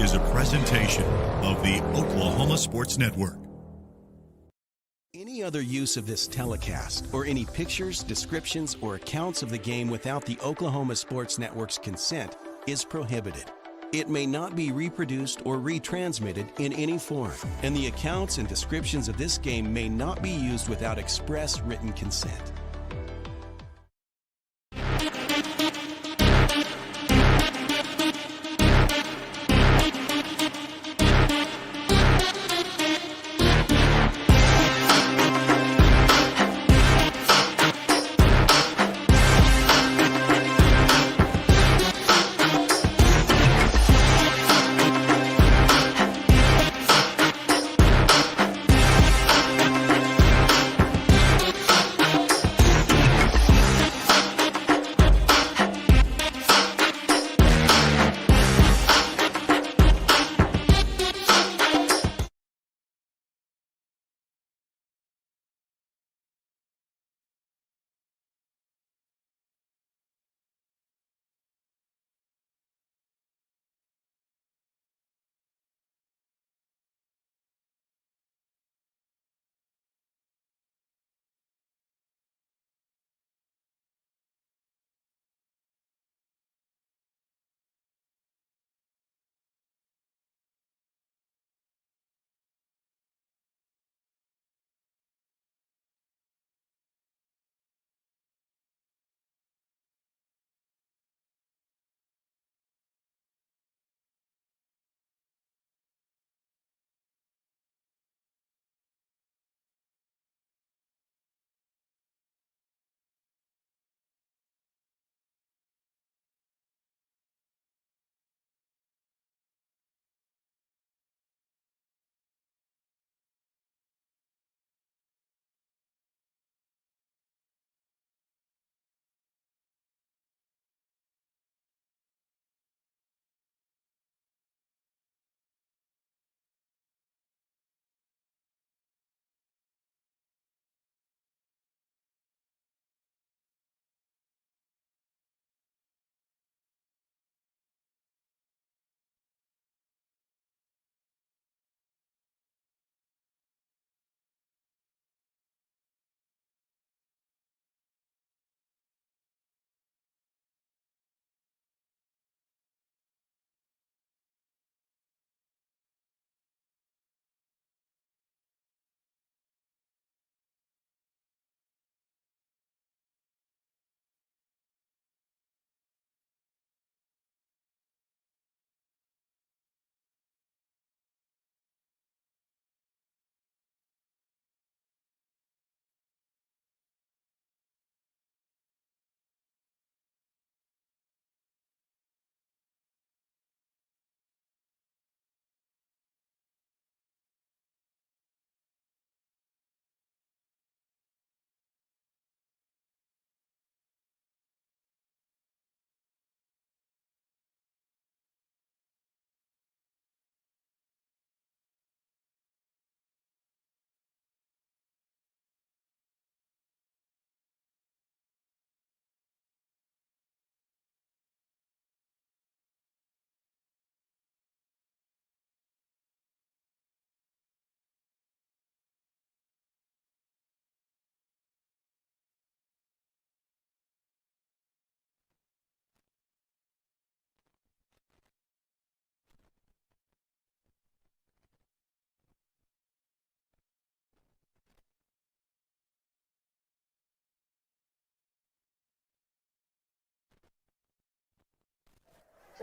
is a presentation of the Oklahoma Sports Network. Any other use of this telecast or any pictures, descriptions, or accounts of the game without the Oklahoma Sports Network's consent is prohibited. It may not be reproduced or retransmitted in any form, and the accounts and descriptions of this game may not be used without express written consent.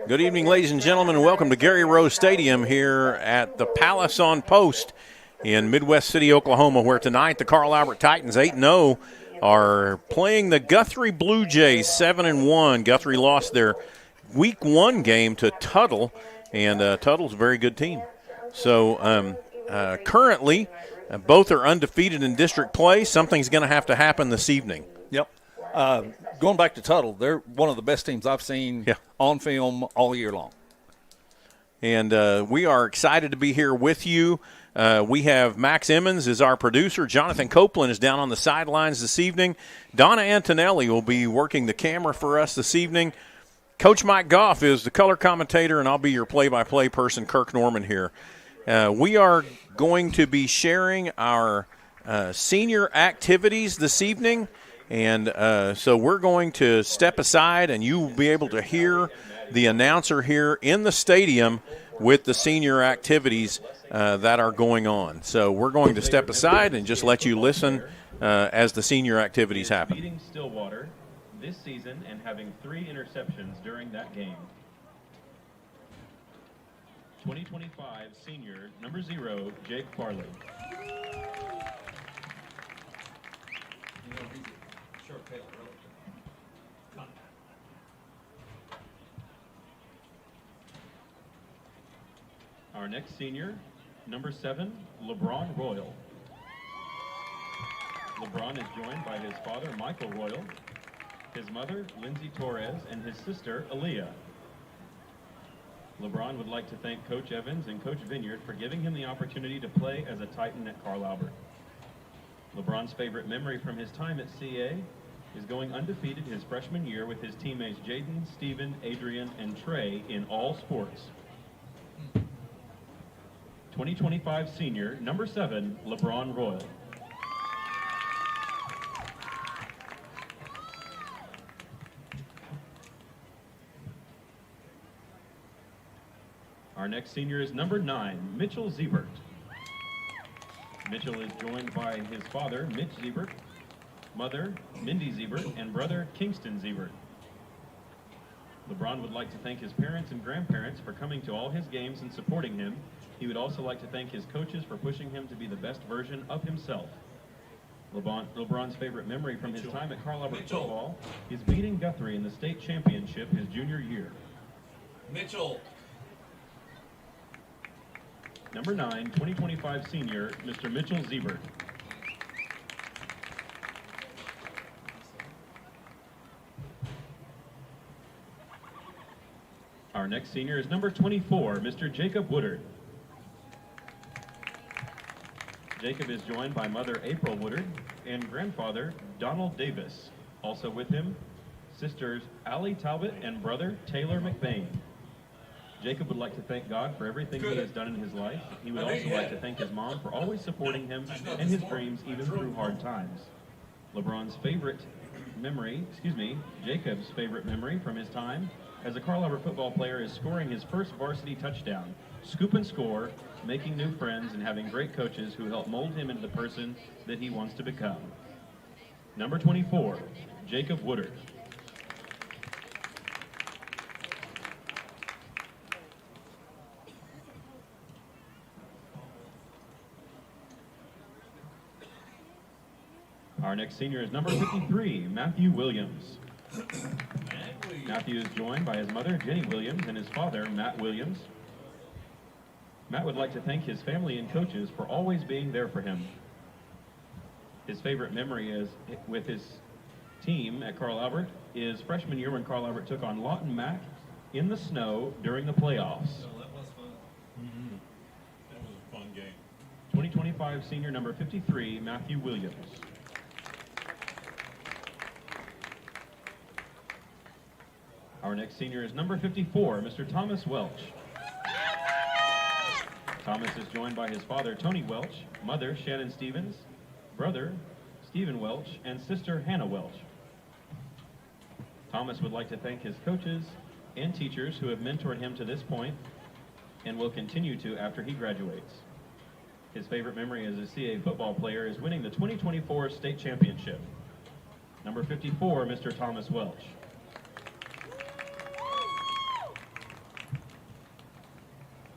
Good evening, ladies and gentlemen, and welcome to Gary Rose Stadium here at the Palace on Post in Midwest City, Oklahoma, where tonight the Carl Albert Titans 8-0 are playing the Guthrie Blue Jays 7-1. Guthrie lost their Week 1 game to Tuttle, and Tuttle's a very good team. So currently, both are undefeated in district play. Something's going to have to happen this evening. Yep. Going back to Tuttle, they're one of the best teams I've seen on film all year long. And we are excited to be here with you. We have Max Emmons is our producer. Jonathan Copeland is down on the sidelines this evening. Donna Antonelli will be working the camera for us this evening. Coach Mike Goff is the color commentator, and I'll be your play-by-play person, Kirk Norman, here. We are going to be sharing our senior activities this evening, and so we're going to step aside, and you will be able to hear the announcer here in the stadium with the senior activities that are going on. So we're going to step aside and just let you listen as the senior activities happen. Beating Stillwater this season and having 3 interceptions during that game. 2025 senior number 0, Jake Farley. Our next senior, number 7, LeBron Royal. LeBron is joined by his father, Michael Royal, his mother, Lindsay Torres, and his sister, Aaliyah. LeBron would like to thank Coach Evans and Coach Vineyard for giving him the opportunity to play as a Titan at Carl Albert. LeBron's favorite memory from his time at CA is going undefeated his freshman year with his teammates Jaden, Steven, Adrian, and Trey in all sports. 2025 senior, number 7, LeBron Royal. Our next senior is number 9, Mitchell Ziebert. Mitchell is joined by his father, Mitch Ziebert, mother, Mindy Ziebert, and brother, Kingston Ziebert. LeBron would like to thank his parents and grandparents for coming to all his games and supporting him. He would also like to thank his coaches for pushing him to be the best version of himself. LeBron's favorite memory from his time at Carl Albert football is beating Guthrie in the state championship his junior year. Mitchell. Number 9, 2025 senior, Mr. Mitchell Ziebert. Our next senior is number 24, Mr. Jacob Woodard. Jacob is joined by mother April Woodard and grandfather Donald Davis. Also with him, sisters Allie Talbot and brother Taylor McBain. Jacob would like to thank God for everything he has done in his life. He would also like to thank his mom for always supporting him and his dreams even through hard times. Jacob's favorite memory from his time as a Carl Albert football player is scoring his first varsity touchdown, scoop and score, making new friends, and having great coaches who help mold him into the person that he wants to become. Number 24, Jacob Woodard. Our next senior is number 53, Matthew Williams. Matthew is joined by his mother, Jenny Williams, and his father, Matt Williams. Matt would like to thank his family and coaches for always being there for him. His favorite memory is with his team at Carl Albert is freshman year when Carl Albert took on Lawton Mac in the snow during the playoffs. Oh, that was fun. Mm-hmm. That was a fun game. 2025 senior number 53, Matthew Williams. Our next senior is number 54, Mr. Thomas Welch. Thomas is joined by his father, Tony Welch, mother, Shannon Stevens, brother, Stephen Welch, and sister, Hannah Welch. Thomas would like to thank his coaches and teachers who have mentored him to this point and will continue to after he graduates. His favorite memory as a CA football player is winning the 2024 state championship. Number 54, Mr. Thomas Welch.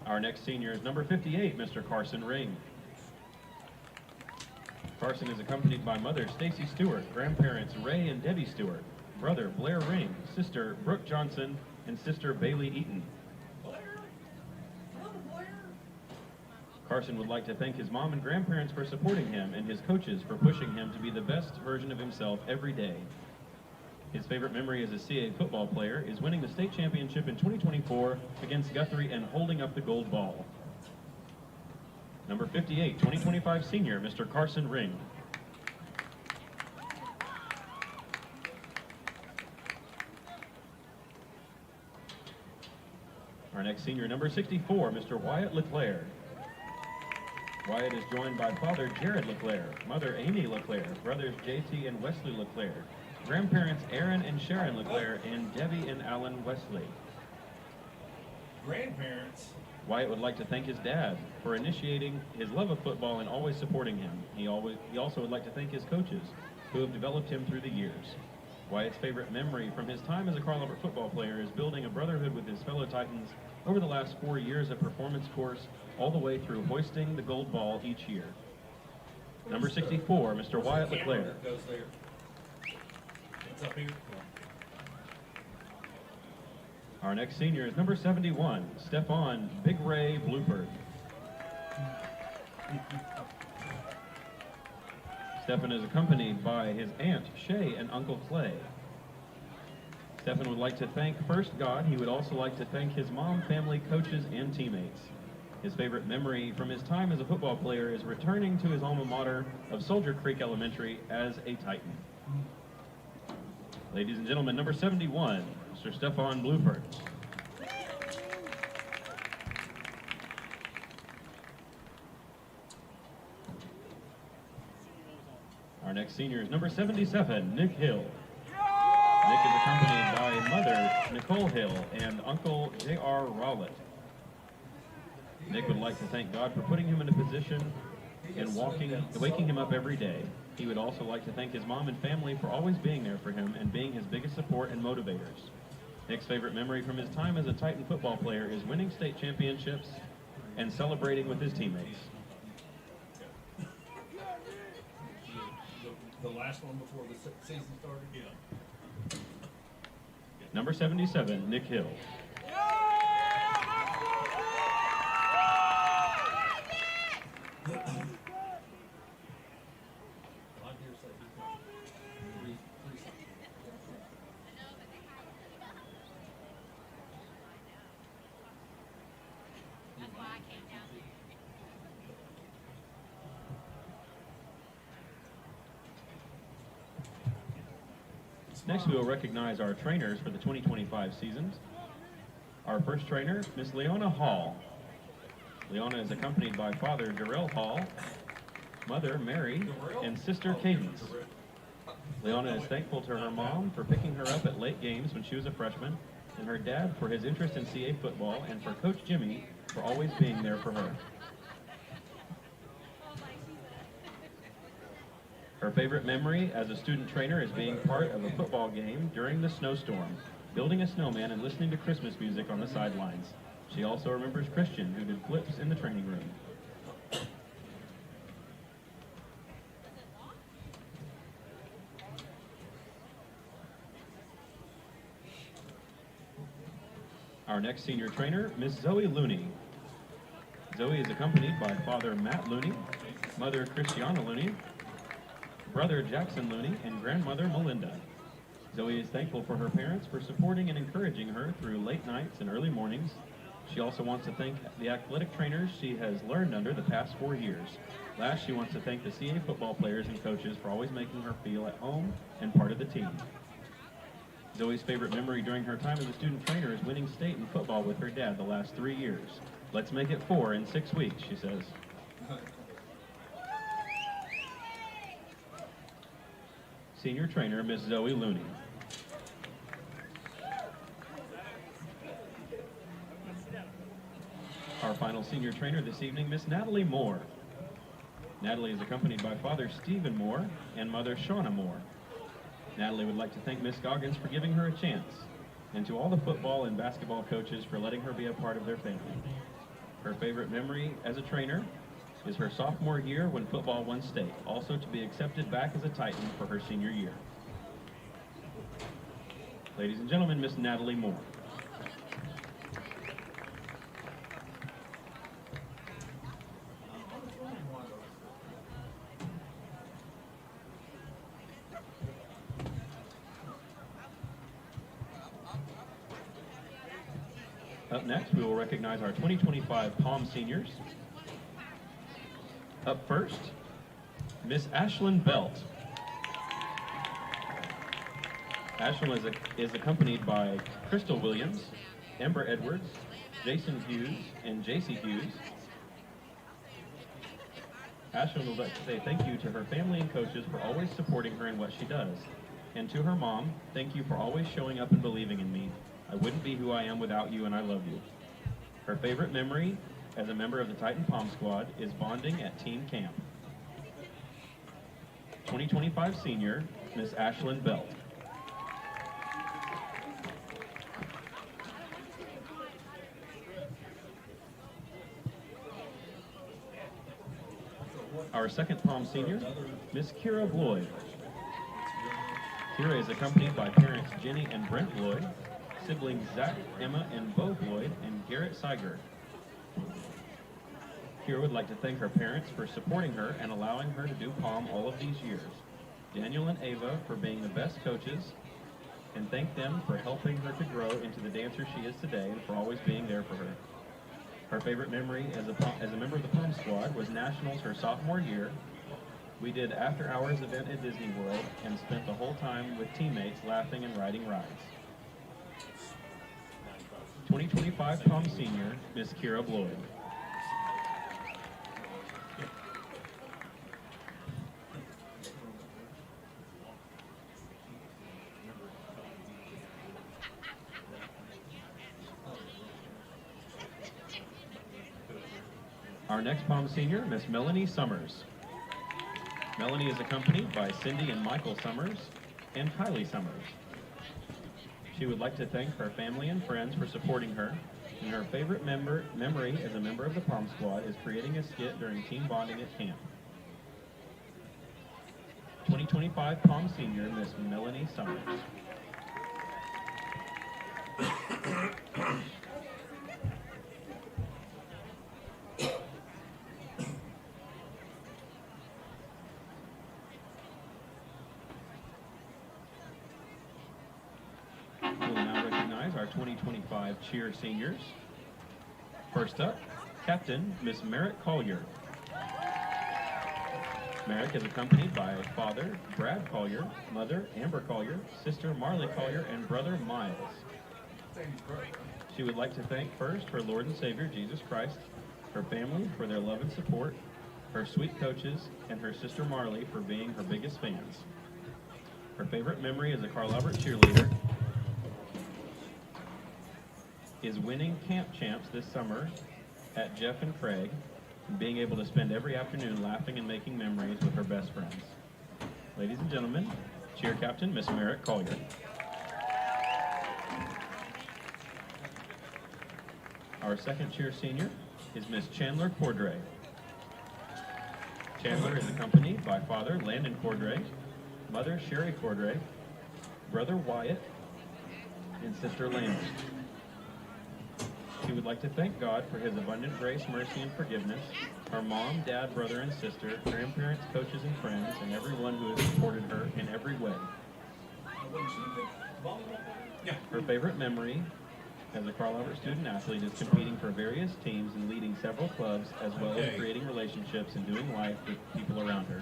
Our next senior is number 58, Mr. Carson Ring. Carson is accompanied by mother Stacy Stewart, grandparents Ray and Debbie Stewart, brother Blair Ring, sister Brooke Johnson, and sister Bailey Eaton. Carson would like to thank his mom and grandparents for supporting him and his coaches for pushing him to be the best version of himself every day. His favorite memory as a CA football player is winning the state championship in 2024 against Guthrie and holding up the gold ball. Number 58, 2025 senior, Mr. Carson Ring. next senior, number 64, Mr. Wyatt LeClaire. Wyatt is joined by father Jared LeClaire, mother Amy LeClaire, brothers JT and Wesley LeClaire, grandparents Aaron and Sharon LeClaire, and Debbie and Alan Wesley. Grandparents. Wyatt would like to thank his dad for initiating his love of football and always supporting him. He also would like to thank his coaches who have developed him through the years. Wyatt's favorite memory from his time as a Carl Albert football player is building a brotherhood with his fellow Titans over the last 4 years of performance course, all the way through hoisting the gold ball each year. Number 64, Mr. Wyatt LeClaire. Goes there. It's up here. Our next senior is number 71, Stefan Big Ray Bluford. Stefan is accompanied by his aunt Shay and Uncle Clay. Stefan would like to thank first God. He would also like to thank his mom, family, coaches, and teammates. His favorite memory from his time as a football player is returning to his alma mater of Soldier Creek Elementary as a Titan. Ladies and gentlemen, number 71, Mr. Stefan Bluford. Our next senior is number 77, Nick Hill. Nick is accompanied by mother Nicole Hill and uncle J.R. Rowlett. Nick would like to thank God for putting him in a position and waking him up every day. He would also like to thank his mom and family for always being there for him and being his biggest support and motivators. Nick's favorite memory from his time as a Titan football player is winning state championships and celebrating with his teammates. The last one before the season started? Yeah. Number 77, Nick Hill. Next, we will recognize our trainers for the 2025 seasons. Our first trainer, Miss Leona Hall. Leona is accompanied by father Darrell Hall, mother Mary, and sister Cadence. Leona is thankful to her mom for picking her up at late games when she was a freshman, and her dad for his interest in CA football, and for Coach Jimmy for always being there for her. Her favorite memory as a student trainer is being part of a football game during the snowstorm, building a snowman and listening to Christmas music on the sidelines. She also remembers Christian, who did flips in the training room. Our next senior trainer, Miss Zoe Looney. Zoe is accompanied by father Matt Looney, mother Christiana Looney, brother Jackson Looney, and grandmother Melinda. Zoe is thankful for her parents for supporting and encouraging her through late nights and early mornings. She also wants to thank the athletic trainers she has learned under the past 4 years. Last, she wants to thank the CA football players and coaches for always making her feel at home and part of the team. Zoe's favorite memory during her time as a student trainer is winning state in football with her dad the last 3 years. Let's make it 4 in 6 weeks, she says. Senior trainer, Miss Zoe Looney. Our final senior trainer this evening, Miss Natalie Moore. Natalie is accompanied by father Stephen Moore and mother Shauna Moore. Natalie would like to thank Miss Goggins for giving her a chance, and to all the football and basketball coaches for letting her be a part of their family. Her favorite memory as a trainer is her sophomore year when football won state, also to be accepted back as a Titan for her senior year. Ladies and gentlemen, Miss Natalie Moore. Up next, we will recognize our 2025 Palm seniors. Up first, Miss Ashlyn Belt. Ashlyn is accompanied by Crystal Williams, Amber Edwards, Jason Hughes and JC Hughes. Ashlyn would like to say thank you to her family and coaches for always supporting her in what she does. And to her mom, thank you for always showing up and believing in me. I wouldn't be who I am without you, and I love you. Her favorite memory as a member of the Titan Palm Squad is bonding at team camp. 2025 senior, Miss Ashlyn Belt. Our second Palm senior, Miss Kira Bloyd. Kira is accompanied by parents Jenny and Brent Bloyd, siblings Zach, Emma, and Bo Bloyd, and Garrett Seiger. Kira would like to thank her parents for supporting her and allowing her to do Palm all of these years. Daniel and Ava for being the best coaches, and thank them for helping her to grow into the dancer she is today and for always being there for her. Her favorite memory as a member of the Palm Squad was Nationals her sophomore year. We did after-hours event at Disney World and spent the whole time with teammates laughing and riding rides. 2025 Palm Senior, Miss Kira Bloyd. Our next Palm Senior, Miss Melanie Summers. Melanie is accompanied by Cindy and Michael Summers and Kylie Summers. She would like to thank her family and friends for supporting her, and her favorite memory as a member of the Palm Squad is creating a skit during team bonding at camp. 2025 Palm Senior, Miss Melanie Summers. Our 2025 cheer seniors. First up, Captain Miss Merrick Collier. Merrick is accompanied by father Brad Collier, mother Amber Collier, sister Marley Collier, and brother Miles. She would like to thank first her Lord and Savior Jesus Christ, her family for their love and support, her sweet coaches, and her sister Marley for being her biggest fans. Her favorite memory as a Carl Albert cheerleader is winning camp champs this summer at Jeff and Craig, and being able to spend every afternoon laughing and making memories with her best friends. Ladies and gentlemen, cheer captain, Miss Merrick Collier. Our second cheer senior is Miss Chandler Cordray. Chandler is accompanied by father Landon Cordray, mother Sherry Cordray, brother Wyatt, and sister Landon. She would like to thank God for his abundant grace, mercy, and forgiveness, her mom, dad, brother, and sister, grandparents, coaches, and friends, and everyone who has supported her in every way. Her favorite memory as a Carl Albert student athlete is competing for various teams and leading several clubs, as well as creating relationships and doing life with people around her.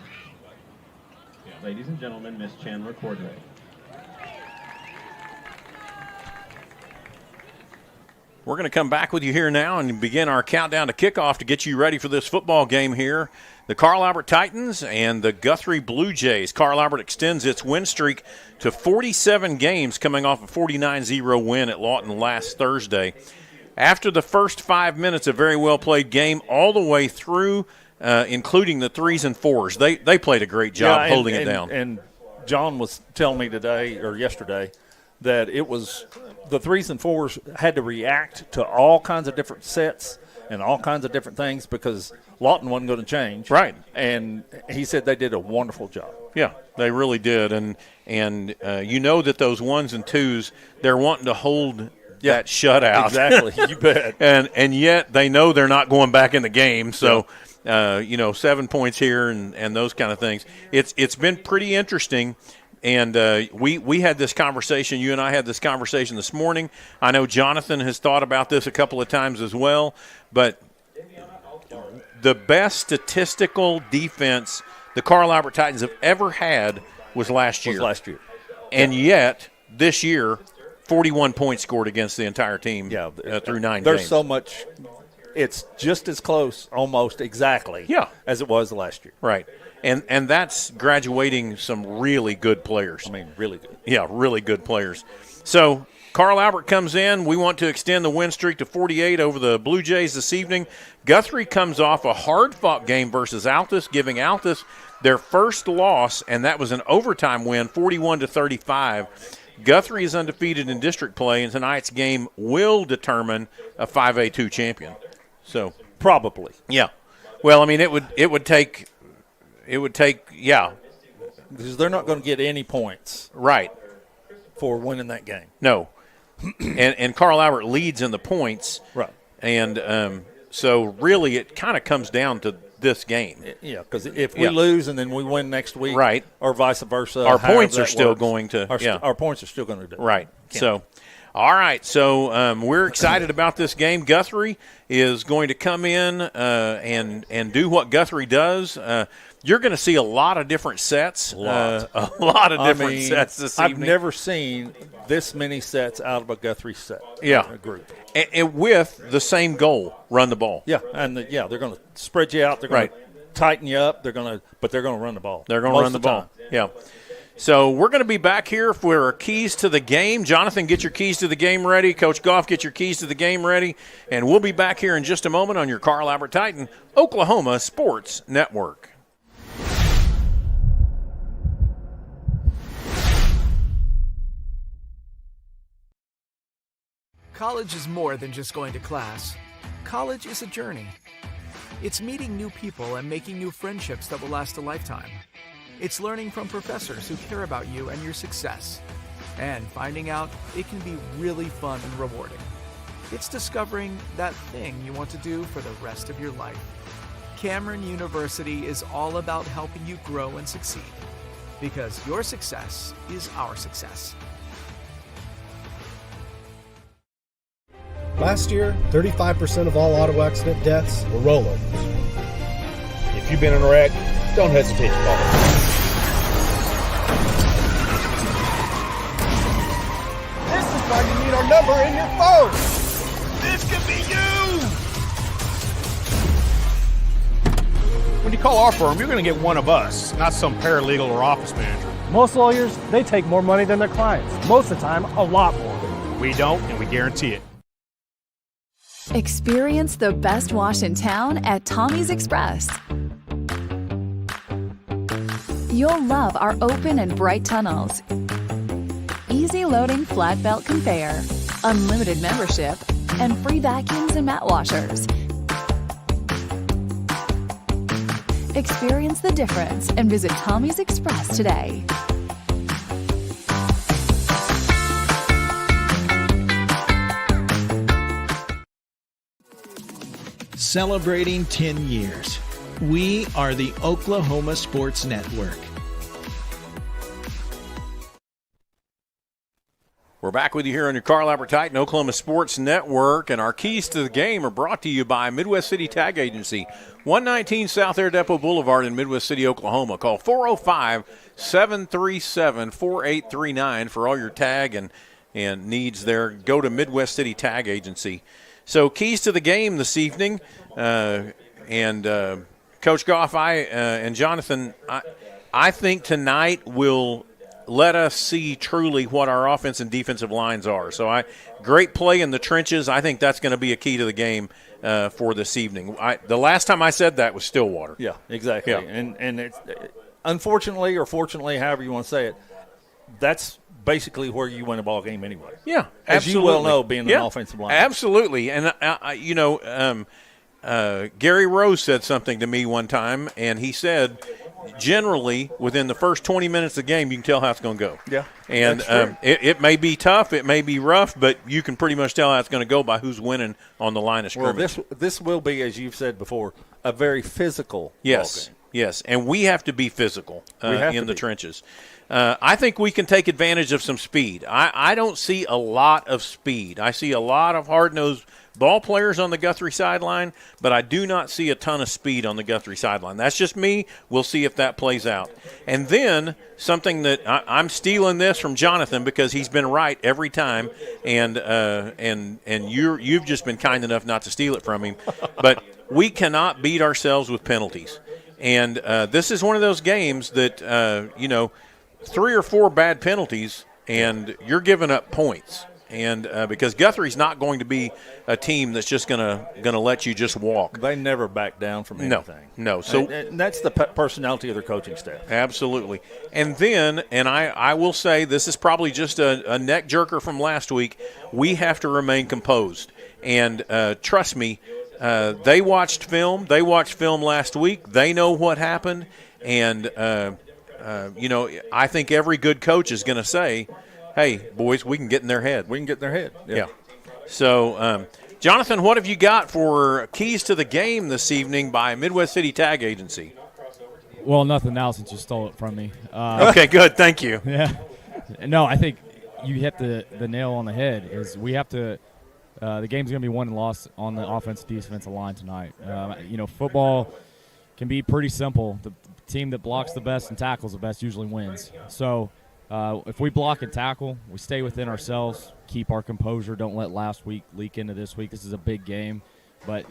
Ladies and gentlemen, Miss Chandler Cordray. We're going to come back with you here now and begin our countdown to kickoff to get you ready for this football game here. The Carl Albert Titans and the Guthrie Blue Jays. Carl Albert extends its win streak to 47 games, coming off a 49-0 win at Lawton last Thursday. After the first 5 minutes, a very well-played game all the way through, including the 3s and 4s. They played a great job holding it down. And John was telling me today or yesterday that it was the 3s and 4s had to react to all kinds of different sets and all kinds of different things because Lawton wasn't going to change. Right. And he said they did a wonderful job. Yeah, they really did. And you know that those 1s and 2s, they're wanting to hold that shutout. Exactly. You bet. and yet they know they're not going back in the game. So, 7 points here and those kind of things. It's been pretty interesting. And we had this conversation, you and I had this conversation this morning. I know Jonathan has thought about this a couple of times as well. But the best statistical defense the Carl Albert Titans have ever had was last year. Yeah. And yet, this year, 41 points scored against the entire team through 9 There's games. so much. It's just as close, almost exactly, as it was last year. Right. And that's graduating some really good players. I mean, really good. Yeah, really good players. So Carl Albert comes in. We want to extend the win streak to 48 over the Blue Jays this evening. Guthrie comes off a hard-fought game versus Altus, giving Altus their first loss, and that was an overtime win, 41-35. Guthrie is undefeated in district play, and tonight's game will determine a 5A2 champion. So probably, yeah. Well, I mean, it would take, because they're not going to get any points, right, for winning that game. No, and Carl Albert leads in the points, right, and so really it kind of comes down to this game. Yeah, because if we lose and then we win next week, right, or vice versa, our points are still going to our points are still going to do right. So, all right, so we're excited about this game. Guthrie is going to come in and do what Guthrie does. You're going to see a lot of different sets, a lot of different sets this evening. I've never seen this many sets out of a Guthrie set. Yeah, group. And with the same goal, run the ball. Yeah, and they're going to spread you out. They're going to tighten you up. But they're going to run the ball. They're going to run the ball. Yeah. So we're going to be back here for our keys to the game. Jonathan, get your keys to the game ready. Coach Goff, get your keys to the game ready. And we'll be back here in just a moment on your Carl Albert Titan Oklahoma Sports Network. College is more than just going to class. College is a journey. It's meeting new people and making new friendships that will last a lifetime. It's learning from professors who care about you and your success. And finding out it can be really fun and rewarding. It's discovering that thing you want to do for the rest of your life. Cameron University is all about helping you grow and succeed. Because your success is our success. Last year, 35% of all auto accident deaths were rollovers. If you've been in a wreck, don't hesitate to call us. This is why you need our number in your phone. This could be you. When you call our firm, you're going to get one of us, not some paralegal or office manager. Most lawyers, they take more money than their clients. Most of the time, a lot more. We don't, and we guarantee it. Experience the best wash in town at Tommy's Express. You'll love our open and bright tunnels, easy loading flat belt conveyor, unlimited membership, and free vacuums and mat washers. Experience the difference and visit Tommy's Express today. Celebrating 10 years. We are the Oklahoma Sports Network. We're back with you here on your Carl Albert Titan Oklahoma Sports Network, and our keys to the game are brought to you by Midwest City Tag Agency, 119 South Air Depot Boulevard in Midwest City, Oklahoma. Call 405-737-4839 for all your tag and needs there. Go to Midwest City Tag Agency. So keys to the game this evening, and Coach Goff, and Jonathan, I think tonight will let us see truly what our offense and defensive lines are. So great play in the trenches. I think that's going to be a key to the game for this evening. The last time I said that was Stillwater. Yeah, exactly. Yeah. And it's, unfortunately or fortunately, however you want to say it, that's basically where you win a ball game anyway. Yeah, as absolutely. you well know, being an offensive line. Absolutely. And, Gary Rose said something to me one time, and he said, generally, within the first 20 minutes of the game, you can tell how it's going to go. Yeah. And it may be tough, it may be rough, but you can pretty much tell how it's going to go by who's winning on the line of scrimmage. Well, this will be, as you've said before, a very physical yes. ball game. Yes, and we have to be physical in the trenches. I think we can take advantage of some speed. I don't see a lot of speed. I see a lot of hard-nosed ball players on the Guthrie sideline, but I do not see a ton of speed on the Guthrie sideline. That's just me. We'll see if that plays out. And then something that I'm stealing this from Jonathan because he's been right every time, and you've just been kind enough not to steal it from him. But we cannot beat ourselves with penalties. And this is one of those games that, 3 or 4 bad penalties, and you're giving up points. And because Guthrie's not going to be a team that's just gonna let you just walk. They never back down from anything. No. So and that's the personality of their coaching staff. Absolutely. And then, and I will say this is probably just a neck jerker from last week. We have to remain composed. And trust me, they watched film. They watched film last week. They know what happened. And I think every good coach is going to say, hey, boys, we can get in their head. We can get in their head. Yeah. So, Jonathan, what have you got for keys to the game this evening by Midwest City Tag Agency? Well, nothing now since you stole it from me. Okay, good. Thank you. Yeah. No, I think you hit the nail on the head. Is we have to the game's going to be won and lost on the offensive-defensive line tonight. Football can be pretty simple. The team that blocks the best and tackles the best usually wins. So if we block and tackle, we stay within ourselves, keep our composure, don't let last week leak into this week. This is a big game, but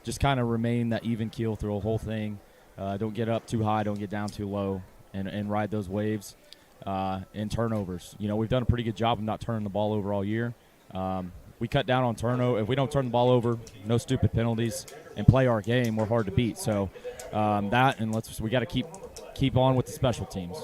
just kind of remain that even keel through the whole thing. Don't get up too high, don't get down too low, and ride those waves in turnovers. We've done a pretty good job of not turning the ball over all year. We cut down on turnover. If we don't turn the ball over, no stupid penalties, and play our game, we're hard to beat. So that, and we got to keep on with the special teams.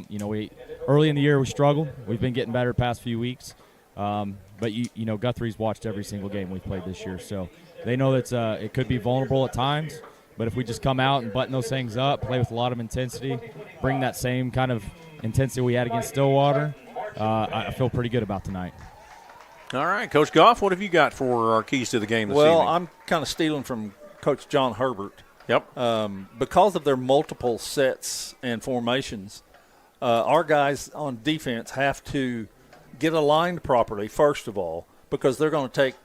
We early in the year we struggled. We've been getting better the past few weeks. But Guthrie's watched every single game we've played this year, so they know that it could be vulnerable at times. But if we just come out and button those things up, play with a lot of intensity, bring that same kind of intensity we had against Stillwater, I feel pretty good about tonight. All right, Coach Goff, what have you got for our keys to the game this evening? Well, I'm kind of stealing from Coach John Herbert. Yep. Because of their multiple sets and formations, our guys on defense have to get aligned properly, first of all, because they're going to take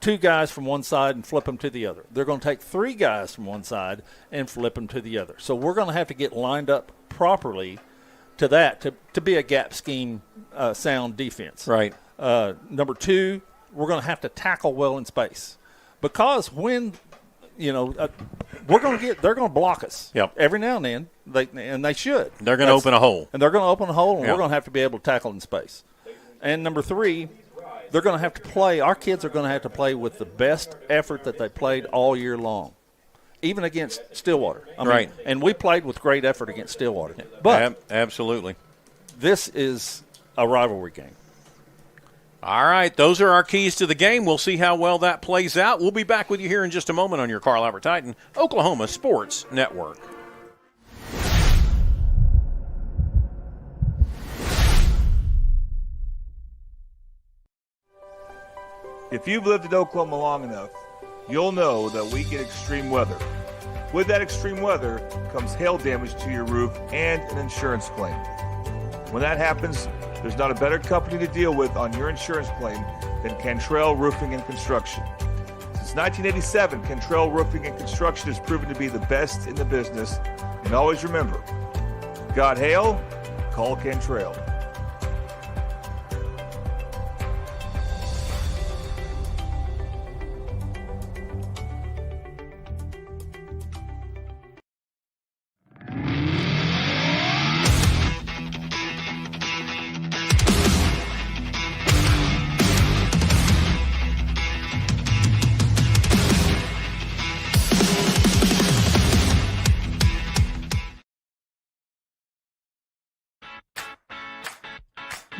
2 guys from one side and flip them to the other. They're going to take 3 guys from one side and flip them to the other. So we're going to have to get lined up properly to that to be a gap scheme sound defense. Right. Number 2, we're going to have to tackle well in space, because when they're going to block us. Yep. Every now and then, they should. They're going to open a hole. And they're going to open a hole, and Yep. we're going to have to be able to tackle in space. And number 3, they're going to have to play. Our kids are going to have to play with the best effort that they played all year long, even against Stillwater. Right. And we played with great effort against Stillwater. But absolutely, this is a rivalry game. All right, those are our keys to the game. We'll see how well that plays out. We'll be back with you here in just a moment on your Carl Albert Titan Oklahoma Sports Network. If you've lived in Oklahoma long enough, you'll know that we get extreme weather. With that extreme weather comes hail damage to your roof and an insurance claim. When that happens, there's not a better company to deal with on your insurance claim than Cantrell Roofing and Construction. Since 1987, Cantrell Roofing and Construction has proven to be the best in the business. And always remember, got hail? Call Cantrell.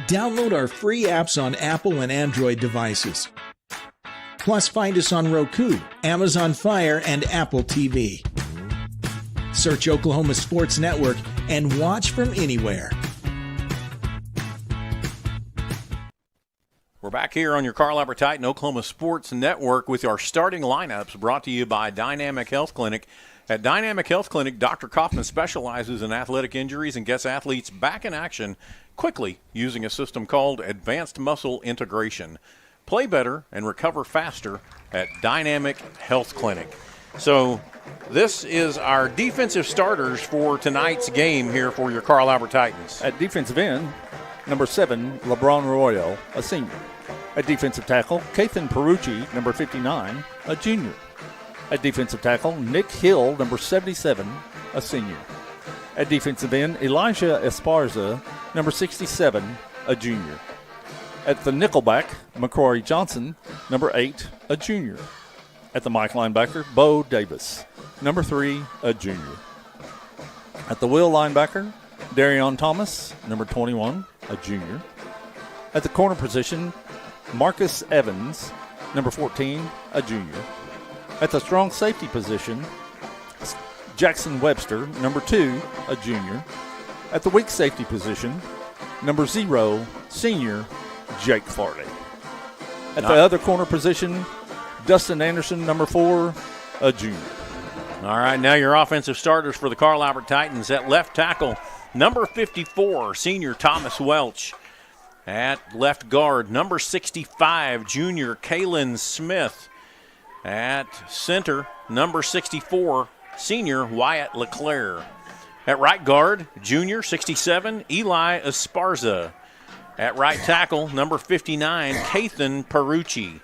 Download our free apps on Apple and Android devices. Plus, find us on Roku, Amazon Fire, and Apple TV. Search Oklahoma Sports Network and watch from anywhere. We're back here on your Carl Albert Titan Oklahoma Sports Network with our starting lineups brought to you by Dynamic Health Clinic. At Dynamic Health Clinic, Dr. Kaufman specializes in athletic injuries and gets athletes back in action quickly using a system called Advanced Muscle Integration. Play better and recover faster at Dynamic Health Clinic. So this is our defensive starters for tonight's game here for your Carl Albert Titans. At defensive end, number 7, LeBron Royal, a senior. At defensive tackle, Kathan Perucci, number 59, a junior. At defensive tackle, Nick Hill, number 77, a senior. At defensive end, Elijah Esparza, number 67, a junior. At the nickelback, McCrory Johnson, number 8, a junior. At the Mike linebacker, Bo Davis, number 3, a junior. At the will linebacker, Darion Thomas, number 21, a junior. At the corner position, Marcus Evans, number 14, a junior. At the strong safety position, Jackson Webster, number 2, a junior. At the weak safety position, number 0, senior, Jake Farley. At the other corner position, Dustin Anderson, number 4, a junior. All right, now your offensive starters for the Carl Albert Titans. At left tackle, number 54, senior Thomas Welch. At left guard, number 65, junior Kalen Smith. At center, number 64, senior Wyatt LeClaire. At right guard, junior 67, Eli Esparza. At right tackle, number 59, Kathan Perucci.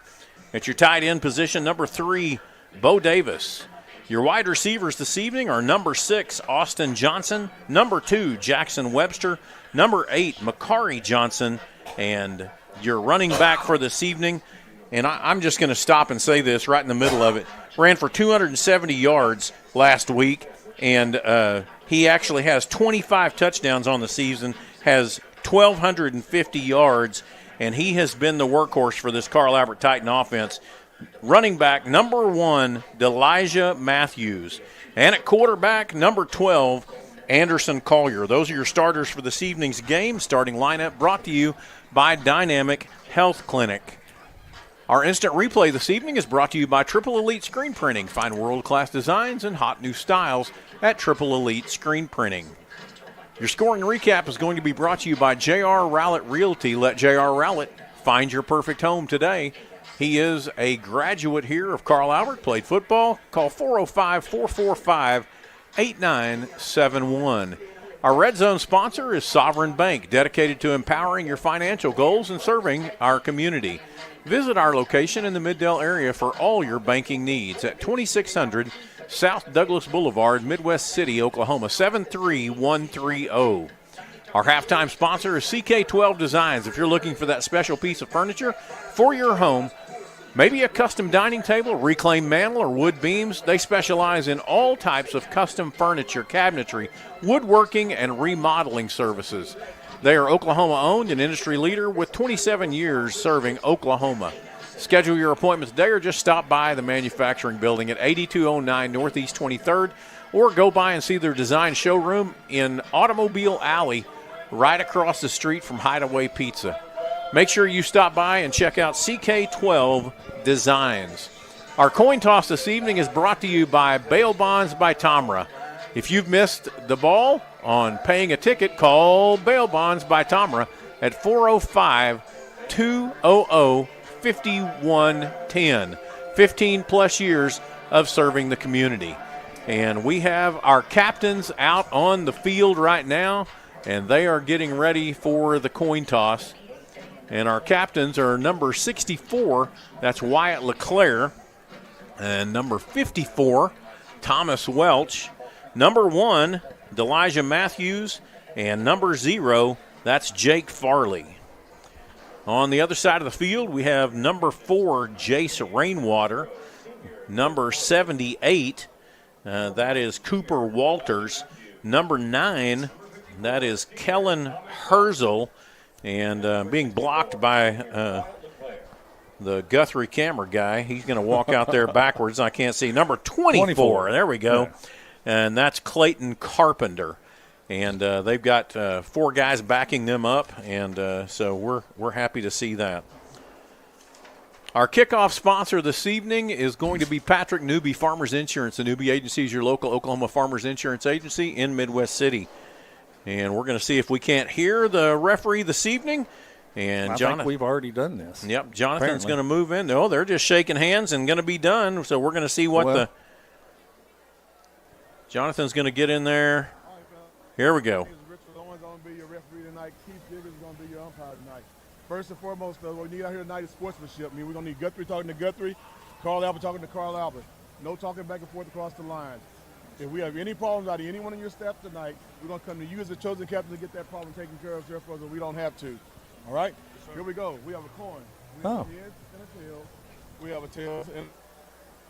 At your tight end position, number 3, Bo Davis. Your wide receivers this evening are number 6, Austin Johnson, number 2, Jackson Webster, number 8, Makari Johnson, and your running back for this evening, and I'm just going to stop and say this right in the middle of it, ran for 270 yards last week, and he actually has 25 touchdowns on the season, has 1,250 yards, and he has been the workhorse for this Carl Albert Titan offense. Running back, number 1, Delijah Matthews. And at quarterback, number 12, Anderson Collier. Those are your starters for this evening's game. Starting lineup brought to you by Dynamic Health Clinic. Our instant replay this evening is brought to you by Triple Elite Screen Printing. Find world-class designs and hot new styles at Triple Elite Screen Printing. Your scoring recap is going to be brought to you by J.R. Rowlett Realty. Let J.R. Rowlett find your perfect home today. He is a graduate here of Carl Albert, played football. Call 405-445-8971. Our Red Zone sponsor is Sovereign Bank, dedicated to empowering your financial goals and serving our community. Visit our location in the Middale area for all your banking needs at 2600 South Douglas Boulevard, Midwest City, Oklahoma, 73130. Our halftime sponsor is CK12 Designs. If you're looking for that special piece of furniture for your home, maybe a custom dining table, reclaimed mantel, or wood beams, they specialize in all types of custom furniture, cabinetry, woodworking, and remodeling services. They are Oklahoma-owned and industry leader with 27 years serving Oklahoma. Schedule your appointments today or just stop by the manufacturing building at 8209 Northeast 23rd or go by and see their design showroom in Automobile Alley right across the street from Hideaway Pizza. Make sure you stop by and check out CK12 Designs. Our coin toss this evening is brought to you by Bail Bonds by Tomra. If you've missed the ball on paying a ticket, call Bail Bonds by Tomra at 405-200-5110. 15-plus years of serving the community. And we have our captains out on the field right now, and they are getting ready for the coin toss. And our captains are number 64, that's Wyatt LeClaire, and number 54, Thomas Welch. Number 1, Delijah Matthews, and number 0, that's Jake Farley. On the other side of the field, we have number 4, Jace Rainwater. Number 78, that is Cooper Walters. Number 9, that is Kellen Herzl. And being blocked by the Guthrie camera guy, he's going to walk out there backwards. I can't see. Number 24. There we go. Yeah. And that's Clayton Carpenter. And they've got 4 guys backing them up, and so we're happy to see that. Our kickoff sponsor this evening is going to be Patrick Newby Farmers Insurance. The Newby Agency is your local Oklahoma Farmers Insurance agency in Midwest City. And we're going to see if we can't hear the referee this evening. And I think we've already done this. Yep, Jonathan's going to move in. No, they're just shaking hands and going to be done. So we're going to see what Jonathan's going to get in there. Here we go. First and foremost, what we need out here tonight is sportsmanship. I mean, we're going to need Guthrie talking to Guthrie, Carl Albert talking to Carl Albert. No talking back and forth across the line. If we have any problems out of anyone in your staff tonight, we're going to come to you as the chosen captain to get that problem taken care of, therefore, so we don't have to. All right? Here we go. We have a coin. We have a head and a tail. We have a tail. And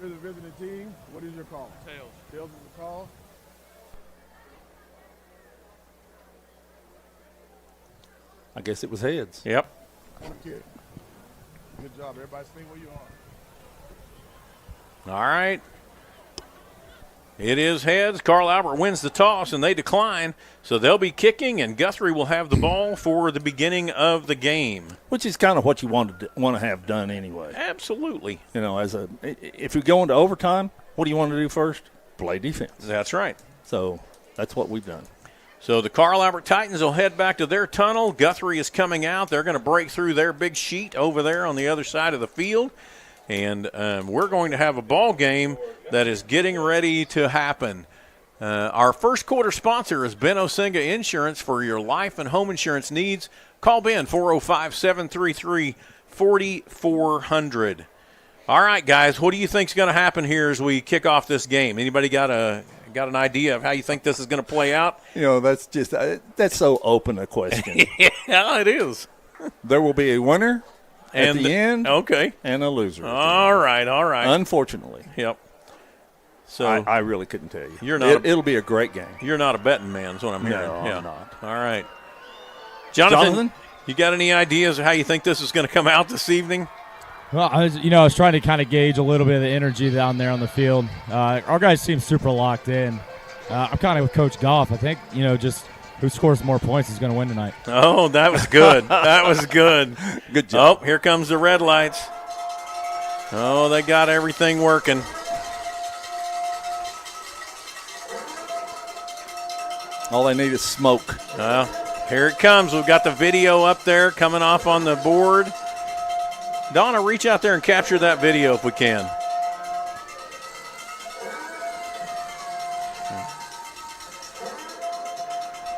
here's the visiting team. What is your call? Tails. Tails is the call. I guess it was heads. Yep. Good job. Everybody stay where you are. All right. It is heads. Carl Albert wins the toss, and they decline. So they'll be kicking, and Guthrie will have the ball for the beginning of the game. Which is kind of what you want to have done anyway. Absolutely. You know, if you go into overtime, what do you want to do first? Play defense. That's right. So that's what we've done. So the Carl Albert Titans will head back to their tunnel. Guthrie is coming out. They're going to break through their big sheet over there on the other side of the field. And we're going to have a ball game that is getting ready to happen. Our first quarter sponsor is Ben Osinga Insurance. For your life and home insurance needs, call Ben 405-733-4400. All right, guys, what do you think is going to happen here as we kick off this game? Anybody got an idea of how you think this is going to play out? You know, that's just that's so open a question. Yeah, it is. There will be a winner at the end, okay, and a loser. All right. Unfortunately, yep. So I really couldn't tell you. You're not. It'll be a great game. You're not a betting man, is what I'm hearing. No, yeah. I'm not. All right, Jonathan, you got any ideas of how you think this is going to come out this evening? Well, I was trying to kind of gauge a little bit of the energy down there on the field. Our guys seem super locked in. I'm kind of with Coach Goff. I think, just who scores more points is going to win tonight. Oh, that was good. That was good. Good job. Oh, here comes the red lights. Oh, they got everything working. All they need is smoke. Here it comes. We've got the video up there coming off on the board. Donna, reach out there and capture that video if we can.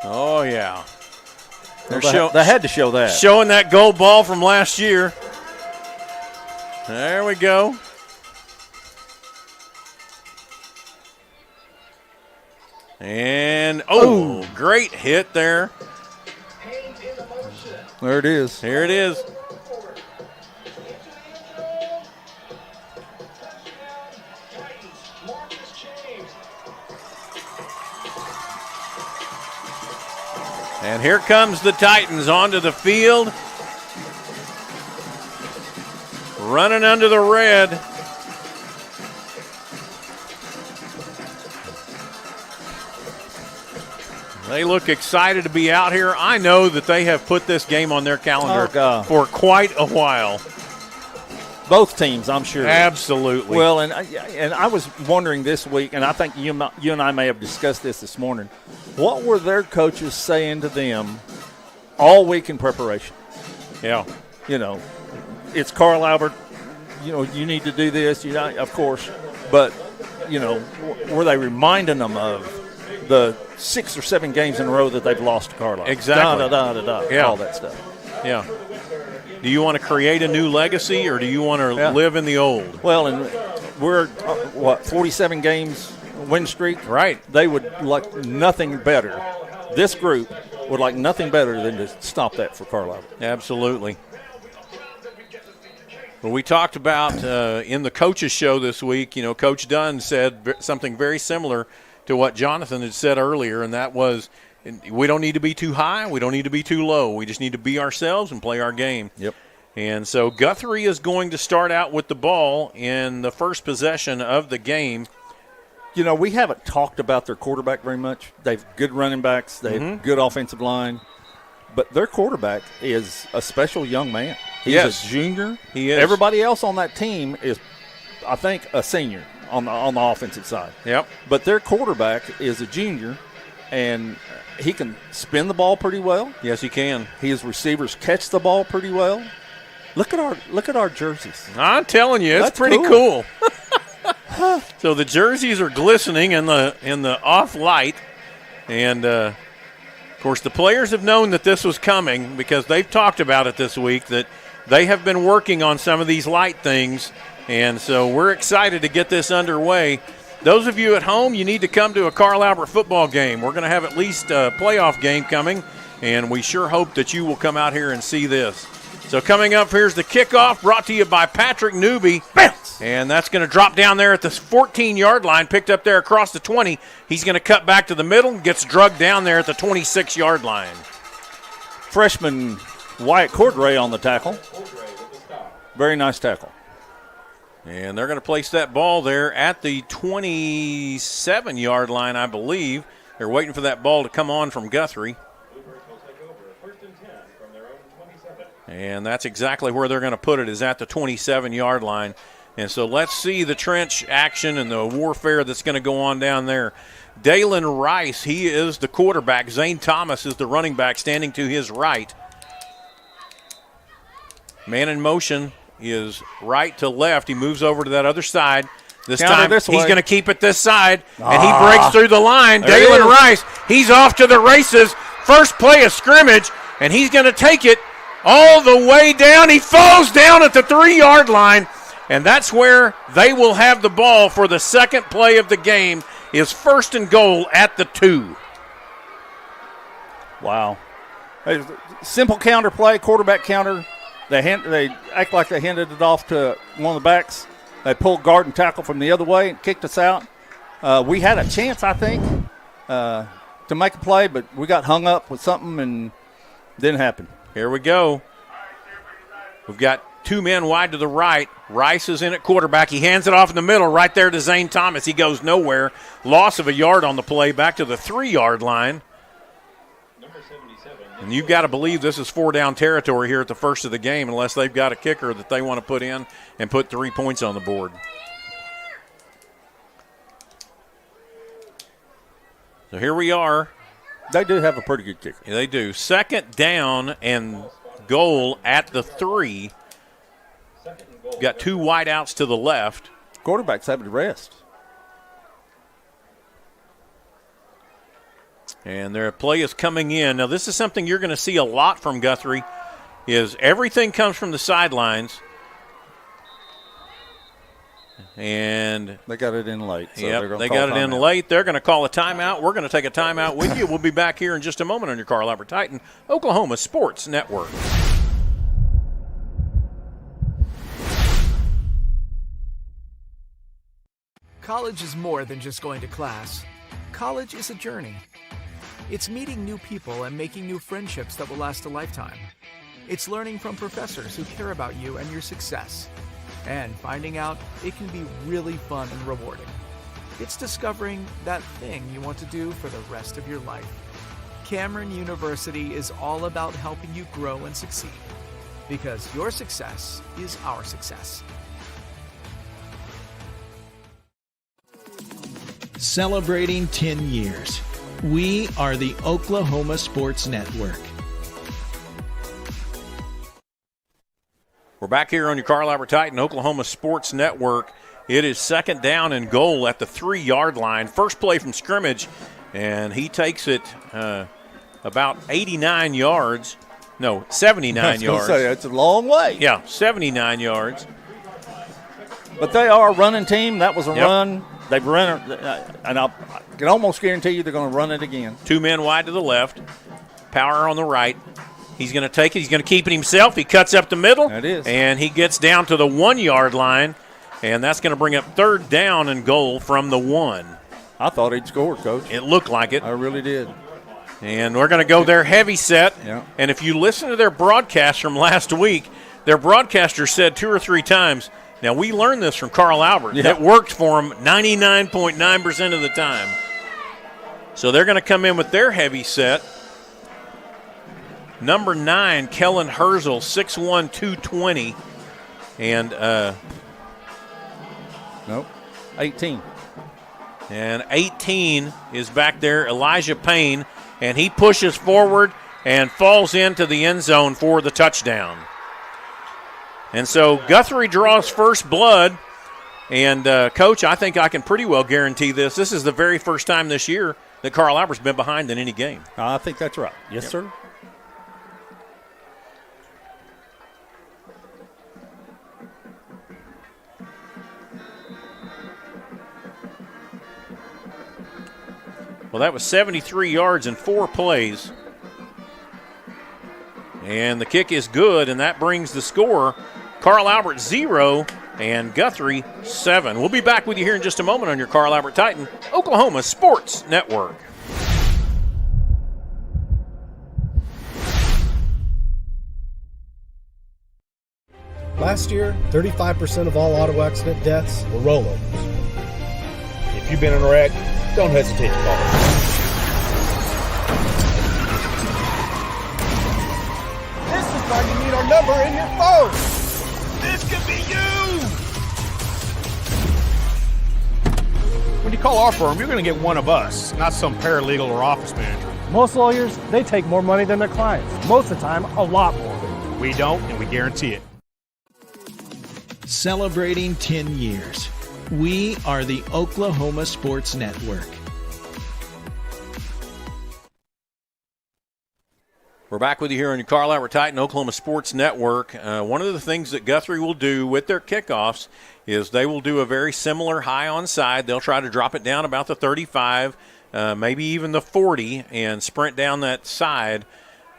Oh, yeah. They had to show that. Showing that gold ball from last year. There we go. And, great hit there. There it is. Here it is. And here comes the Titans onto the field. Running under the red. They look excited to be out here. I know that they have put this game on their calendar for quite a while. Both teams, I'm sure. Absolutely. Well, and I was wondering this week, and I think you and I may have discussed this morning. What were their coaches saying to them all week in preparation? Yeah. It's Carl Albert. You need to do this. Of course. But, were they reminding them of the 6 or 7 games in a row that they've lost to Carl Albert? Exactly. Yeah. All that stuff. Yeah. Do you want to create a new legacy, or do you want to live in the old? Well, and we're, 47 games win streak? Right. They would like nothing better. This group would like nothing better than to stop that for Carl Albert. Absolutely. Well, we talked about in the coaches show this week, Coach Dunn said something very similar to what Jonathan had said earlier, and that was we don't need to be too high, we don't need to be too low. We just need to be ourselves and play our game. Yep. And so Guthrie is going to start out with the ball in the first possession of the game. We haven't talked about their quarterback very much. They've good running backs. They have good offensive line. But their quarterback is a special young man. He's a junior. He is. Everybody else on that team is, I think, a senior on the offensive side. Yep. But their quarterback is a junior, and he can spin the ball pretty well. Yes, he can. His receivers catch the ball pretty well. Look at our jerseys. I'm telling you, it's pretty cool. So the jerseys are glistening in the off light, and of course the players have known that this was coming because they've talked about it this week, that they have been working on some of these light things, and so we're excited to get this underway. Those of you at home, you need to come to a Carl Albert football game. We're going to have at least a playoff game coming, and we sure hope that you will come out here and see this. So coming up, here's the kickoff brought to you by Patrick Newby. Bounce! And that's going to drop down there at the 14-yard line, picked up there across the 20. He's going to cut back to the middle and gets drugged down there at the 26-yard line. Freshman Wyatt Cordray on the tackle. Very nice tackle. And they're going to place that ball there at the 27-yard line, I believe. They're waiting for that ball to come on from Guthrie. And that's exactly where they're going to put it, is at the 27-yard line. And so let's see the trench action and the warfare that's going to go on down there. Dalen Rice, he is the quarterback. Zane Thomas is the running back standing to his right. Man in motion is right to left. He moves over to that other side. This time he's going to keep it this side, and he breaks through the line. Dalen Rice, he's off to the races. First play of scrimmage, and he's going to take it all the way down. He falls down at the 3-yard line, and that's where they will have the ball for the second play of the game, is 1st and goal at the 2. Wow. Simple counter play, quarterback counter. They act like they handed it off to one of the backs. They pulled guard and tackle from the other way and kicked us out. We had a chance, I think, to make a play, but we got hung up with something and didn't happen. Here we go. We've got 2 men wide to the right. Rice is in at quarterback. He hands it off in the middle right there to Zane Thomas. He goes nowhere. Loss of a yard on the play, back to the 3-yard line. And you've got to believe this is 4-down territory here at the first of the game, unless they've got a kicker that they want to put in and put 3 points on the board. So here we are. They do have a pretty good kicker. Yeah, they do. 2nd down and goal at the 3. Got 2 wideouts to the left. Quarterback's having to rest. And their play is coming in. Now, this is something you're going to see a lot from Guthrie, is everything comes from the sidelines. And they got it in late. So they got it in late. They're going to call a timeout. We're going to take a timeout with you. We'll be back here in just a moment on your Carl Albert Titan Oklahoma Sports Network. College is more than just going to class. College is a journey. It's meeting new people and making new friendships that will last a lifetime. It's learning from professors who care about you and your success. And finding out it can be really fun and rewarding. It's discovering that thing you want to do for the rest of your life. Cameron University is all about helping you grow and succeed. Because your success is our success. Celebrating 10 years. We are the Oklahoma Sports Network. We're back here on your Carl Albert Titan Oklahoma Sports Network. It is 2nd down and goal at the 3-yard line. First play from scrimmage, and he takes it about 89 yards. No, 79 yards. It's a long way. Yeah, 79 yards. But they are a running team. That was a run. They've run it, and I can almost guarantee you they're going to run it again. 2 men wide to the left. Power on the right. He's going to take it. He's going to keep it himself. He cuts up the middle. That is. And he gets down to the 1-yard line, and that's going to bring up 3rd down and goal from the 1. I thought he'd score, Coach. It looked like it. I really did. And we're going to go there heavy set. Yeah. And if you listen to their broadcast from last week, their broadcaster said 2 or 3 times, now we learned this from Carl Albert. Yeah. It worked for them 99.9% of the time. So they're going to come in with their heavy set. Number 9, Kellen Herzl, 6'1", 220. And nope, 18. And 18 is back there, Elijah Payne, and he pushes forward and falls into the end zone for the touchdown. And so Guthrie draws first blood. And, Coach, I think I can pretty well guarantee this. This is the very first time this year that Carl Albert's been behind in any game. I think that's right. Yes, sir. Well, that was 73 yards in 4 plays. And the kick is good, and that brings the score, Carl Albert 0 and Guthrie 7. We'll be back with you here in just a moment on your Carl Albert Titan Oklahoma Sports Network. Last year, 35% of all auto accident deaths were rollovers. If you've been in a wreck, don't hesitate to call us. This is why you need our number in your phone. This could be you! When you call our firm, you're going to get one of us, not some paralegal or office manager. Most lawyers, they take more money than their clients. Most of the time, a lot more. We don't, and we guarantee it. Celebrating 10 years. We are the Oklahoma Sports Network. We're back with you here on your Carl Albert Titan Oklahoma Sports Network. One of the things that Guthrie will do with their kickoffs is they will do a very similar high onside. They'll try to drop it down about the 35, maybe even the 40, and sprint down that side.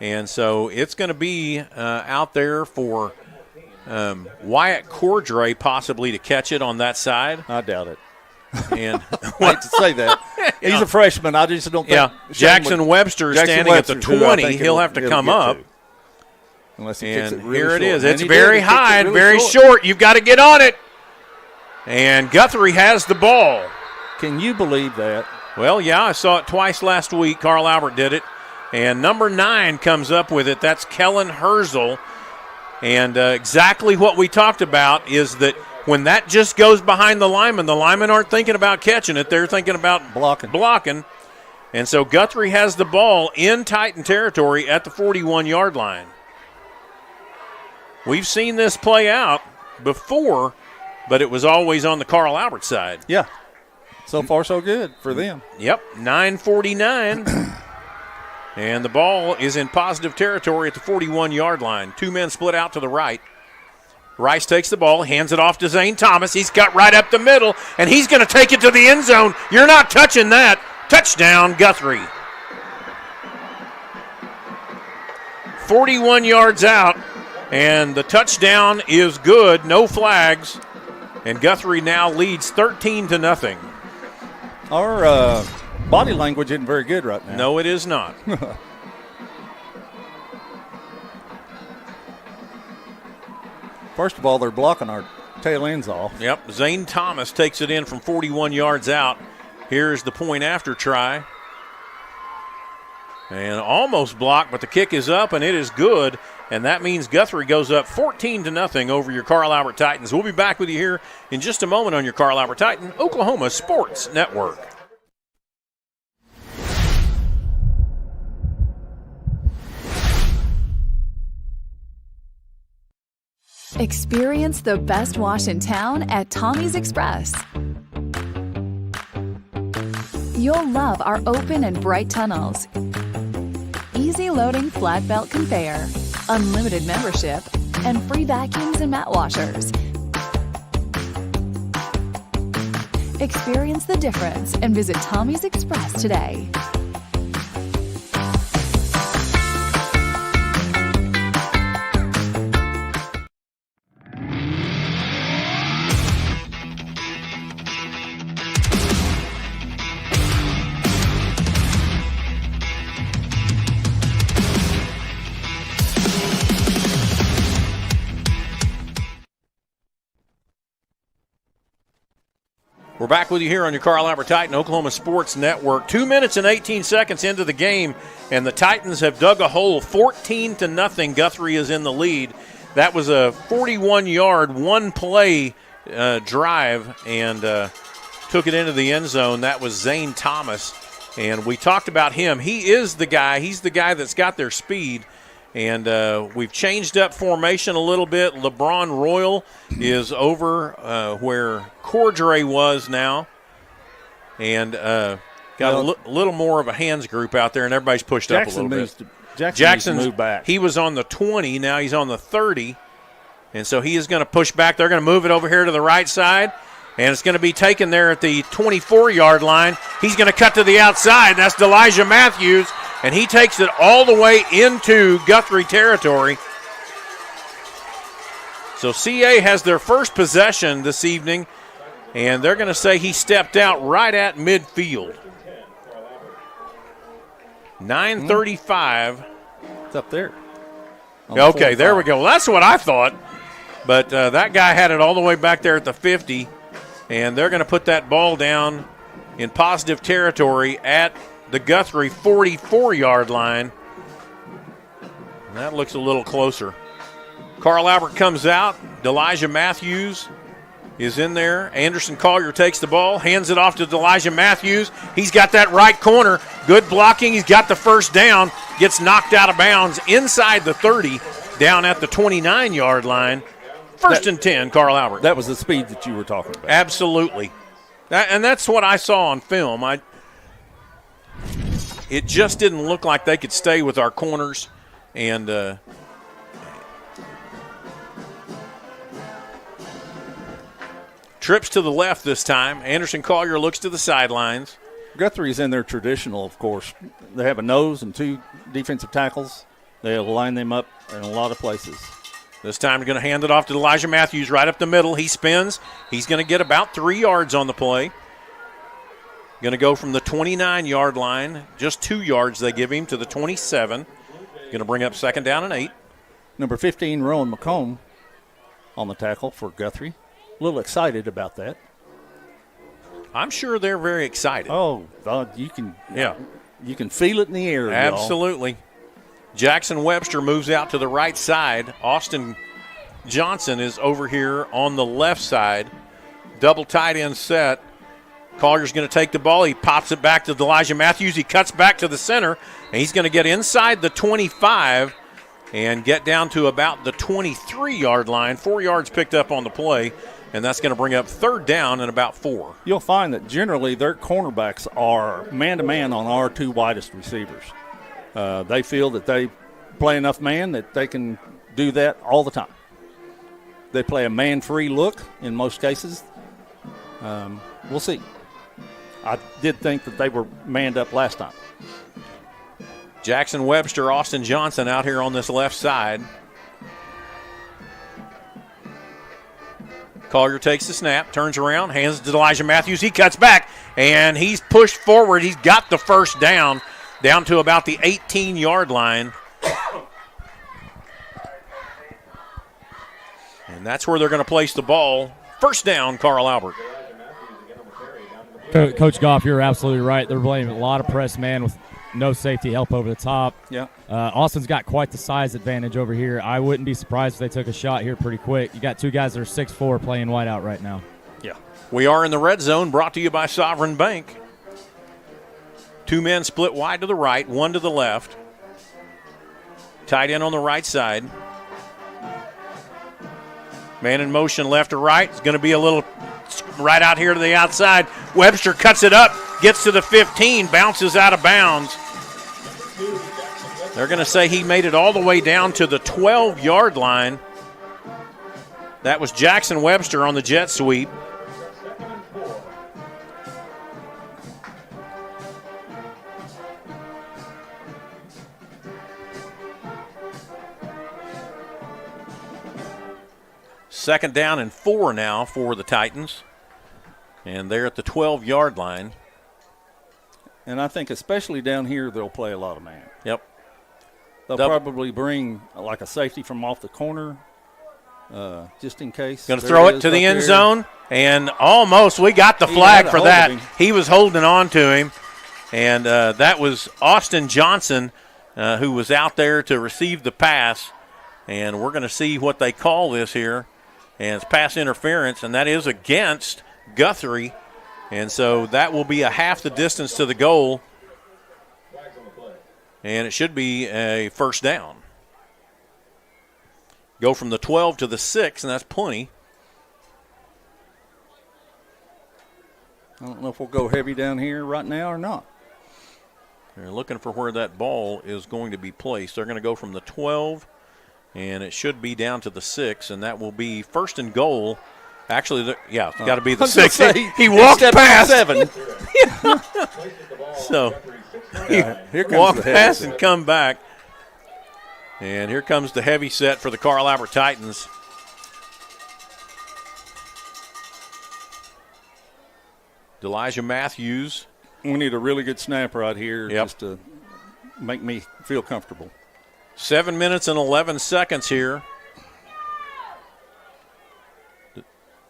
And so it's going to be out there for Wyatt Cordray possibly to catch it on that side. I doubt it. And I hate to say that. He's a freshman. I just don't think. Yeah, Jackson Webster standing at the 20. He'll have to come up. Unless he kicks it really here it short. is. And It's he very did. He kicked it high and really very short. You've got to get on it. And Guthrie has the ball. Can you believe that? Well, yeah, I saw it twice last week. Carl Albert did it. And number 9 comes up with it. That's Kellen Herzl. And exactly what we talked about is that when that just goes behind the linemen aren't thinking about catching it. They're thinking about blocking. And so Guthrie has the ball in Titan territory at the 41-yard line. We've seen this play out before, but it was always on the Carl Albert side. Yeah. So far, so good for them. Yep, 9:49. And the ball is in positive territory at the 41-yard line. 2 men split out to the right. Rice takes the ball, hands it off to Zane Thomas. He's cut right up the middle, and he's going to take it to the end zone. You're not touching that. Touchdown, Guthrie. 41 yards out, and the touchdown is good. No flags, and Guthrie now leads 13-0. Our body language isn't very good right now. No, it is not. First of all, they're blocking our tail ends off. Yep, Zane Thomas takes it in from 41 yards out. Here's the point after try. And almost blocked, but the kick is up, and it is good. And that means Guthrie goes up 14-0 over your Carl Albert Titans. We'll be back with you here in just a moment on your Carl Albert Titan Oklahoma Sports Network. Experience the best wash in town at Tommy's Express. You'll love our open and bright tunnels, easy loading flat belt conveyor, unlimited membership, and free vacuums and mat washers. Experience the difference and visit Tommy's Express today. We're back with you here on your Carl Albert Titan Oklahoma Sports Network. 2 minutes and 18 seconds into the game, and the Titans have dug a hole 14-0. Guthrie is in the lead. That was a 41-yard, one-play drive, and took it into the end zone. That was Zane Thomas, and we talked about him. He is the guy. He's the guy that's got their speed. And we've changed up formation a little bit. LeBron Royal is over where Cordray was now. And got a little more of a hands group out there, and everybody's pushed up a little bit. Jackson's moved back. He was on the 20. Now he's on the 30. And so he is going to push back. They're going to move it over here to the right side. And it's going to be taken there at the 24-yard line. He's going to cut to the outside. That's Delijah Matthews. And he takes it all the way into Guthrie territory. So CA has their first possession this evening, and they're going to say he stepped out right at midfield. 9:35. It's up there. Okay, there we go. Well, that's what I thought. But that guy had it all the way back there at the 50, and they're going to put that ball down in positive territory at the Guthrie 44-yard line. And that looks a little closer. Carl Albert comes out. Delijah Matthews is in there. Anderson Collier takes the ball, hands it off to Delijah Matthews. He's got that right corner. Good blocking. He's got the first down. Gets knocked out of bounds inside the 30, down at the 29-yard line. First and 10, Carl Albert. That was the speed that you were talking about. Absolutely. And that's what I saw on film. It just didn't look like they could stay with our corners. And trips to the left this time. Anderson Collier looks to the sidelines. Guthrie's in their traditional, of course. They have a nose and two defensive tackles. They'll line them up in a lot of places. This time they're going to hand it off to Elijah Matthews right up the middle. He spins. He's going to get about 3 yards on the play. Going to go from the 29-yard line, just 2 yards they give him, to the 27. Going to bring up second down and 8. Number 15, Rowan McComb, on the tackle for Guthrie. A little excited about that. I'm sure they're very excited. Oh, you can feel it in the air. Absolutely. Y'all. Jackson Webster moves out to the right side. Austin Johnson is over here on the left side. Double tight end set. Collier's going to take the ball. He pops it back to Delijah Matthews. He cuts back to the center, and he's going to get inside the 25 and get down to about the 23-yard line. 4 yards picked up on the play, and that's going to bring up third down and about 4. You'll find that generally their cornerbacks are man-to-man on our two widest receivers. They feel that they play enough man that they can do that all the time. They play a man-free look in most cases. We'll see. I did think that they were manned up last time. Jackson Webster, Austin Johnson out here on this left side. Collier takes the snap, turns around, hands it to Elijah Matthews. He cuts back, and he's pushed forward. He's got the first down to about the 18-yard line. And that's where they're going to place the ball. First down, Carl Albert. Coach Goff, you're absolutely right. They're playing a lot of press man with no safety help over the top. Yeah. Austin's got quite the size advantage over here. I wouldn't be surprised if they took a shot here pretty quick. You got two guys that are 6'4" playing wide out right now. Yeah. We are in the red zone, brought to you by Sovereign Bank. 2 men split wide to the right, 1 to the left. Tight end on the right side. Man in motion left to right. It's going to be a little right out here to the outside. Webster cuts it up, gets to the 15, bounces out of bounds. They're going to say he made it all the way down to the 12-yard line. That was Jackson Webster on the jet sweep. Second down and 4 now for the Titans. And they're at the 12-yard line. And I think especially down here, they'll play a lot of man. Yep. They'll probably bring like a safety from off the corner just in case. Going to throw it to the end zone. And almost we got the flag for that. He was holding on to him. And that was Austin Johnson who was out there to receive the pass. And we're going to see what they call this here. And it's pass interference, and that is against Guthrie. And so that will be a half the distance to the goal. And it should be a first down. Go from the 12 to the 6, and that's plenty. I don't know if we'll go heavy down here right now or not. They're looking for where that ball is going to be placed. They're going to go from the 12, and it should be down to the 6, and that will be first and goal. Actually, yeah, it's got to be the 6. He walked past 7. So here comes walk the past set. and come back. And here comes the heavy set for the Carl Albert Titans. Elijah Matthews. We need a really good snap right here Yep. just to make me feel comfortable. 7 minutes and 11 seconds here.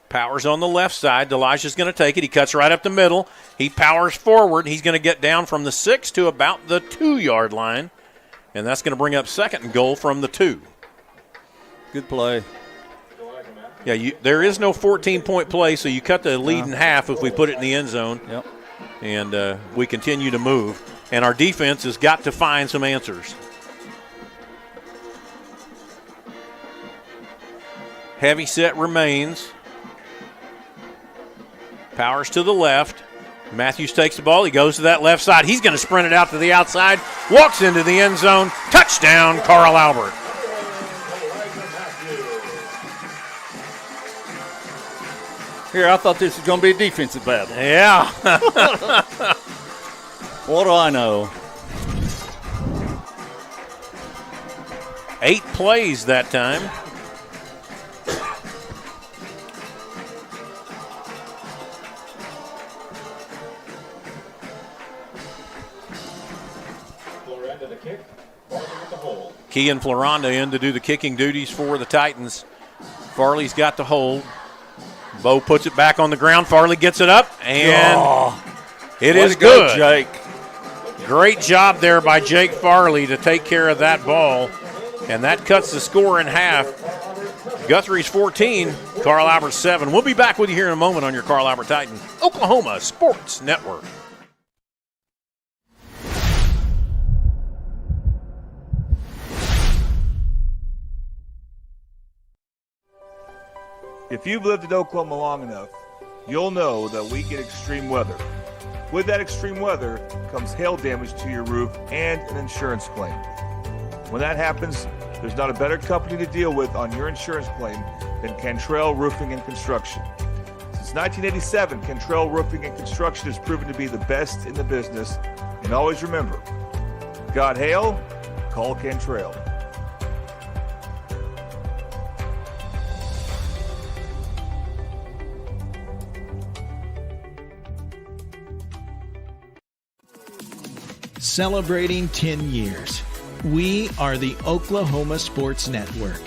Powers on the left side. Elijah's going to take it. He cuts right up the middle. He powers forward. He's going to get down from the 6 to about the 2-yard line. And that's going to bring up second and goal from the 2. Good play. Yeah, there is no 14-point play, so you cut the lead in half if we put it in the end zone. Yep. And we continue to move. And our defense has got to find some answers. Heavy set remains. Powers to the left. Matthews takes the ball. He goes to that left side. He's going to sprint it out to the outside. Walks into the end zone. Touchdown, Carl Albert. Here, I thought this was going to be a defensive battle. Yeah. What do I know? 8 plays that time. Kean Floranda in to do the kicking duties for the Titans. Farley's got the hold. Bo puts it back on the ground. Farley gets it up, and it is good. Jake. Great job there by Jake Farley to take care of that ball, and that cuts the score in half. Guthrie's 14, Carl Albert 7. We'll be back with you here in a moment on your Carl Albert Titan Oklahoma Sports Network. If you've lived in Oklahoma long enough, you'll know that we get extreme weather. With that extreme weather comes hail damage to your roof and an insurance claim. When that happens, there's not a better company to deal with on your insurance claim than Cantrell Roofing and Construction. Since 1987, Cantrell Roofing and Construction has proven to be the best in the business. And always remember, got hail? Call Cantrell. Celebrating 10 years. We are the Oklahoma Sports Network.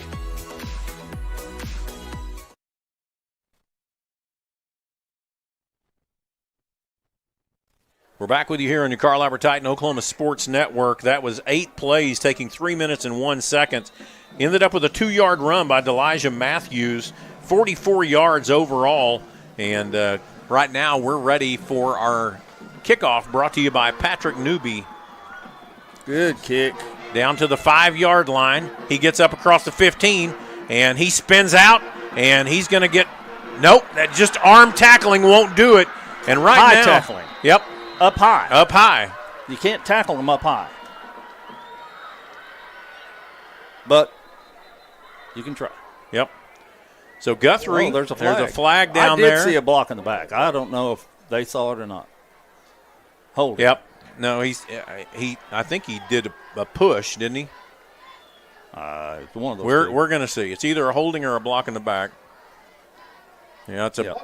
We're back with you here on your Carl Albert Titan Oklahoma Sports Network. That was 8 plays, taking 3 minutes and 1 second. Ended up with a 2-yard run by Elijah Matthews, 44 yards overall. And right now we're ready for our kickoff, brought to you by Patrick Newby. Good kick. Down to the 5-yard line. He gets up across the 15, and he spins out, and he's going to get – nope, that just arm tackling won't do it. And right high now – tackling. Yep. Up high. Up high. You can't tackle them up high. But you can try. Yep. So Guthrie, oh, there's a flag. There's a flag down there. there. I did see a block in the back. I don't know if they saw it or not. Hold it. Yep. No, I think he did a push, didn't he? It's one of those. We're going to see. It's either a holding or a block in the back. Yeah, it's a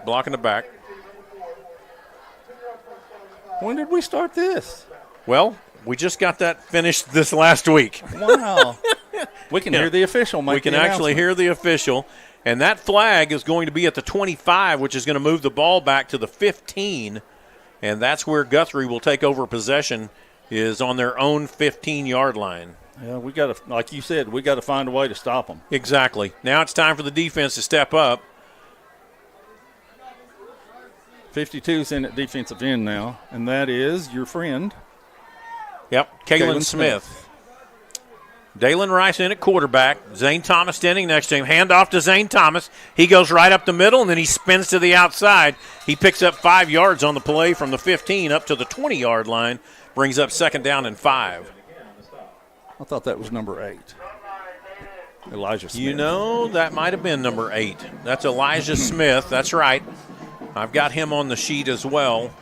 block in the back. When did we start this? Well, we just got that finished this last week. Wow. We can hear the official make We can the actually hear the official. And that flag is going to be at the 25, which is going to move the ball back to the 15. And that's where Guthrie will take over possession, is on their own 15-yard line. Yeah, we got to, like you said, we got to find a way to stop them. Exactly. Now it's time for the defense to step up. 52's in at defensive end now, and that is your friend. Yep, Kalen Smith. Dalen Rice in at quarterback. Zane Thomas standing next to him. Hand off to Zane Thomas. He goes right up the middle, and then he spins to the outside. He picks up 5 yards on the play from the 15 up to the 20-yard line. Brings up 2nd down and 5. I thought that was number 8. Elijah Smith. You know, that might have been number 8. That's Elijah Smith. That's right. I've got him on the sheet as well.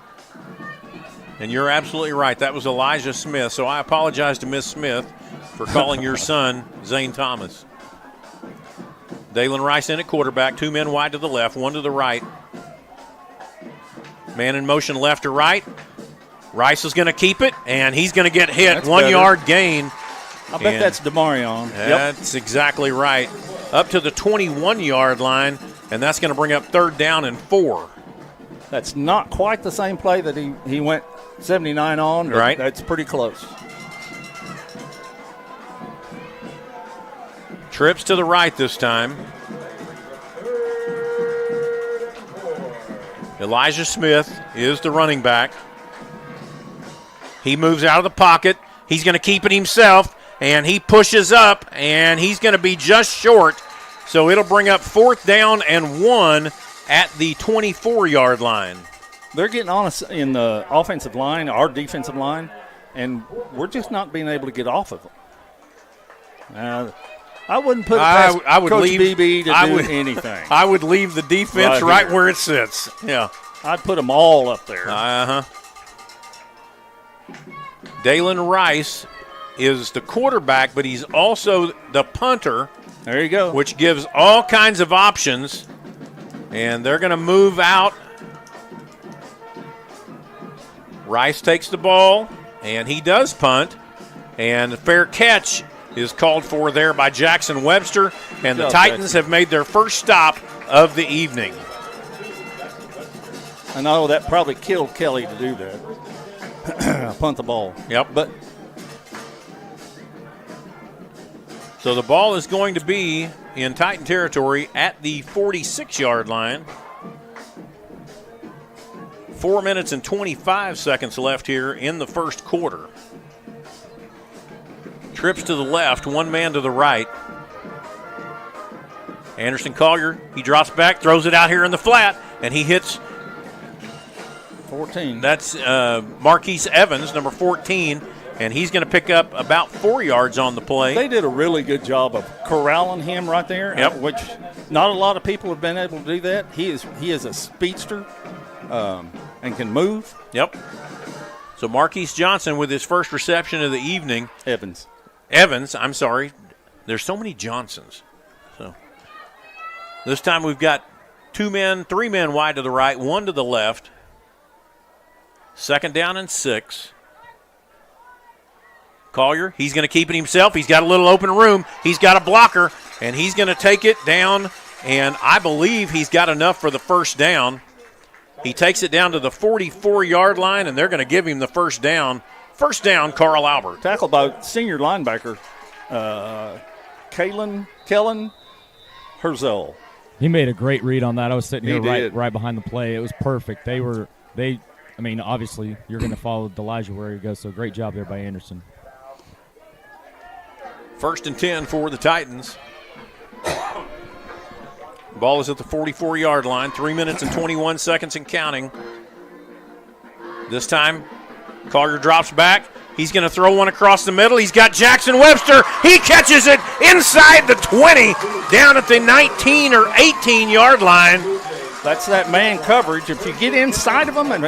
And you're absolutely right. That was Elijah Smith. So I apologize to Miss Smith for calling your son Zane Thomas. Dalen Rice in at quarterback. 2 men wide to the left, 1 to the right. Man in motion left to right. Rice is going to keep it, and he's going to get hit. That's 1 better. Yard gain. I bet that's DeMarion. That's exactly right. Up to the 21-yard line, and that's going to bring up 3rd down and 4. That's not quite the same play that he went 79 on. But right. That's pretty close. Trips to the right this time. Elijah Smith is the running back. He moves out of the pocket. He's going to keep it himself, and he pushes up, and he's going to be just short. So it'll bring up 4th down and 1 at the 24-yard line. They're getting on us in the offensive line, our defensive line, and we're just not being able to get off of them. I wouldn't put it past Coach BB to do anything. I would leave the defense right where it sits. Yeah. I'd put them all up there. Uh-huh. Dalen Rice is the quarterback, but he's also the punter. There you go. Which gives all kinds of options. And they're going to move out. Rice takes the ball, and he does punt. And a fair catch is called for there by Jackson Webster. And the Titans have made their first stop of the evening. I know that probably killed Kelly to do that. Punt the ball. Yep. But so the ball is going to be in Titan territory at the 46-yard line. 4 minutes and 25 seconds left here in the first quarter. Trips to the left, 1 man to the right. Anderson Collier, he drops back, throws it out here in the flat, and he hits 14. That's Marquise Evans, number 14, and he's going to pick up about 4 yards on the play. They did a really good job of corralling him right there, yep. Which not a lot of people have been able to do that. He is a speedster and can move. Yep. So Marquise Johnson with his first reception of the evening. Evans, I'm sorry. There's so many Johnsons. So this time we've got 3 men wide to the right, 1 to the left. 2nd down and 6. Collier, he's going to keep it himself. He's got a little open room. He's got a blocker, and he's going to take it down, and I believe he's got enough for the first down. He takes it down to the 44-yard line, and they're going to give him the first down. First down, Carl Albert. Tackled by senior linebacker Kellen Herzel. He made a great read on that. I was sitting here right behind the play. It was perfect. I mean, obviously, you're going to follow Elijah where he goes, so great job there by Anderson. 1st and 10 for the Titans. Ball is at the 44-yard line, 3 minutes and 21 seconds and counting. This time, Collier drops back. He's going to throw one across the middle. He's got Jackson Webster. He catches it inside the 20, down at the 19 or 18-yard line. That's that man coverage. If you get inside of him, and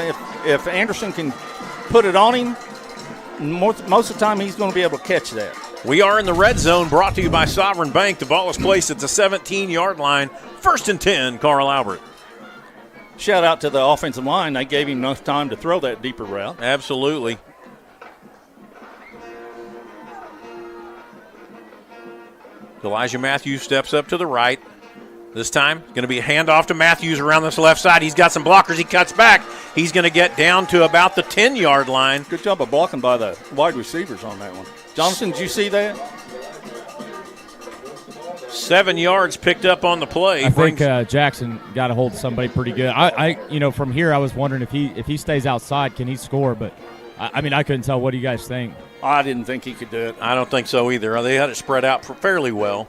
if Anderson can put it on him, most of the time he's going to be able to catch that. We are in the red zone, brought to you by Sovereign Bank. The ball is placed at the 17-yard line. 1st and 10, Carl Albert. Shout out to the offensive line. They gave him enough time to throw that deeper route. Absolutely. Elijah Matthews steps up to the right. This time, going to be a handoff to Matthews around this left side. He's got some blockers. He cuts back. He's going to get down to about the 10-yard line. Good job of blocking by the wide receivers on that one. Jonathan, did you see that? 7 yards picked up on the play. I think Jackson got a hold of somebody pretty good. From here, I was wondering if he stays outside, can he score? But I couldn't tell. What do you guys think? I didn't think he could do it. I don't think so either. They had it spread out fairly well.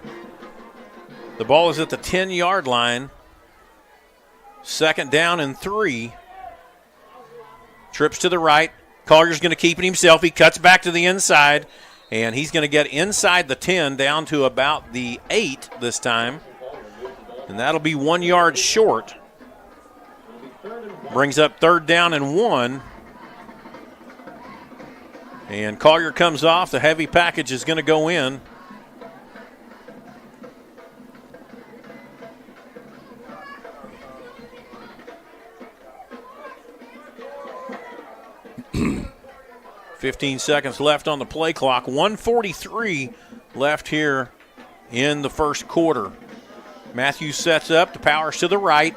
The ball is at the 10-yard line. 2nd down and 3. Trips to the right. Collier's going to keep it himself. He cuts back to the inside, and he's going to get inside the 10 down to about the 8 this time. And that'll be 1 yard short. Brings up 3rd down and 1. And Collier comes off. The heavy package is going to go in. .15 seconds left on the play clock. 1:43 left here in the first quarter. Matthews sets up. The power's to the right.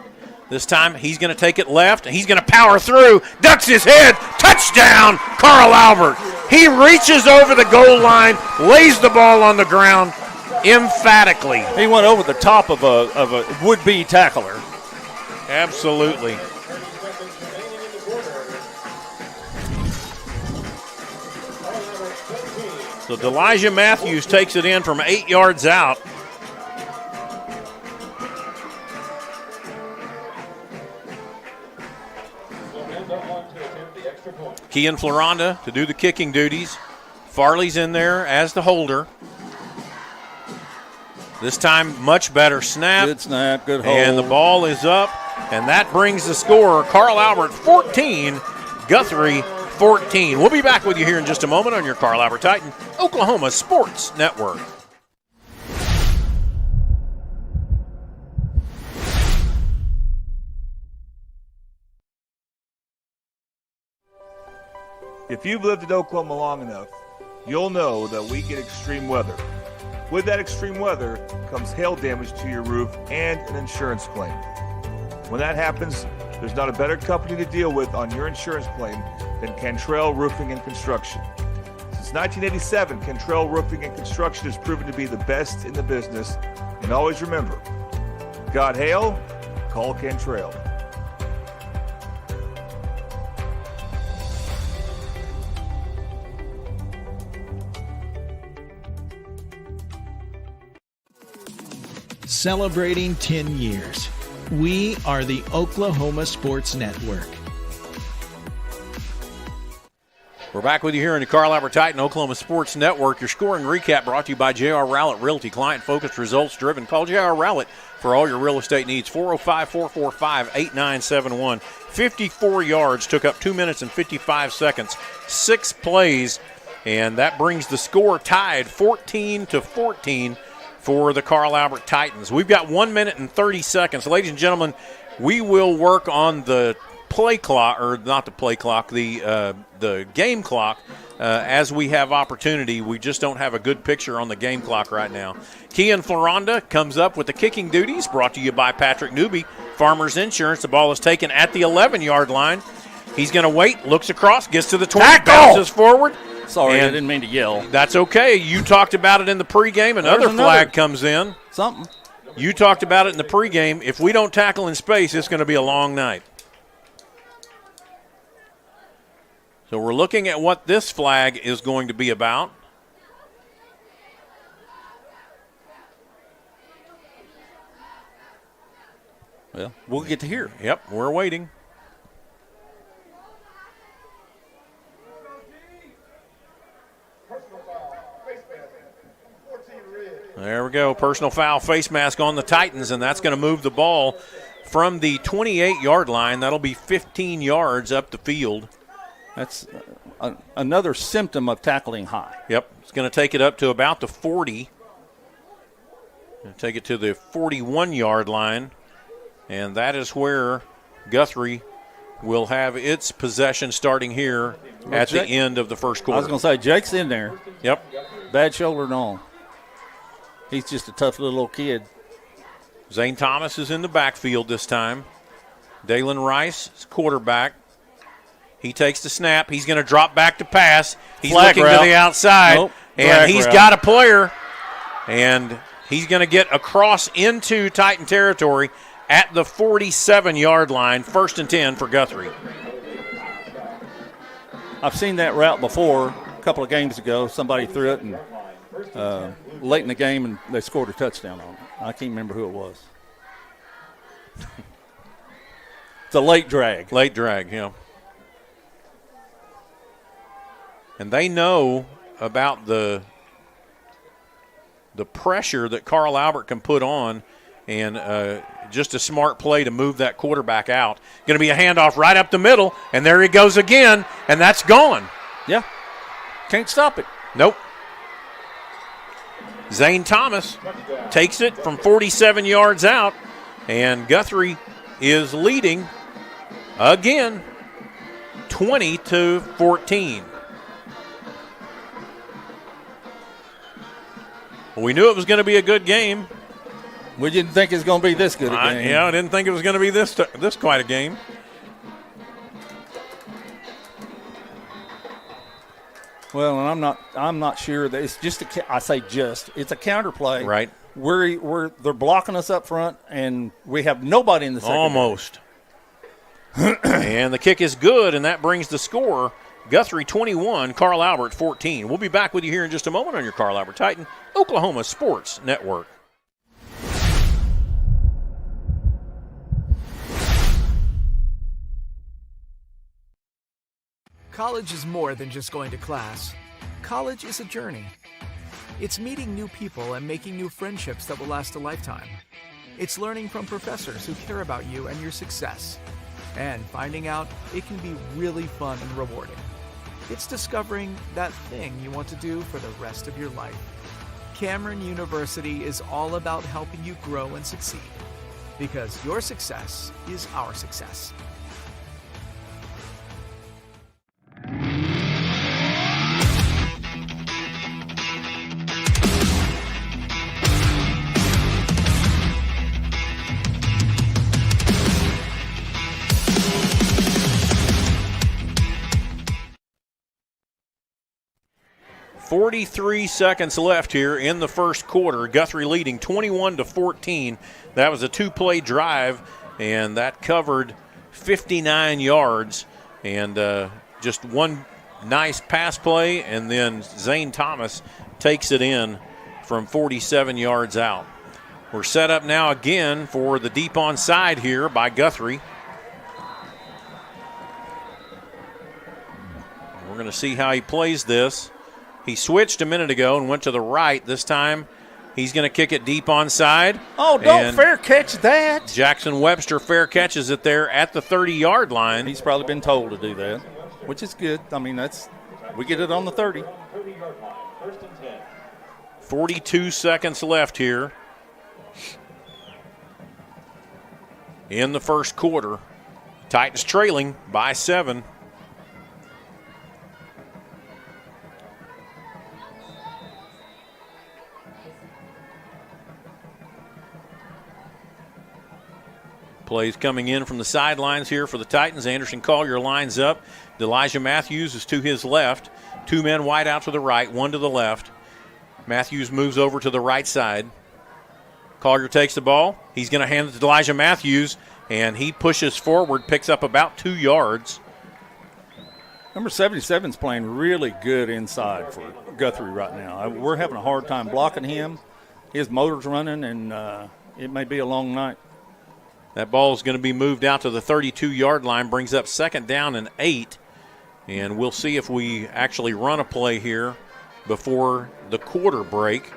This time he's going to take it left. He's going to power through. Ducks his head. Touchdown, Carl Albert. He reaches over the goal line, lays the ball on the ground emphatically. He went over the top of a would-be tackler. Absolutely. So D'Elijah Matthews takes it in from 8 yards out. Kean Floranda to do the kicking duties. Farley's in there as the holder. This time, much better snap. Good snap, good hold. And the ball is up, and that brings the score. Carl Albert 14, Guthrie 14. We'll be back with you here in just a moment on your Carl Albert Titan Oklahoma Sports Network. If you've lived in Oklahoma long enough, you'll know that we get extreme weather. With that extreme weather comes hail damage to your roof and an insurance claim. When that happens, there's not a better company to deal with on your insurance claim than Cantrell Roofing and Construction. Since 1987, Cantrell Roofing and Construction has proven to be the best in the business. And always remember, got hail? Call Cantrell. Celebrating 10 years. We are the Oklahoma Sports Network. We're back with you here in the Carl Albert Titan Oklahoma Sports Network. Your scoring recap brought to you by J.R. Rowlett Realty. Client-focused, results-driven. Call J.R. Rowlett for all your real estate needs. 405-445-8971. 54 yards, took up 2 minutes and 55 seconds. 6 plays, and that brings the score tied 14-14 for the Carl Albert Titans. We've got 1 minute and 30 seconds. Ladies and gentlemen, we will work on the play clock, or not the play clock, the game clock as we have opportunity. We just don't have a good picture on the game clock right now. Kean Floranda comes up with the kicking duties, brought to you by Patrick Newby, Farmers Insurance. The ball is taken at the 11-yard line. He's going to wait, looks across, gets to the 20, bounces forward. Sorry, I didn't mean to yell. That's okay. You talked about it in the pregame. Another flag comes in. Something. You talked about it in the pregame. If we don't tackle in space, it's going to be a long night. So we're looking at what this flag is going to be about. Well, we'll get to hear. Yep, we're waiting. There we go. Personal foul, face mask on the Titans, and that's going to move the ball from the 28-yard line. That'll be 15 yards up the field. That's another symptom of tackling high. Yep. It's going to take it up to about the 40. Take it to the 41-yard line, and that is where Guthrie will have its possession starting here at the end of the first quarter. I was going to say, Jake's in there. Yep. Bad shoulder and all. He's just a tough little kid. Zane Thomas is in the backfield this time. Dalen Rice is quarterback. He takes the snap. He's going to drop back to pass. He's Flag looking route. to the outside, Nope. and Flag he's route. got a player, and he's going to get across into Titan territory at the 47-yard line, 1st and 10 for Guthrie. I've seen that route before a couple of games ago. Somebody threw it and late in the game, and they scored a touchdown on it. I can't remember who it was. It's a late drag. Late drag, yeah. And they know about the pressure that Carl Albert can put on, and just a smart play to move that quarterback out. Going to be a handoff right up the middle, and there he goes again, and that's gone. Yeah. Can't stop it. Nope. Zane Thomas takes it from 47 yards out, and Guthrie is leading again, 20-14. We knew it was going to be a good game. We didn't think it was going to be this good a game. Yeah, I didn't think it was going to be this quite a game. Well, and I'm not sure that it's just it's a counter play. Right. They're blocking us up front, and we have nobody in the secondary. Almost. And the kick is good, and that brings the score. Guthrie 21, Carl Albert 14. We'll be back with you here in just a moment on your Carl Albert Titan Oklahoma Sports Network. College is more than just going to class. College is a journey. It's meeting new people and making new friendships that will last a lifetime. It's learning from professors who care about you and your success. And finding out it can be really fun and rewarding. It's discovering that thing you want to do for the rest of your life. Cameron University is all about helping you grow and succeed. Because your success is our success. .43 seconds left here in the first quarter. Guthrie leading 21-14. That was a two-play drive, and that covered 59 yards. And just one nice pass play, and then Zane Thomas takes it in from 47 yards out. We're set up now again for the deep onside here by Guthrie. We're going to see how he plays this. He switched a minute ago and went to the right. This time he's going to kick it deep onside. Oh, don't fair catch that. Jackson Webster fair catches it there at the 30-yard line. He's probably been told to do that, which is good. I mean, we get it on the 30. 42 seconds left here in the first quarter. Titans trailing by 7. Plays coming in from the sidelines here for the Titans. Anderson Collier lines up. Elijah Matthews is to his left. Two men wide out to the right, one to the left. Matthews moves over to the right side. Collier takes the ball. He's going to hand it to Elijah Matthews, and he pushes forward, picks up about 2 yards. Number 77 is playing really good inside for Guthrie right now. We're having a hard time blocking him. His motor's running, and it may be a long night. That ball is going to be moved out to the 32-yard line, brings up 2nd down and 8. And we'll see if we actually run a play here before the quarter break.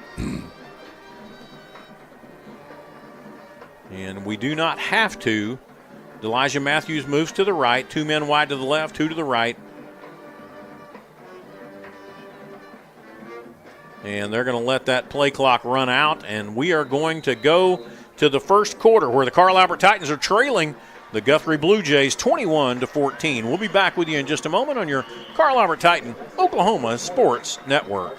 And we do not have to. Elijah Matthews moves to the right. 2 men wide to the left, 2 to the right. And they're going to let that play clock run out, and we are going to go to the first quarter where the Carl Albert Titans are trailing the Guthrie Blue Jays 21-14. We'll be back with you in just a moment on your Carl Albert Titan Oklahoma Sports Network.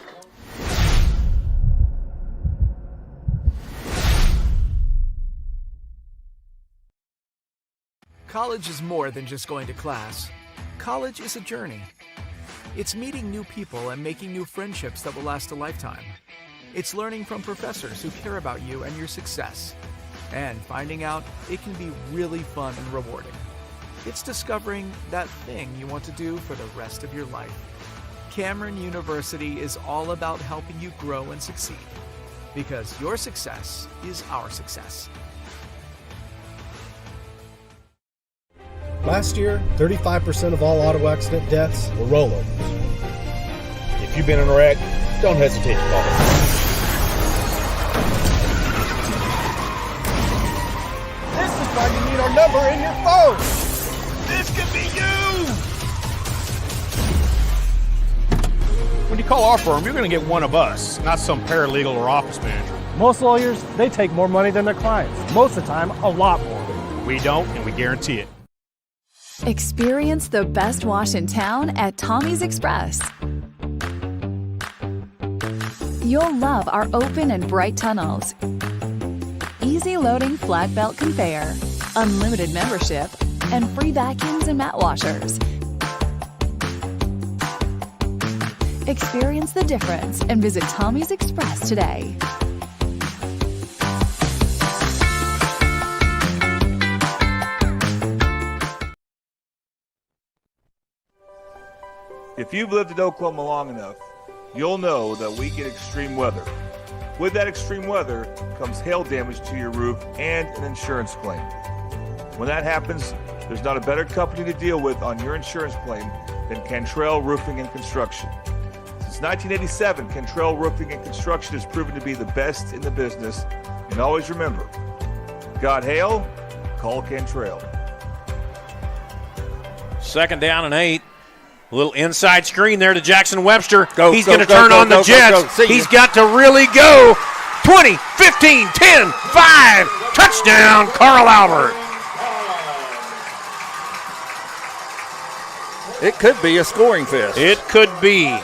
College is more than just going to class. College is a journey. It's meeting new people and making new friendships that will last a lifetime. It's learning from professors who care about you and your success. And finding out it can be really fun and rewarding. It's discovering that thing you want to do for the rest of your life. Cameron University is all about helping you grow and succeed. Because your success is our success. Last year, 35% of all auto accident deaths were rollovers. If you've been in a wreck, don't hesitate to call us. This is why you need our number in your phone. This could be you! When you call our firm, you're going to get one of us, not some paralegal or office manager. Most lawyers, they take more money than their clients. Most of the time, a lot more. We don't, and we guarantee it. Experience the best wash in town at Tommy's Express. You'll love our open and bright tunnels, easy loading flat belt conveyor, unlimited membership, and free vacuums and mat washers. Experience the difference and visit Tommy's Express today. If you've lived in Oklahoma long enough, you'll know that we get extreme weather. With that extreme weather comes hail damage to your roof and an insurance claim. When that happens, there's not a better company to deal with on your insurance claim than Cantrell Roofing and Construction. Since 1987, Cantrell Roofing and Construction has proven to be the best in the business. And always remember, got hail? Call Cantrell. 2nd down and 8. A little inside screen there to Jackson Webster. He's going to turn on the Jets. He's got to really go. 20, 15, 10, 5. Touchdown, Carl Albert. It could be a scoring fest. It could be.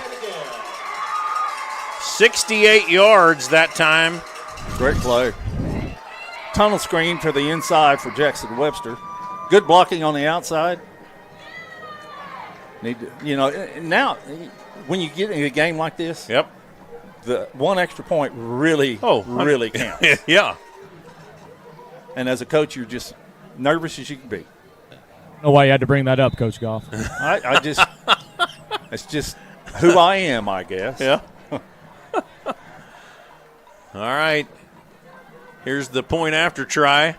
68 yards that time. Great play. Tunnel screen to the inside for Jackson Webster. Good blocking on the outside. Now when you get in a game like this, yep, the one extra point really counts. Yeah. And as a coach, you're just nervous as you can be. I don't know why you had to bring that up, Coach Goff. I just it's just who I am, I guess. Yeah. All right. Here's the point after try.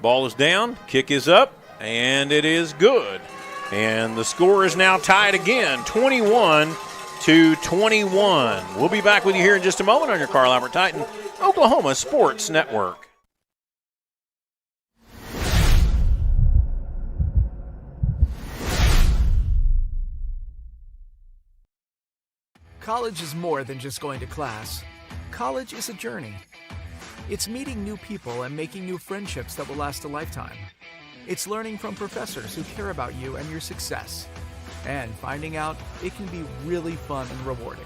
Ball is down, kick is up, and it is good. And the score is now tied again, 21-21. We'll be back with you here in just a moment on your Carl Albert Titan Oklahoma Sports Network. College is more than just going to class. College is a journey. It's meeting new people and making new friendships that will last a lifetime. It's learning from professors who care about you and your success. And finding out it can be really fun and rewarding.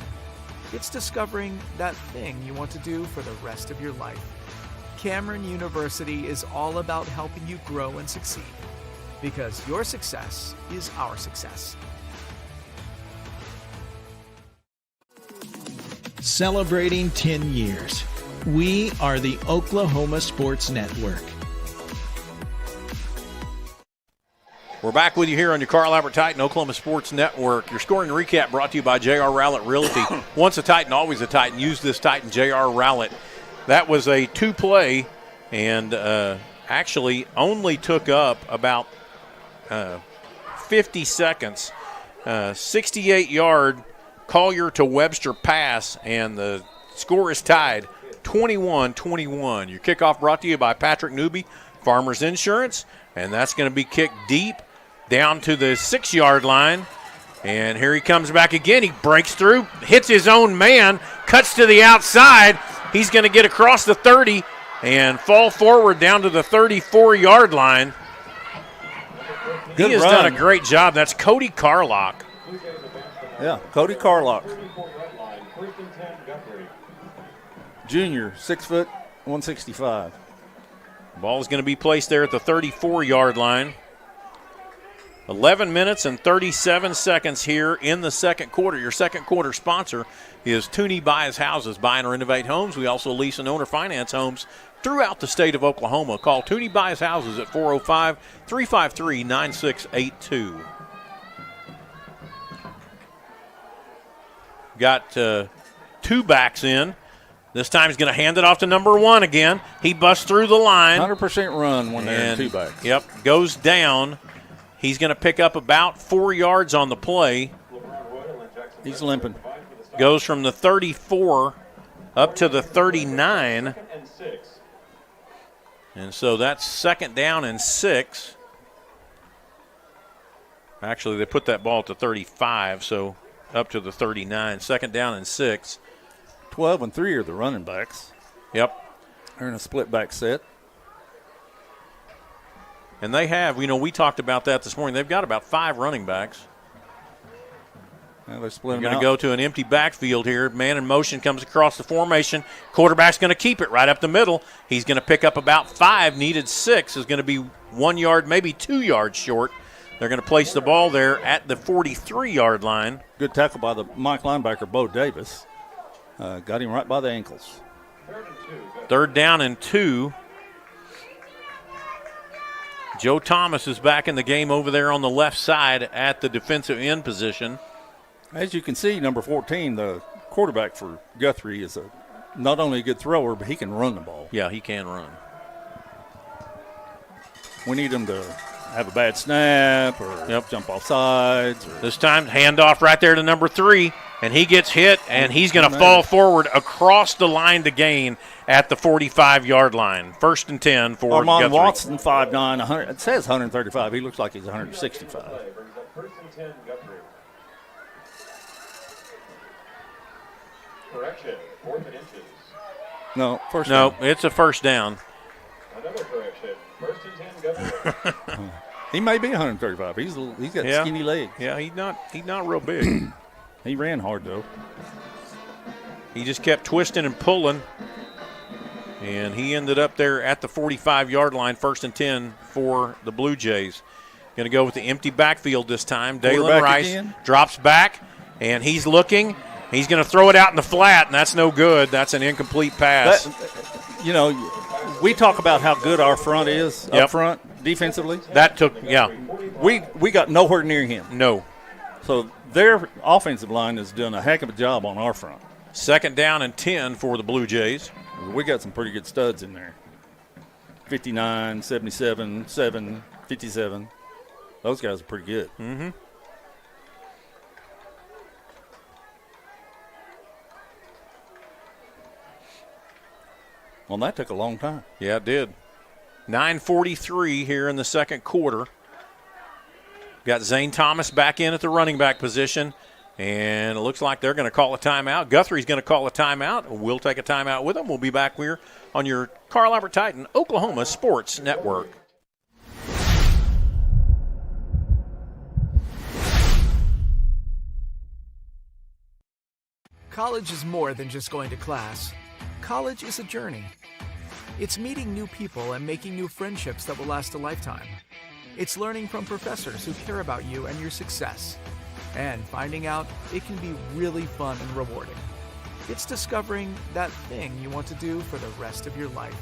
It's discovering that thing you want to do for the rest of your life. Cameron University is all about helping you grow and succeed. Because your success is our success. Celebrating 10 years. We are the Oklahoma Sports Network. We're back with you here on your Carl Albert Titan Oklahoma Sports Network. Your scoring recap brought to you by J.R. Rowlett Realty. Once a Titan, always a Titan. Use this Titan, J.R. Rowlett. That was a two-play and actually only took up about 50 seconds. 68-yard Collier to Webster pass, and the score is tied 21-21. Your kickoff brought to you by Patrick Newby, Farmers Insurance, and that's going to be kicked deep down to the 6-yard line. And here he comes back again. He breaks through, hits his own man, cuts to the outside. He's going to get across the 30 and fall forward down to the 34-yard line. Good he has run. done a great job. That's Cody Carlock. Yeah, Cody Carlock. Junior, 6 foot, 165. Ball is going to be placed there at the 34-yard line. 11 minutes and 37 seconds here in the second quarter. Your second quarter sponsor is Tooney Buys Houses. Buy and renovate homes. We also lease and own or finance homes throughout the state of Oklahoma. Call Tooney Buys Houses at 405-353-9682. Got two backs in. This time he's going to hand it off to number 1 again. He busts through the line. 100% run when they're in two backs. Yep, goes down. He's going to pick up about 4 yards on the play. He's limping. Goes from the 34 up to the 39. And so that's second down and 6. Actually, they put that ball at the 35, so up to the 39. Second down and 6. 12 and 3 are the running backs. Yep. They're in a split back set. And they have, we talked about that this morning. They've got about 5 running backs. They're splitting going to go to an empty backfield here. Man in motion comes across the formation. Quarterback's going to keep it right up the middle. He's going to pick up about 5. Needed 6. Is going to be 1 yard, maybe 2 yards short. They're going to place the ball there at the 43-yard line. Good tackle by the Mike linebacker, Bo Davis. Got him right by the ankles. Third down and 2. Joe Thomas is back in the game over there on the left side at the defensive end position. As you can see, number 14, the quarterback for Guthrie, is not only a good thrower, but he can run the ball. Yeah, he can run. We need him to have a bad snap or jump off sides. This time, handoff right there to number 3, and he gets hit, and he's going to fall forward across the line to gain at the 45-yard line. First and 10 for Armand Guthrie. Watson, 5'9", 100. It says 135. He looks like he's 165. First and 10, Guthrie. Correction, 4th and inches. No, first No, down. it's a first down. Another correction, 1st and 10, Guthrie. He may be 135. He's got skinny legs. Yeah, he's not real big. He ran hard, though. He just kept twisting and pulling, and he ended up there at the 45-yard line, 1st and 10 for the Blue Jays. Going to go with the empty backfield this time. Dalen Rice again. drops back, and he's looking. He's going to throw it out in the flat, and that's no good. That's an incomplete pass. We talk about how good our front is up front defensively. That took, We got nowhere near him. No. So their offensive line has done a heck of a job on our front. Second down and 10 for the Blue Jays. We got some pretty good studs in there. 59, 77, 7, 57. Those guys are pretty good. Mm-hmm. Well, that took a long time. Yeah, it did. 9:43 here in the second quarter. Got Zane Thomas back in at the running back position, and it looks like they're going to call a timeout. Guthrie's going to call a timeout. We'll take a timeout with them. We'll be back here on your Carl Albert Titan Oklahoma Sports Network. College is more than just going to class. College is a journey. It's meeting new people and making new friendships that will last a lifetime. It's learning from professors who care about you and your success. And finding out it can be really fun and rewarding. It's discovering that thing you want to do for the rest of your life.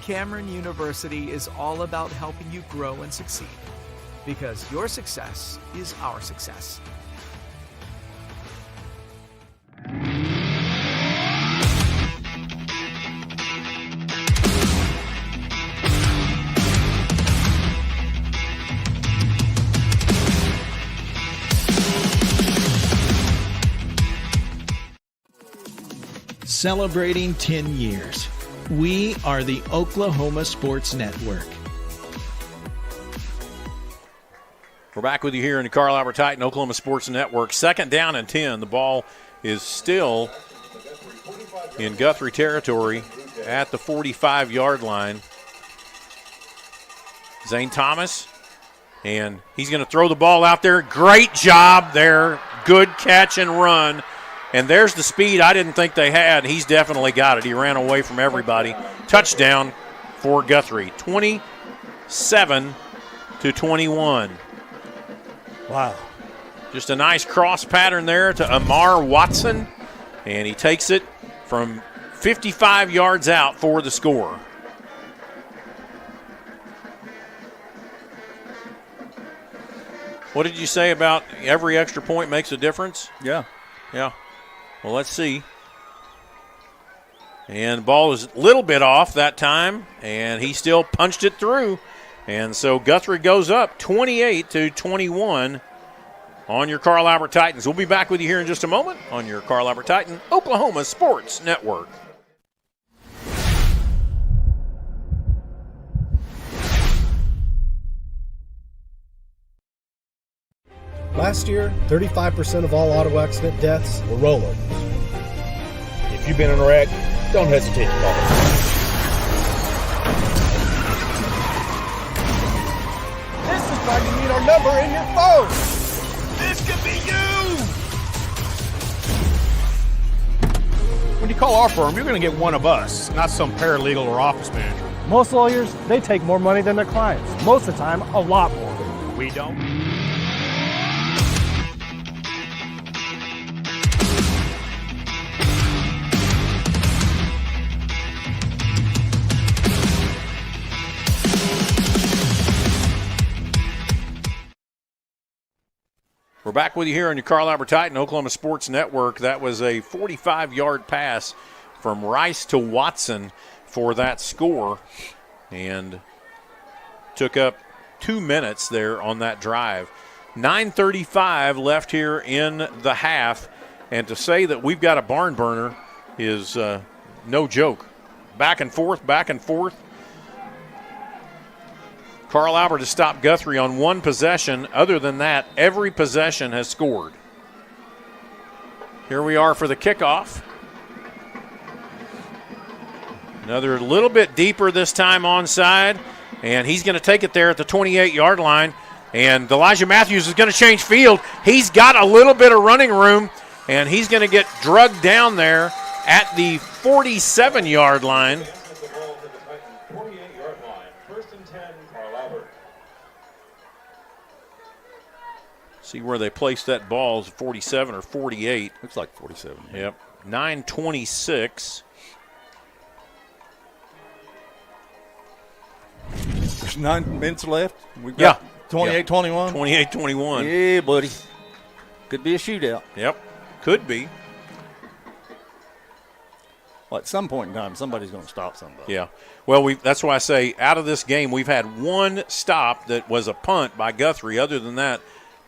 Cameron University is all about helping you grow and succeed. Because your success is our success. Celebrating 10 years. We are the Oklahoma Sports Network. We're back with you here in the Carl Albert Titan Oklahoma Sports Network. Second down and 10. The ball is still in Guthrie territory at the 45-yard line. Zane Thomas, and he's going to throw the ball out there. Great job there. Good catch and run. And there's the speed I didn't think they had. He's definitely got it. He ran away from everybody. Touchdown, for Guthrie, 27-21. Wow. Just a nice cross pattern there to Amar Watson, and he takes it from 55 yards out for the score. What did you say about every extra point makes a difference? Yeah. Yeah. Well, let's see. And the ball was a little bit off that time, and he still punched it through. And so Guthrie goes up 28-21 on your Carl Albert Titans. We'll be back with you here in just a moment on your Carl Albert Titan Oklahoma Sports Network. Last year, 35% of all auto accident deaths were rollovers. If you've been in a wreck, don't hesitate to call us. This is why you need our number in your phone. This could be you! When you call our firm, you're going to get one of us, not some paralegal or office manager. Most lawyers, they take more money than their clients. Most of the time, a lot more. We don't. We're back with you here on your Carl Albert Titan Oklahoma Sports Network. That was a 45-yard pass from Rice to Watson for that score, and took up 2 minutes there on that drive. 9:35 left here in the half, and to say that we've got a barn burner is no joke. Back and forth, back and forth. Carl Albert has stopped Guthrie on one possession. Other than that, every possession has scored. Here we are for the kickoff. Another little bit deeper this time onside, and he's going to take it there at the 28-yard line. And Elijah Matthews is going to change field. He's got a little bit of running room, and he's going to get drugged down there at the 47-yard line. See where they placed that ball, is 47 or 48. Looks like 47. Yep. 9:26. There's 9 minutes left. We've got 28-21. 28-21. Yeah, buddy. Could be a shootout. Yep. Could be. Well, at some point in time, somebody's going to stop somebody. Yeah. Well, that's why I say out of this game, we've had one stop that was a punt by Guthrie. Other than that,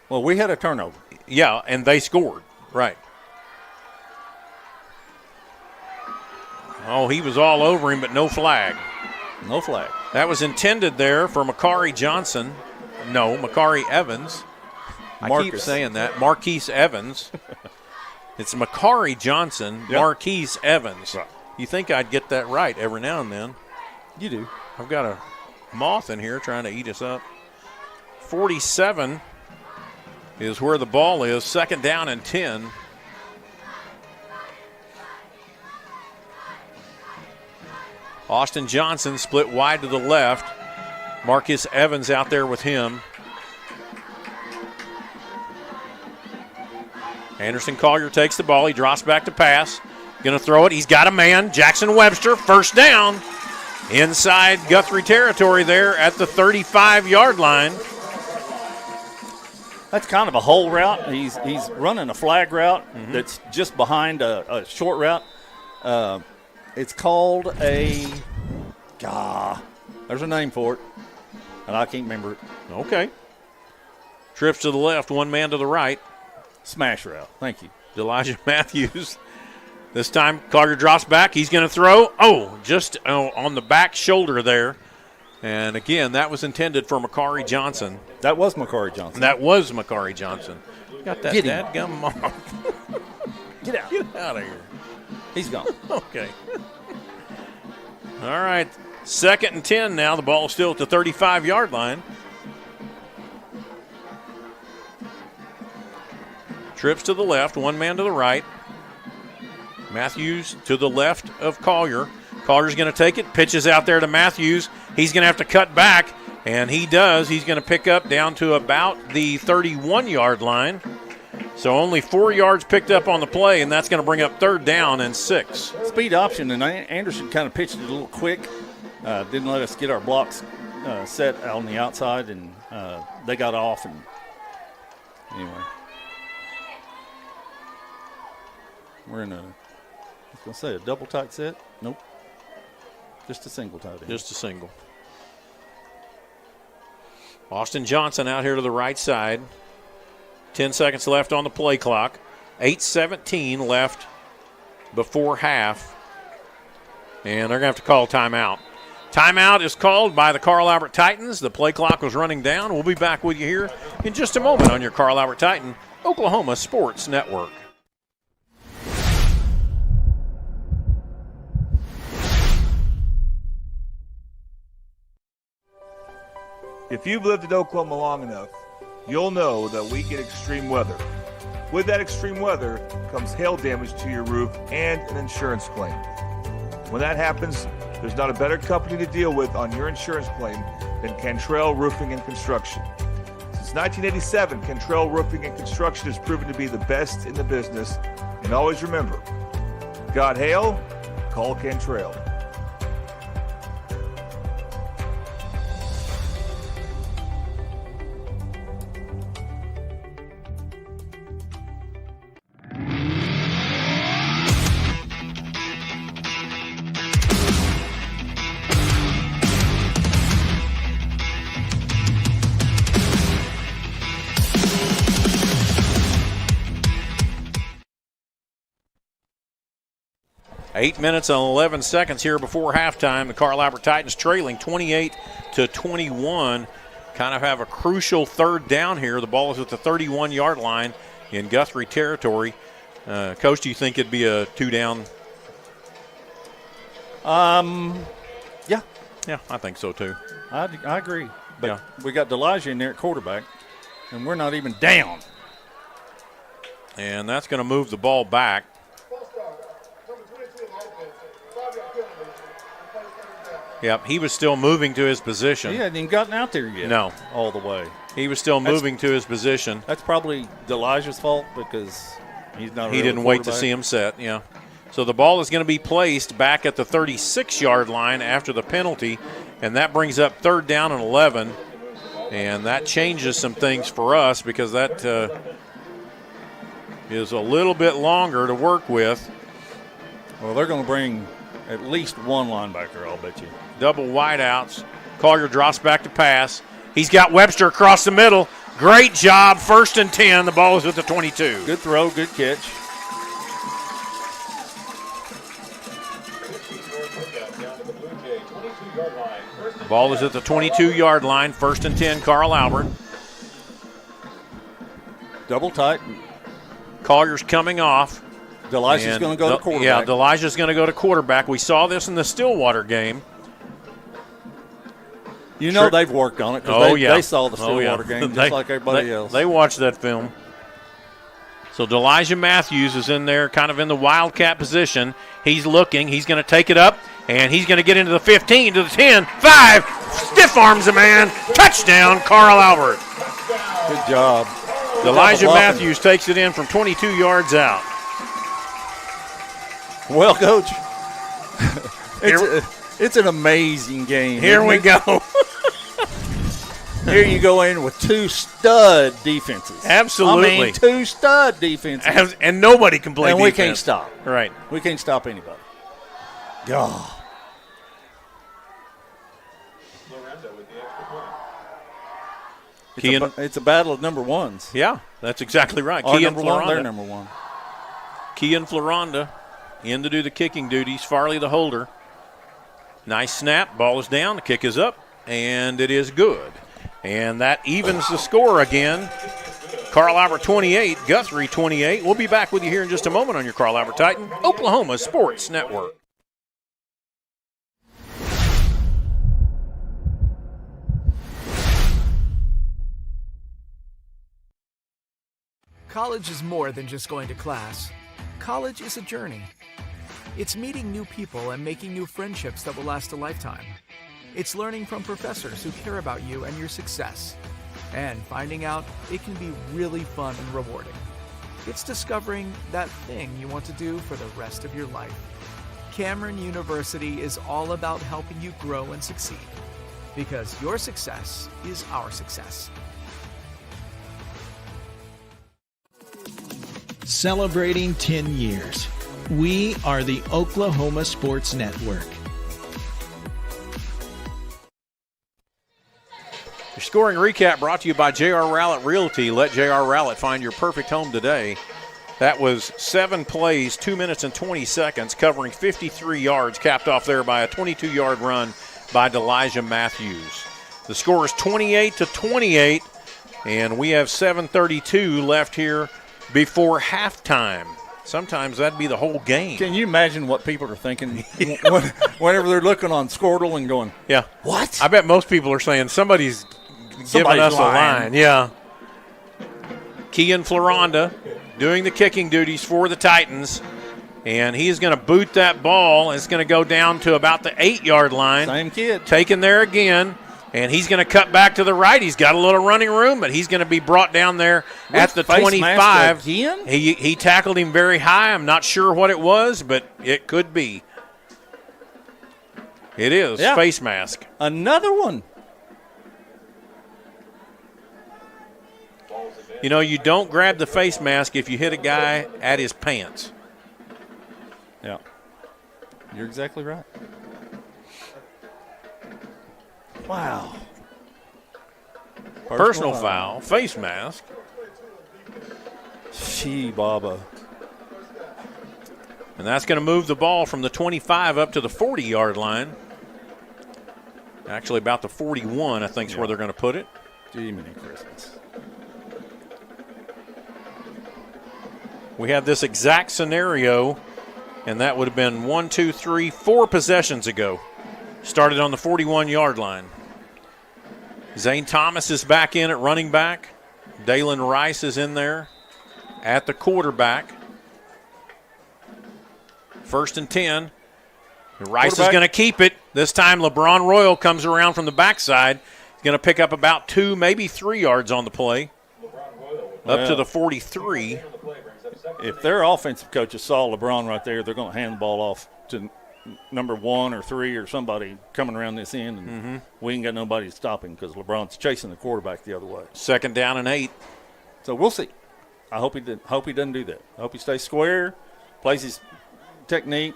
well, we had a turnover. Yeah, and they scored. Right. Oh, he was all over him, but no flag. No flag. That was intended there for Makari Johnson. No, Makari Evans. I keep saying that. Marquise Evans. It's Makari Johnson, yep. Marquise Evans. Right. You think I'd get that right every now and then. You do. I've got a moth in here trying to eat us up. 47 is where the ball is. 2nd down and 10. Austin Johnson split wide to the left. Marcus Evans out there with him. Anderson Collier takes the ball. He drops back to pass. Going to throw it. He's got a man. Jackson Webster, 1st down. Inside Guthrie territory there at the 35-yard line. That's kind of a hole route. He's running a flag route that's just behind a short route. It's called a there's a name for it, and I can't remember it. Okay. Trips to the left, one man to the right. Smash route. Thank you. Elijah Matthews. This time Collier drops back. He's going to throw. Just on the back shoulder there. And, again, that was intended for Makari Johnson. That was Makari Johnson. Got that dadgum moth. Get out. Get out of here. He's gone. Okay. All right. 2nd and 10 now. The ball is still at the 35-yard line. Trips to the left, one man to the right. Matthews to the left of Collier. Calder's going to take it, pitches out there to Matthews. He's going to have to cut back, and he does. He's going to pick up down to about the 31-yard line. So only 4 yards picked up on the play, and that's going to bring up 3rd down and 6. Speed option, and Anderson kind of pitched it a little quick. Didn't let us get our blocks set on the outside, and they got off. And anyway, we're in a double tight set. Nope. Just a single tight end. Just a single. Austin Johnson out here to the right side. 10 seconds left on the play clock. 8:17 left before half. And they're going to have to call timeout. Timeout is called by the Carl Albert Titans. The play clock was running down. We'll be back with you here in just a moment on your Carl Albert Titan Oklahoma Sports Network. If you've lived in Oklahoma long enough, you'll know that we get extreme weather. With that extreme weather comes hail damage to your roof and an insurance claim. When that happens, there's not a better company to deal with on your insurance claim than Cantrell Roofing and Construction. Since 1987, Cantrell Roofing and Construction has proven to be the best in the business. And always remember, got hail? Call Cantrell. Eight minutes and 11 seconds here before halftime. The Carl Albert Titans trailing 28-21. Kind of have a crucial 3rd down here. The ball is at the 31-yard line in Guthrie territory. Coach, do you think it'd be a 2-down? Yeah. Yeah, I think so too. I agree. But we got Delijah in there at quarterback, and we're not even down. And that's going to move the ball back. Yep, he was still moving to his position. He hadn't even gotten out there yet. No. All the way. He was still moving to his position. That's probably Delijah's fault because he's not a He didn't wait to see him set, yeah. So the ball is going to be placed back at the 36-yard line after the penalty, and that brings up 3rd down and 11. And that changes some things for us because that is a little bit longer to work with. Well, they're going to bring at least one linebacker, I'll bet you. Double wideouts. Collier drops back to pass. He's got Webster across the middle. Great job. 1st and 10. The ball is at the 22. Good throw, good catch. The ball is at the 22-yard line. 1st and 10, Carl Albert. Double tight. Collier's coming off. Delijah's going to go to quarterback. Yeah, Delijah's going to go to quarterback. We saw this in the Stillwater game. You know they've worked on it because they saw the Stillwater game just like everybody else. They watched that film. So Delijah Matthews is in there kind of in the wildcat position. He's looking. He's going to take it up, and he's going to get into the 15, to the 10, 5. Stiff arms a man. Touchdown, Carl Albert. Good job. Elijah Matthews takes it in from 22 yards out. Well, Coach, it's an amazing game. Here we go. Here you go in with 2 stud defenses. Absolutely. I mean, 2 stud defenses. And nobody can play defense. And we can't stop. Right. We can't stop anybody. God. It's a battle of number ones. Yeah, that's exactly right. Our Key and number one, Floranda. their number one. Key and Floranda in to do the kicking duties. Farley the holder. Nice snap. Ball is down. The kick is up, and it is good. And that evens the score again. Carl Albert 28, Guthrie 28. We'll be back with you here in just a moment on your Carl Albert Titan Oklahoma Sports Network. College is more than just going to class. College is a journey. It's meeting new people and making new friendships that will last a lifetime. It's learning from professors who care about you and your success. And finding out it can be really fun and rewarding. It's discovering that thing you want to do for the rest of your life. Cameron University is all about helping you grow and succeed. Because your success is our success. Celebrating 10 years. We are the Oklahoma Sports Network. Your scoring recap brought to you by J.R. Rowlett Realty. Let J.R. Rowlett find your perfect home today. That was 7 plays, 2 minutes and 20 seconds, covering 53 yards, capped off there by a 22-yard run by Delijah Matthews. The score is 28-28, and we have 7:32 left here before halftime. Sometimes that'd be the whole game. Can you imagine what people are thinking whenever they're looking on Squirtle and going, yeah, what? I bet most people are saying somebody's giving us a line. Yeah. Kean Floronda doing the kicking duties for the Titans, and he is going to boot that ball. It's going to go down to about the 8-yard line. Same kid. Taken there again, and he's going to cut back to the right. He's got a little running room, but he's going to be brought down there at the 25. Again? He tackled him very high. I'm not sure what it was, but it could be. It is. Yeah. Face mask. Another one. You know, you don't grab the face mask if you hit a guy at his pants. Yeah. You're exactly right. Wow. Personal foul, face mask. Gee, Baba. And that's going to move the ball from the 25 up to the 40-yard line. Actually, about the 41, I think, is where they're going to put it. Gee, many Christmas. We have this exact scenario, and that would have been 4 possessions ago. Started on the 41-yard line. Zane Thomas is back in at running back. Dalen Rice is in there at the quarterback. 1st and 10. Rice is going to keep it. This time LeBron Royal comes around from the backside. He's going to pick up about 2, maybe 3 yards on the play. Up to the 43. If their offensive coaches saw LeBron right there, they're going to hand the ball off to number 1 or 3 or somebody coming around this end, and we ain't got nobody to stop him because LeBron's chasing the quarterback the other way. 2nd down and 8. So we'll see. I hope he doesn't do that. I hope he stays square, plays his technique.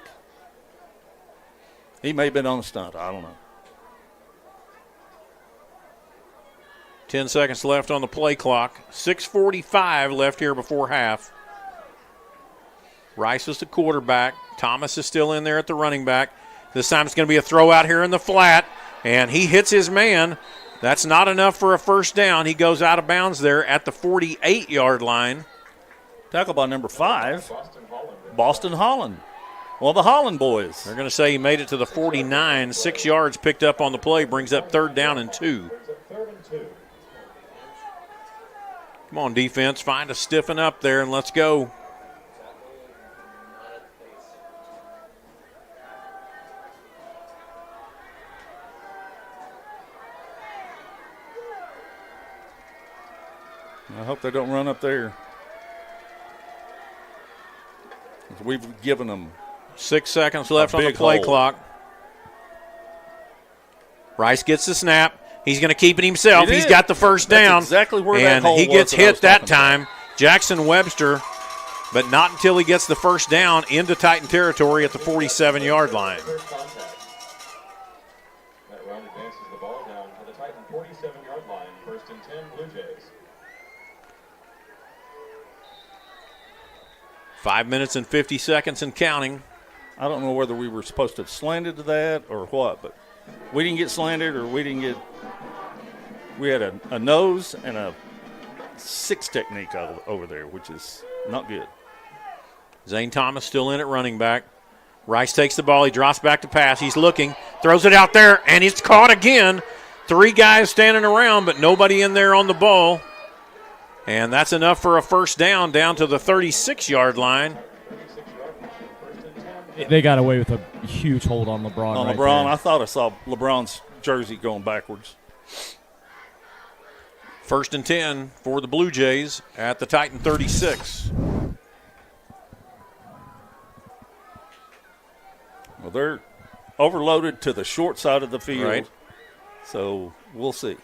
He may have been on a stunt. I don't know. 10 seconds left on the play clock. 6:45 left here before half. Rice is the quarterback. Thomas is still in there at the running back. This time it's going to be a throw out here in the flat, and he hits his man. That's not enough for a first down. He goes out of bounds there at the 48-yard line. Tackle by number 5, Boston Holland. Well, the Holland boys. They're going to say he made it to the 49. 6 yards picked up on the play, brings up 3rd down and 2. Come on, defense, find a stiffen up there, and let's go. I hope they don't run up there. We've given them 6 seconds left on the play clock. Rice gets the snap. He's going to keep it himself. He's got the first down. That's exactly where and that hole he gets was hit that time. Jackson Webster, but not until he gets the first down into Titan territory at the 47-yard line. That run advances the ball down to the Titan 47-yard line. 1st and 10, Blue Jays. 5 minutes and 50 seconds and counting. I don't know whether we were supposed to have slanted to that or what, but we didn't get slanted or we didn't get – we had a nose and a 6 technique over there, which is not good. Zane Thomas still in at running back. Rice takes the ball. He drops back to pass. He's looking, throws it out there, and it's caught again. 3 guys standing around, but nobody in there on the ball. And that's enough for a first down to the 36-yard line. They got away with a huge hold on LeBron. On right LeBron, there. I thought I saw LeBron's jersey going backwards. 1st and 10 for the Blue Jays at the Titan 36. Well, they're overloaded to the short side of the field. Right. So we'll see.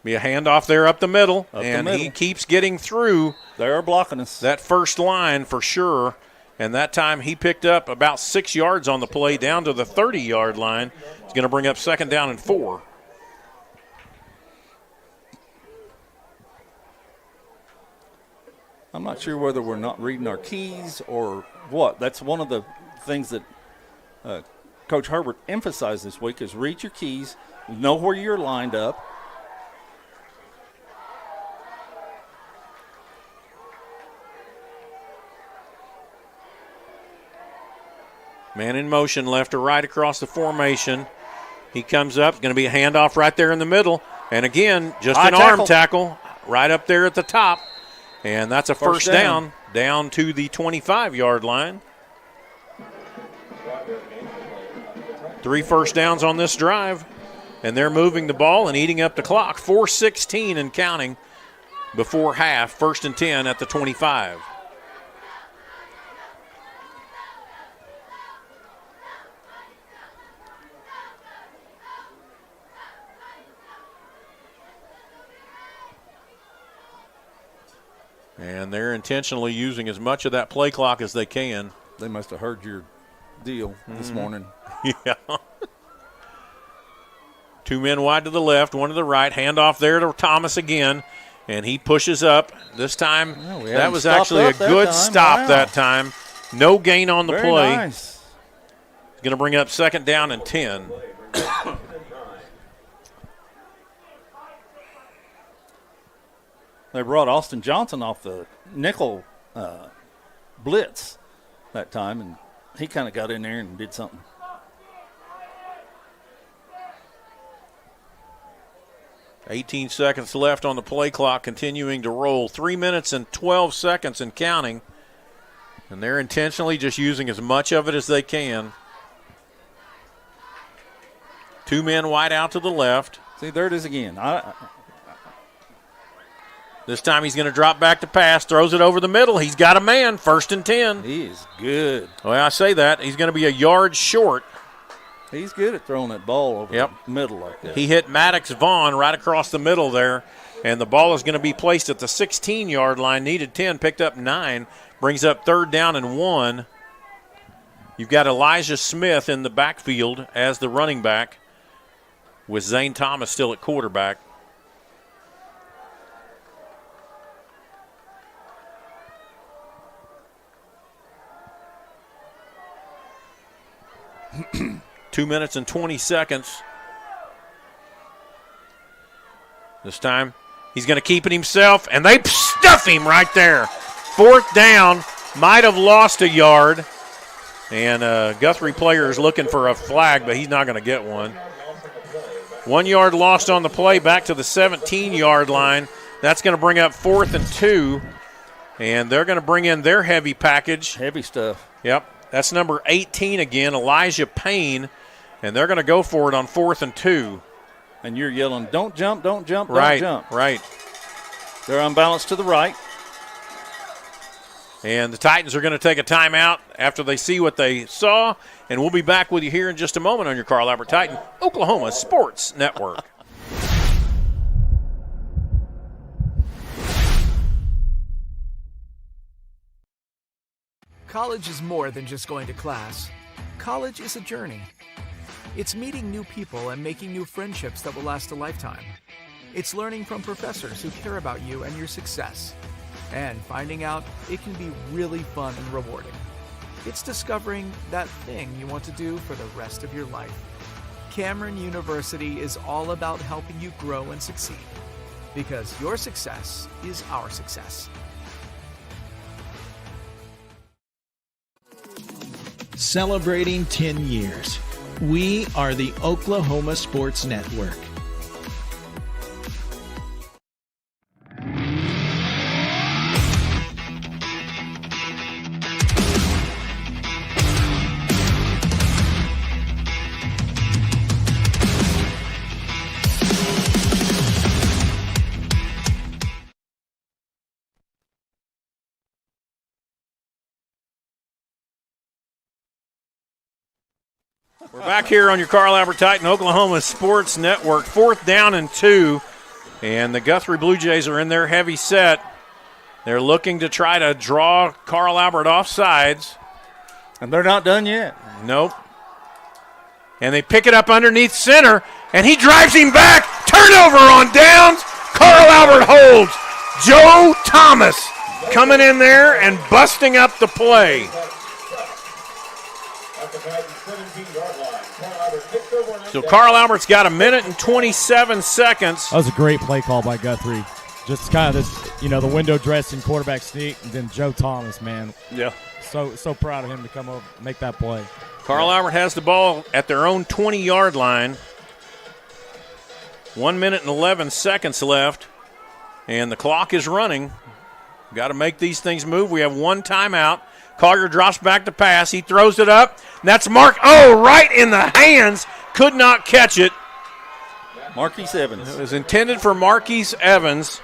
Be a handoff there up the middle, and middle. he keeps getting through. They are blocking us. That first line for sure. And that time he picked up about 6 yards on the play down to the 30-yard line. He's going to bring up 2nd down and 4. I'm not sure whether we're not reading our keys or what. That's one of the things that Coach Herbert emphasized this week is read your keys, know where you're lined up. Man in motion, left to right across the formation. He comes up, going to be a handoff right there in the middle. And again, just an arm tackle right up there at the top. And that's a first down to the 25-yard line. 3 first downs on this drive. And they're moving the ball and eating up the clock. 4:16 and counting before half. 1st and 10 at the 25. And they're intentionally using as much of that play clock as they can. They must have heard your deal this morning. Yeah. 2 men wide to the left, 1 to the right. Handoff there to Thomas again, and he pushes up. This time, that was actually a good stop that time. No gain on the play. Nice. He's going to bring up 2nd down and 10. They brought Austin Johnson off the nickel blitz that time, and he kind of got in there and did something. $18 seconds left on the play clock, continuing to roll. 3 minutes and 12 seconds and counting. And they're intentionally just using as much of it as they can. 2 men wide out to the left. See, there it is again. This time he's going to drop back to pass, throws it over the middle. He's got a man, 1st and 10. He is good. Well, I say that. He's going to be a yard short. He's good at throwing that ball over the middle like that. He hit Maddox Vaughn right across the middle there, and the ball is going to be placed at the 16-yard line. Needed 10, picked up 9, brings up 3rd down and 1. You've got Elijah Smith in the backfield as the running back with Zane Thomas still at quarterback. Two minutes and 20 seconds. This time he's going to keep it himself, and they stuff him right there. 4th down, might have lost a yard. And Guthrie player is looking for a flag, but he's not going to get one. 1 yard lost on the play, back to the 17-yard line. That's going to bring up 4th and 2. And they're going to bring in their heavy package. Heavy stuff. Yep. That's number 18 again, Elijah Payne. And they're going to go for it on 4th and 2. And you're yelling, don't jump, don't jump, right, don't jump. Right. They're unbalanced to the right. And the Titans are going to take a timeout after they see what they saw. And we'll be back with you here in just a moment on your Carl Albert Titan Oklahoma Sports Network. College is more than just going to class. College is a journey. It's meeting new people and making new friendships that will last a lifetime. It's learning from professors who care about you and your success. And finding out it can be really fun and rewarding. It's discovering that thing you want to do for the rest of your life. Cameron University is all about helping you grow and succeed. Because your success is our success. Celebrating 10 years. We are the Oklahoma Sports Network. We're back here on your Carl Albert Titan Oklahoma Sports Network. 4th down and 2, and the Guthrie Blue Jays are in their heavy set. They're looking to try to draw Carl Albert off sides. And they're not done yet. Nope. And they pick it up underneath center, and he drives him back. Turnover on downs. Carl Albert holds. Joe Thomas coming in there and busting up the play. So Carl Albert's got 1 minute and 27 seconds. That was a great play call by Guthrie. Just kind of this, the window dressing quarterback sneak, and then Joe Thomas, man. Yeah. So proud of him to come over and make that play. Carl Albert has the ball at their own 20-yard line. 1 minute and 11 seconds left, and the clock is running. Got to make these things move. We have one timeout. Collier drops back to pass. He throws it up. That's Mark. Oh, right in the hands. Could not catch it. Marquise Evans. It was intended for Marquise Evans.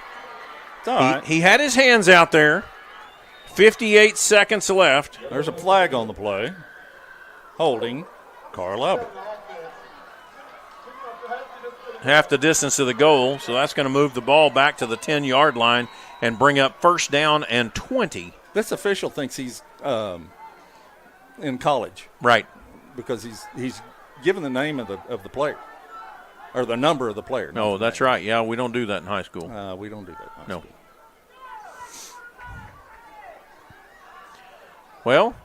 It's all right. He had his hands out there. 58 seconds left. There's a flag on the play. Holding Carl Albert. Half the distance to the goal, so that's going to move the ball back to the 10-yard line and bring up 1st down and 20. This official thinks he's in college. Right. Because he's given the name of the player. Or the number of the player. No, that's right. Yeah, we don't do that in high school. We don't do that in high school. Well,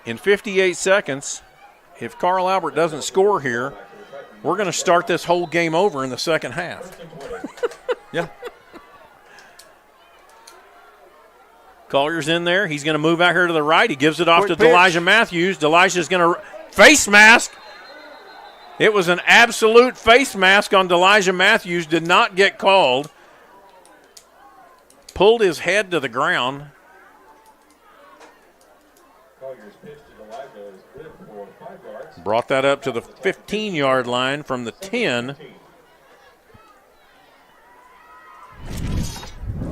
in 58 seconds, if Carl Albert doesn't score here, we're going to start this whole game over in the second half. Yeah. Collier's in there. He's going to move out here to the right. He gives it off to Elijah Matthews. Elijah's going to face mask. It was an absolute face mask on Elijah Matthews. Did not get called. Pulled his head to the ground. Brought that up to the 15-yard line from the 10.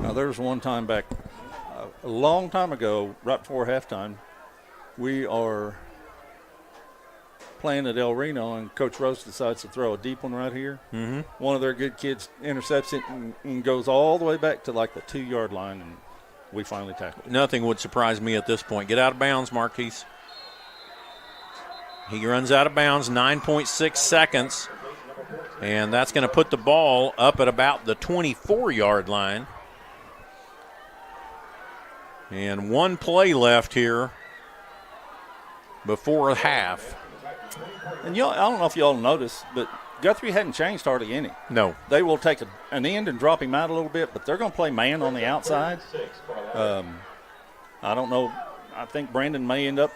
Now, there was one time back a long time ago, right before halftime, we are playing at El Reno, and Coach Rose decides to throw a deep one right here. Mm-hmm. One of their good kids intercepts it and goes all the way back to like the 2-yard line, and we finally tackle it. Nothing would surprise me at this point. Get out of bounds, Marquise. He runs out of bounds, 9.6 seconds, and that's going to put the ball up at about the 24-yard line. And one play left here before half. And I don't know if y'all noticed, but Guthrie hadn't changed hardly any. No. They will take an end and drop him out a little bit, but they're going to play man on the outside. I don't know. I think Brandon may end up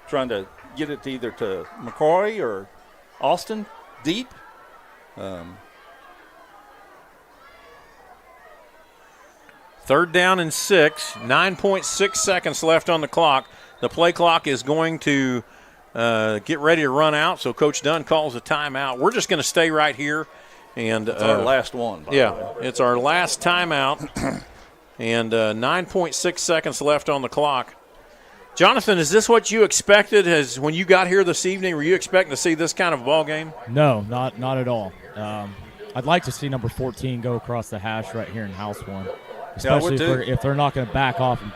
trying to get it either to McCrory or Austin deep. 3rd down and 6, 9.6 seconds left on the clock. The play clock is going to get ready to run out, so Coach Dunn calls a timeout. We're just going to stay right here. And it's our last one. By the way. It's our last timeout, and 9.6 seconds left on the clock. Jonathan, is this what you expected when you got here this evening? Were you expecting to see this kind of ball game? No, not at all. I'd like to see number 14 go across the hash right here in house one, especially if they're not going to back off and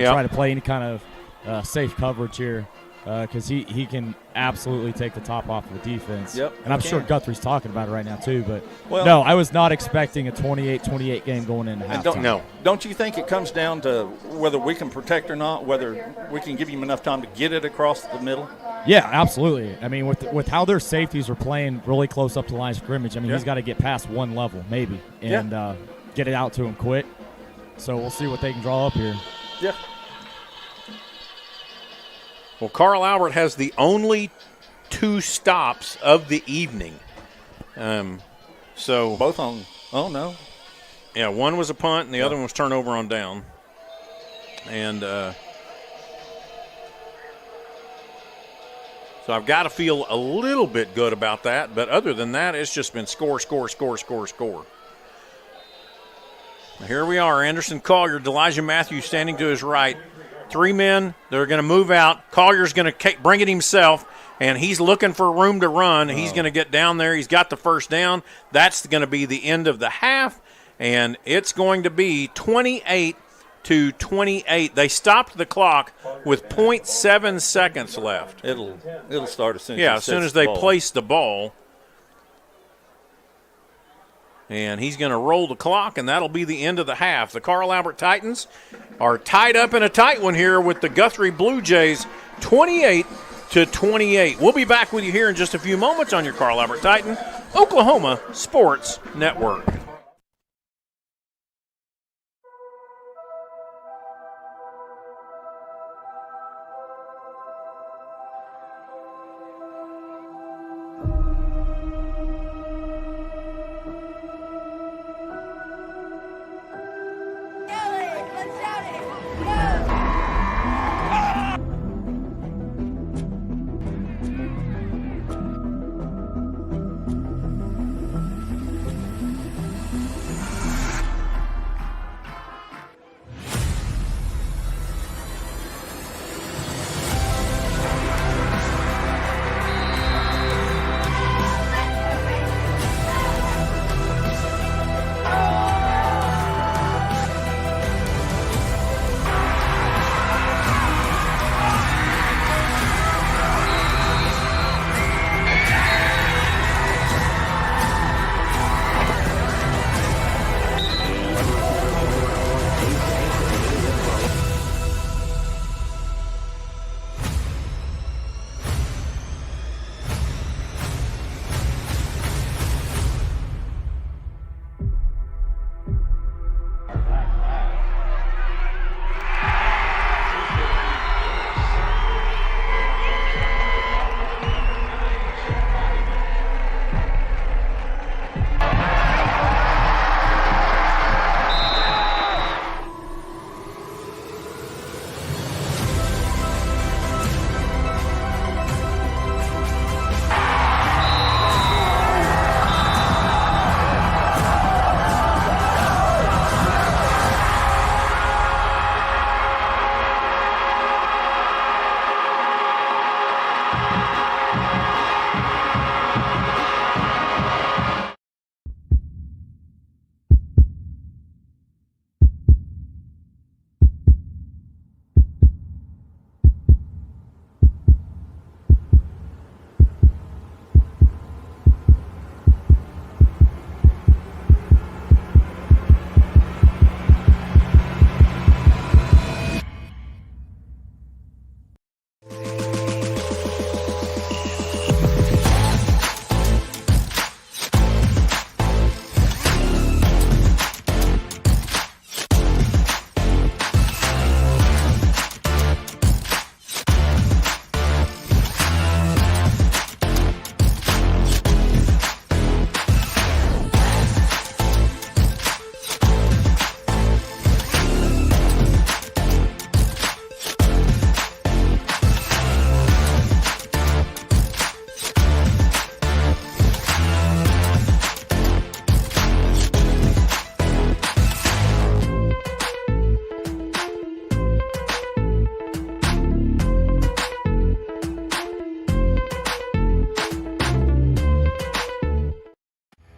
try to play any kind of safe coverage here, because he can absolutely take the top off of the defense. Yep, and I'm sure Guthrie's talking about it right now too. But no, I was not expecting a 28-28 game going into halftime. Don't you think it comes down to whether we can protect or not, whether we can give him enough time to get it across the middle? Yeah, absolutely. I mean, with how their safeties are playing really close up to the line of scrimmage, I mean, he's got to get past one level maybe and get it out to him quick. So we'll see what they can draw up here. Yeah. Well, Carl Albert has the only 2 stops of the evening. So both on. Oh no. Yeah, one was a punt, and the other one was turnover on down. And so I've got to feel a little bit good about that. But other than that, it's just been score. Now here we are, Anderson Collier, Elijah Matthews standing to his right. 3 men. They're going to move out. Collier's going to bring it himself, and he's looking for room to run. He's going to get down there. He's got the first down. That's going to be the end of the half, and it's going to be 28-28. They stopped the clock with 0.7 seconds left. It'll start as soon as as soon as they place the ball. And he's going to roll the clock, and that'll be the end of the half. The Carl Albert Titans are tied up in a tight one here with the Guthrie Blue Jays, 28-28. We'll be back with you here in just a few moments on your Carl Albert Titan Oklahoma Sports Network.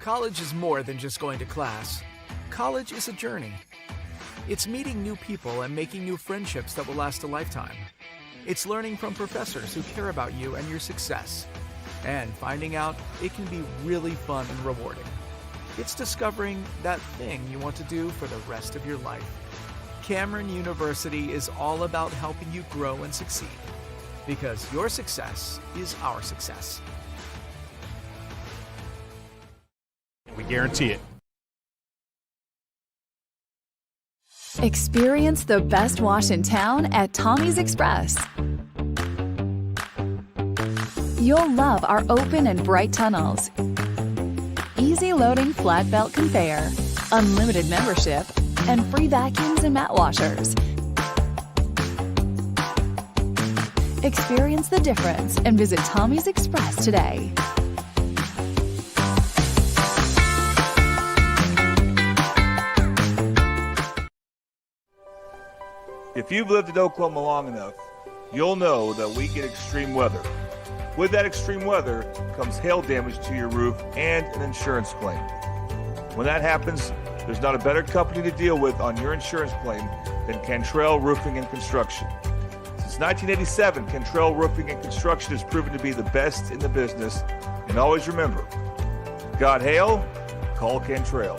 College is more than just going to class. College is a journey. It's meeting new people and making new friendships that will last a lifetime. It's learning from professors who care about you and your success. And finding out it can be really fun and rewarding. It's discovering that thing you want to do for the rest of your life. Cameron University is all about helping you grow and succeed. Because your success is our success. We guarantee it. Experience the best wash in town at Tommy's Express. You'll love our open and bright tunnels, easy loading flat belt conveyor, unlimited membership, and free vacuums and mat washers. Experience the difference and visit Tommy's Express today. If you've lived in Oklahoma long enough, you'll know that we get extreme weather. With that extreme weather comes hail damage to your roof and an insurance claim. When that happens, there's not a better company to deal with on your insurance claim than Cantrell Roofing and Construction. Since 1987, Cantrell Roofing and Construction has proven to be the best in the business. And always remember, got hail? Call Cantrell.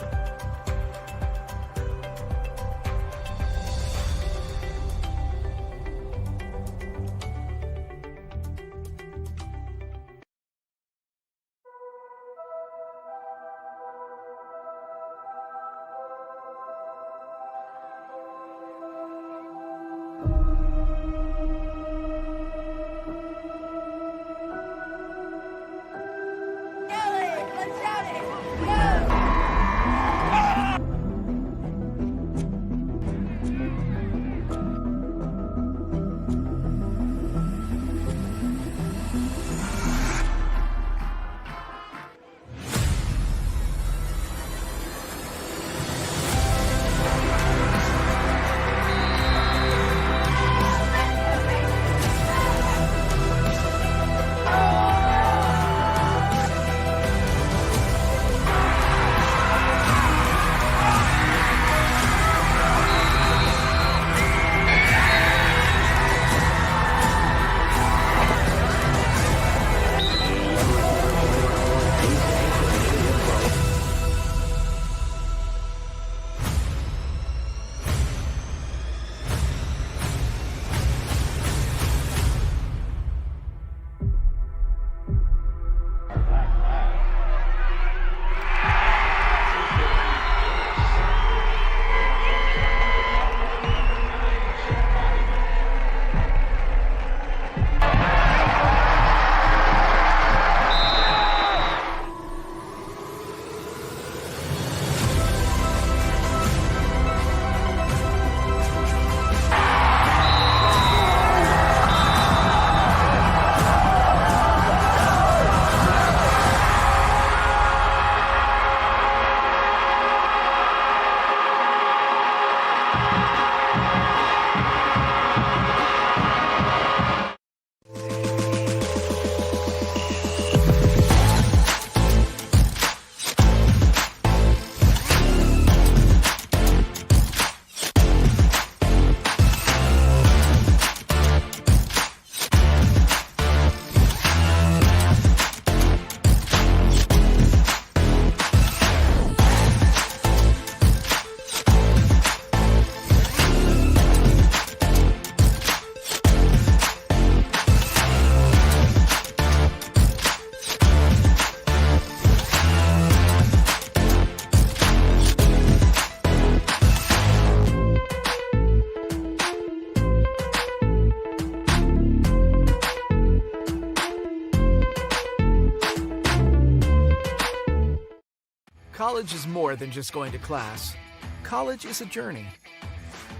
College is more than just going to class. College is a journey.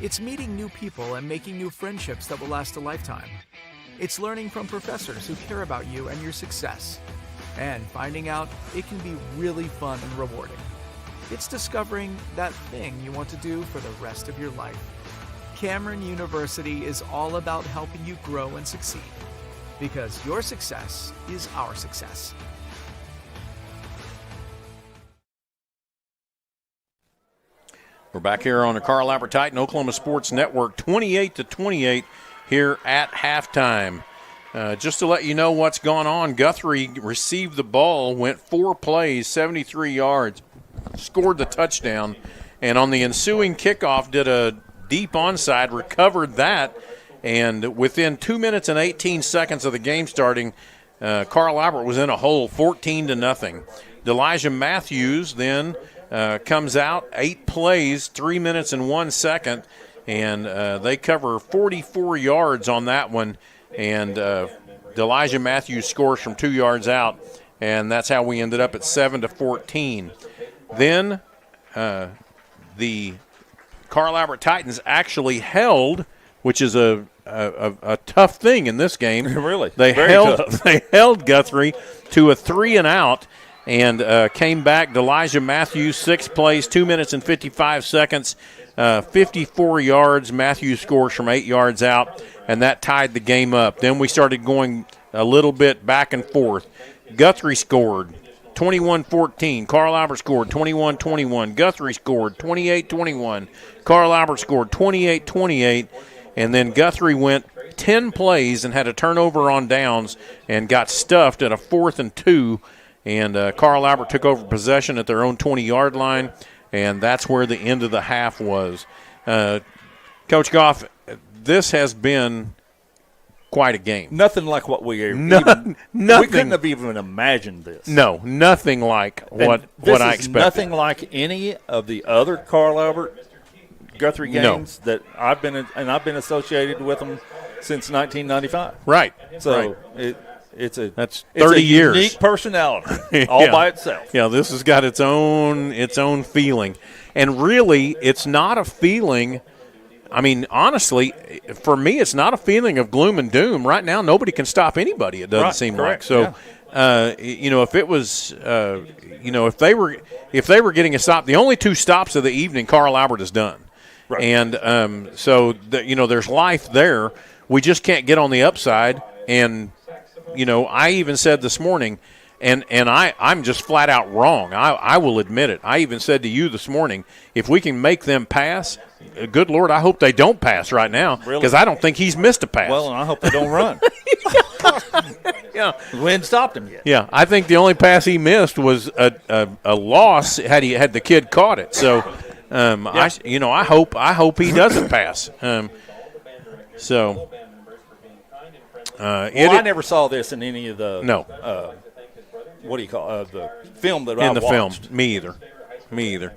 It's meeting new people and making new friendships that will last a lifetime. It's learning from professors who care about you and your success. And finding out it can be really fun and rewarding. It's discovering that thing you want to do for the rest of your life. Cameron University is all about helping you grow and succeed. Because your success is our success. We're back here on the Carl Albert Titan Oklahoma Sports Network, 28-28 here at halftime. Just to let you know what's gone on, Guthrie received the ball, went 4 plays, 73 yards, scored the touchdown, and on the ensuing kickoff did a deep onside, recovered that, and within 2 minutes and 18 seconds of the game starting, Carl Albert was in a hole, 14-0. Delijah Matthews then comes out, 8 plays, 3 minutes and 1 second, and they cover 44 yards on that one, and Delijah Matthews scores from 2 yards out, and that's how we ended up at 7-14. Then the Carl Albert Titans actually held, which is a tough thing in this game. Really? They held Guthrie to a 3-and-out. And came back. Delijah Matthews, 6 plays, 2 minutes and 55 seconds, 54 yards. Matthews scores from 8 yards out, and that tied the game up. Then we started going a little bit back and forth. Guthrie scored 21-14. Carl Albert scored 21-21. Guthrie scored 28-21. Carl Albert scored 28-28. And then Guthrie went 10 plays and had a turnover on downs and got stuffed at a 4th and 2. And Carl Albert took over possession at their own 20-yard line, and that's where the end of the half was. Coach Goff, this has been quite a game. Nothing like what we nothing. We couldn't have even imagined this. No, nothing like what I expected. Nothing like any of the other Carl Albert Guthrie games that I've been associated with them since 1995. Right. So right. That's 30 years. Unique personality all by itself. Yeah, this has got its own feeling, and really, it's not a feeling. I mean, honestly, for me, it's not a feeling of gloom and doom. Right now, nobody can stop anybody, it doesn't seem correct, like. So, if it was, if they were getting a stop, the only 2 stops of the evening, Carl Albert has done. Right. And there's life there. We just can't get on the upside. And, I even said this morning, and I'm just flat out wrong. I will admit it. I even said to you this morning, if we can make them pass, good Lord, I hope they don't pass right now, because I don't think he's missed a pass. Well, and I hope they don't run. Yeah, we hadn't stopped him yet. Yeah, I think the only pass he missed was a loss had the kid caught it. So, I hope he doesn't pass. I never saw this in any of the what do you call the film that I watched. Film? Me either.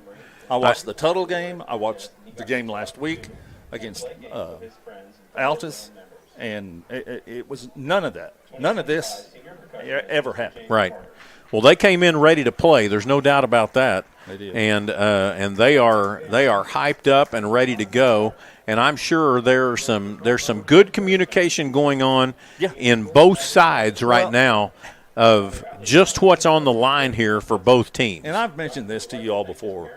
I watched the Tuttle game. I watched the game last week against Altus, and it was none of that. None of this ever happened. Right. Well, they came in ready to play. There's no doubt about that. They did. And they are hyped up and ready to go. And I'm sure there's some good communication going on in both sides right now of just what's on the line here for both teams. And I've mentioned this to you all before.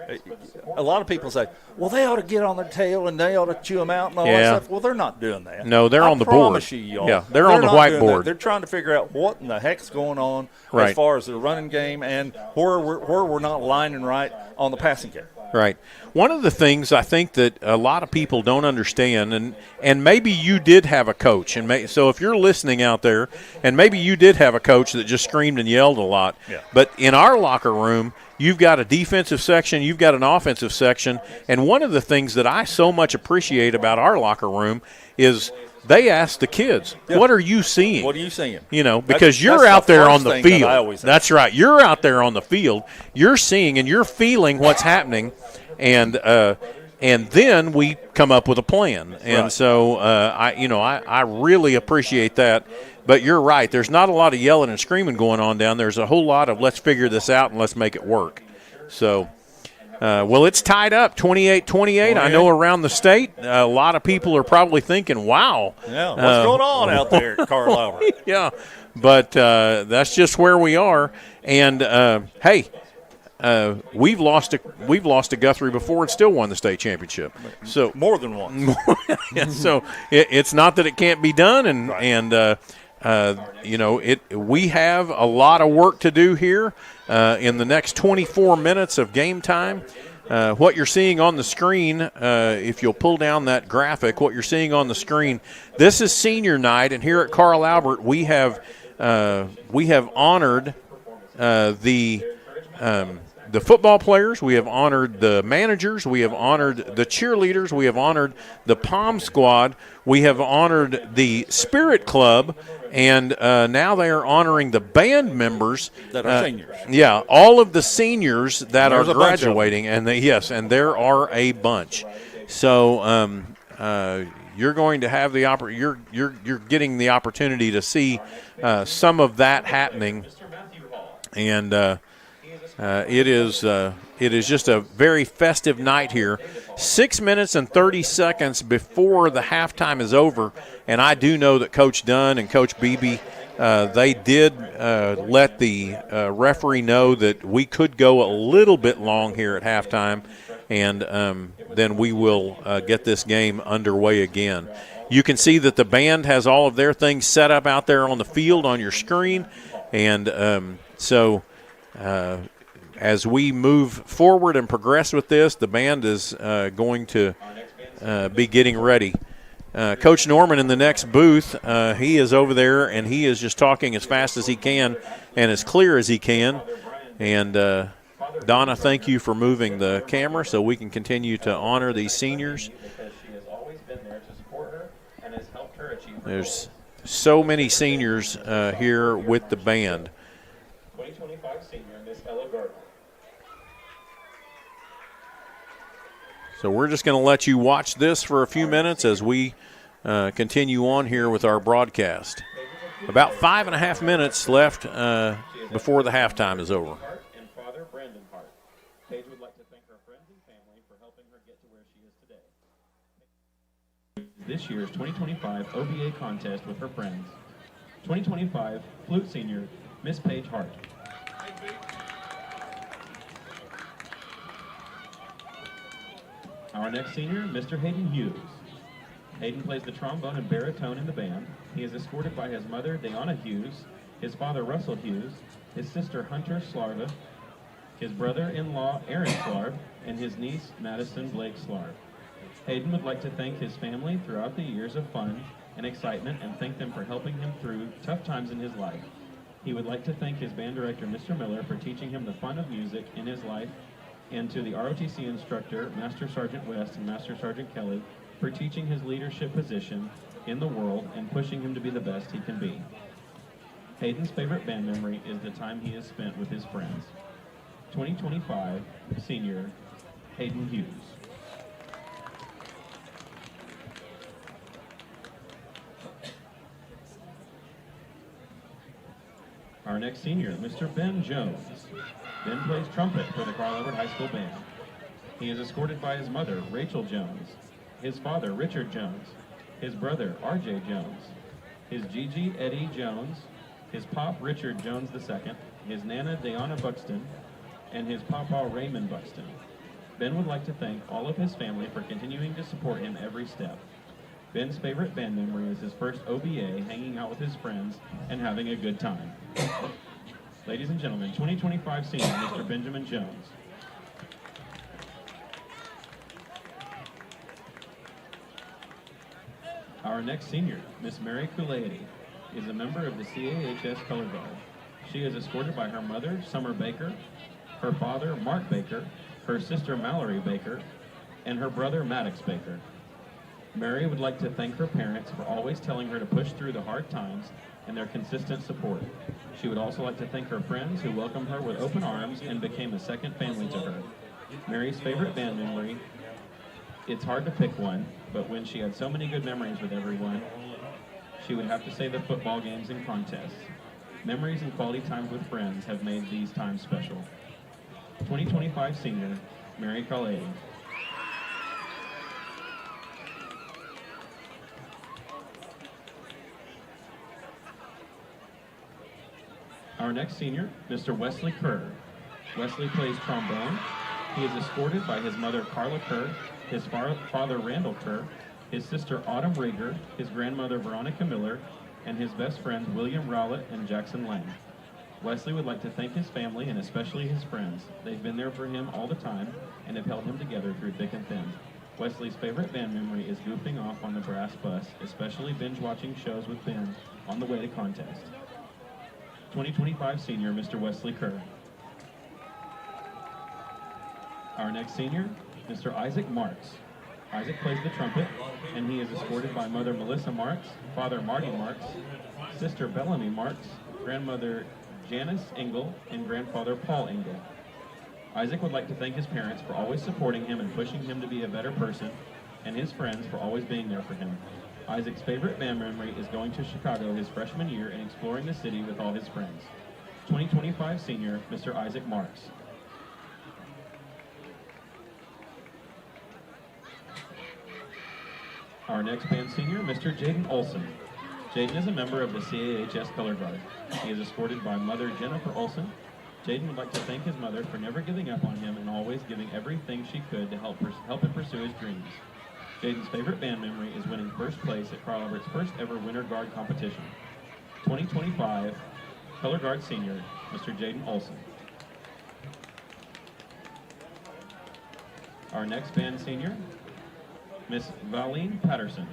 A lot of people say, well, they ought to get on their tail and they ought to chew them out and all that stuff. Well, they're not doing that. No, they're on the board. I promise you, y'all. Yeah, they're on the whiteboard. They're trying to figure out what in the heck's going on as far as the running game and where we're not lining right on the passing game. Right. One of the things I think that a lot of people don't understand, and maybe you did have a coach, so if you're listening out there, and maybe you did have a coach that just screamed and yelled a lot, but in our locker room, you've got a defensive section, you've got an offensive section, and one of the things that I so much appreciate about our locker room is they ask the kids, what are you seeing? What are you seeing? Because you're out there on the field. That's right. You're out there on the field. You're seeing and you're feeling what's happening, and then we come up with a plan. And so I really appreciate that. But you're right. There's not a lot of yelling and screaming going on down there. There's a whole lot of let's figure this out and let's make it work. So. It's tied up 28-28. I know around the state, a lot of people are probably thinking, wow. Yeah, what's going on out there at Carl Albert? Yeah, but that's just where we are. And, we've lost to Guthrie before and still won the state championship. So more than once. So it's not that it can't be done, we have a lot of work to do here in the next 24 minutes of game time. What you're seeing on the screen, if you'll pull down that graphic, what you're seeing on the screen, this is senior night, and here at Carl Albert we have honored the football players, we have honored the managers, we have honored the cheerleaders, we have honored the Palm Squad, we have honored the Spirit Club, and now they are honoring the band members that are seniors. Yeah, all of the seniors that are graduating, and there are a bunch. So you're going to have the you're getting the opportunity to see some of that happening, and. It is just a very festive night here. 6 minutes and 30 seconds before the halftime is over, and I do know that Coach Dunn and Coach Beebe, they did let the referee know that we could go a little bit long here at halftime, and then we will get this game underway again. You can see that the band has all of their things set up out there on the field on your screen. And so as we move forward and progress with this, the band is going to be getting ready. Coach Norman in the next booth, he is over there, and he is just talking as fast as he can and as clear as he can. And Donna, thank you for moving the camera so we can continue to honor these seniors. There's so many seniors here with the band. 2025 senior, Miss Ella Gardner. So we're just going to let you watch this for a few minutes as we continue on here with our broadcast. About 5.5 minutes left before the halftime is over. And Father Brandon Hart. Paige would like to thank her friends and family for helping her get to where she is today. This year's 2025 OBA contest with her friends. 2025 flute senior, Miss Paige Hart. Our next senior, Mr. Hayden Hughes. Hayden plays the trombone and baritone in the band. He is escorted by his mother, Dayana Hughes, his father, Russell Hughes, his sister, Hunter Slarva, his brother-in-law, Aaron Slarv, and his niece, Madison Blake Slarv. Hayden would like to thank his family throughout the years of fun and excitement and thank them for helping him through tough times in his life. He would like to thank his band director, Mr. Miller, for teaching him the fun of music in his life, and to the ROTC instructor, Master Sergeant West and Master Sergeant Kelly, for teaching his leadership position in the world and pushing him to be the best he can be. Hayden's favorite band memory is the time he has spent with his friends. 2025 senior, Hayden Hughes. Our next senior, Mr. Ben Jones. Ben plays trumpet for the Carl Albert High School Band. He is escorted by his mother, Rachel Jones, his father, Richard Jones, his brother, R.J. Jones, his Gigi, Eddie Jones, his pop, Richard Jones II, his nana, Dayana Buxton, and his papa, Raymond Buxton. Ben would like to thank all of his family for continuing to support him every step. Ben's favorite band memory is his first OBA, hanging out with his friends and having a good time. Ladies and gentlemen, 2025 senior, Mr. Benjamin Jones. Our next senior, Miss Mary Koulaidy, is a member of the CAHS Color Guard. She is escorted by her mother, Summer Baker, her father, Mark Baker, her sister, Mallory Baker, and her brother, Maddox Baker. Mary would like to thank her parents for always telling her to push through the hard times and their consistent support. She would also like to thank her friends who welcomed her with open arms and became a second family to her. Mary's favorite band memory, it's hard to pick one, but when she had so many good memories with everyone, she would have to say the football games and contests. Memories and quality times with friends have made these times special. 2025 senior, Mary Koulaidy. Our next senior, Mr. Wesley Kerr. Wesley plays trombone. He is escorted by his mother, Carla Kerr, his father, Randall Kerr, his sister, Autumn Rieger, his grandmother, Veronica Miller, and his best friends, William Rowlett and Jackson Lang. Wesley would like to thank his family and especially his friends. They've been there for him all the time and have held him together through thick and thin. Wesley's favorite band memory is goofing off on the brass bus, especially binge-watching shows with Ben on the way to contest. 2025 senior, Mr. Wesley Kerr. Our next senior, Mr. Isaac Marks. Isaac plays the trumpet, and he is escorted by mother Melissa Marks, father Marty Marks, sister Bellamy Marks, grandmother Janice Engel, and grandfather Paul Engel. Isaac would like to thank his parents for always supporting him and pushing him to be a better person, and his friends for always being there for him. Isaac's favorite band memory is going to Chicago his freshman year and exploring the city with all his friends. 2025 senior, Mr. Isaac Marks. Our next band senior, Mr. Jaden Olson. Jaden is a member of the CAHS Color Guard. He is escorted by mother Jennifer Olson, Jaden would like to thank his mother for never giving up on him and always giving everything she could to help him pursue his dreams. Jaden's favorite band memory is winning first place at Carl Albert's first ever Winter Guard competition. 2025 Color Guard Senior, Mr. Jaden Olson. Our next band senior, Miss Valine Patterson.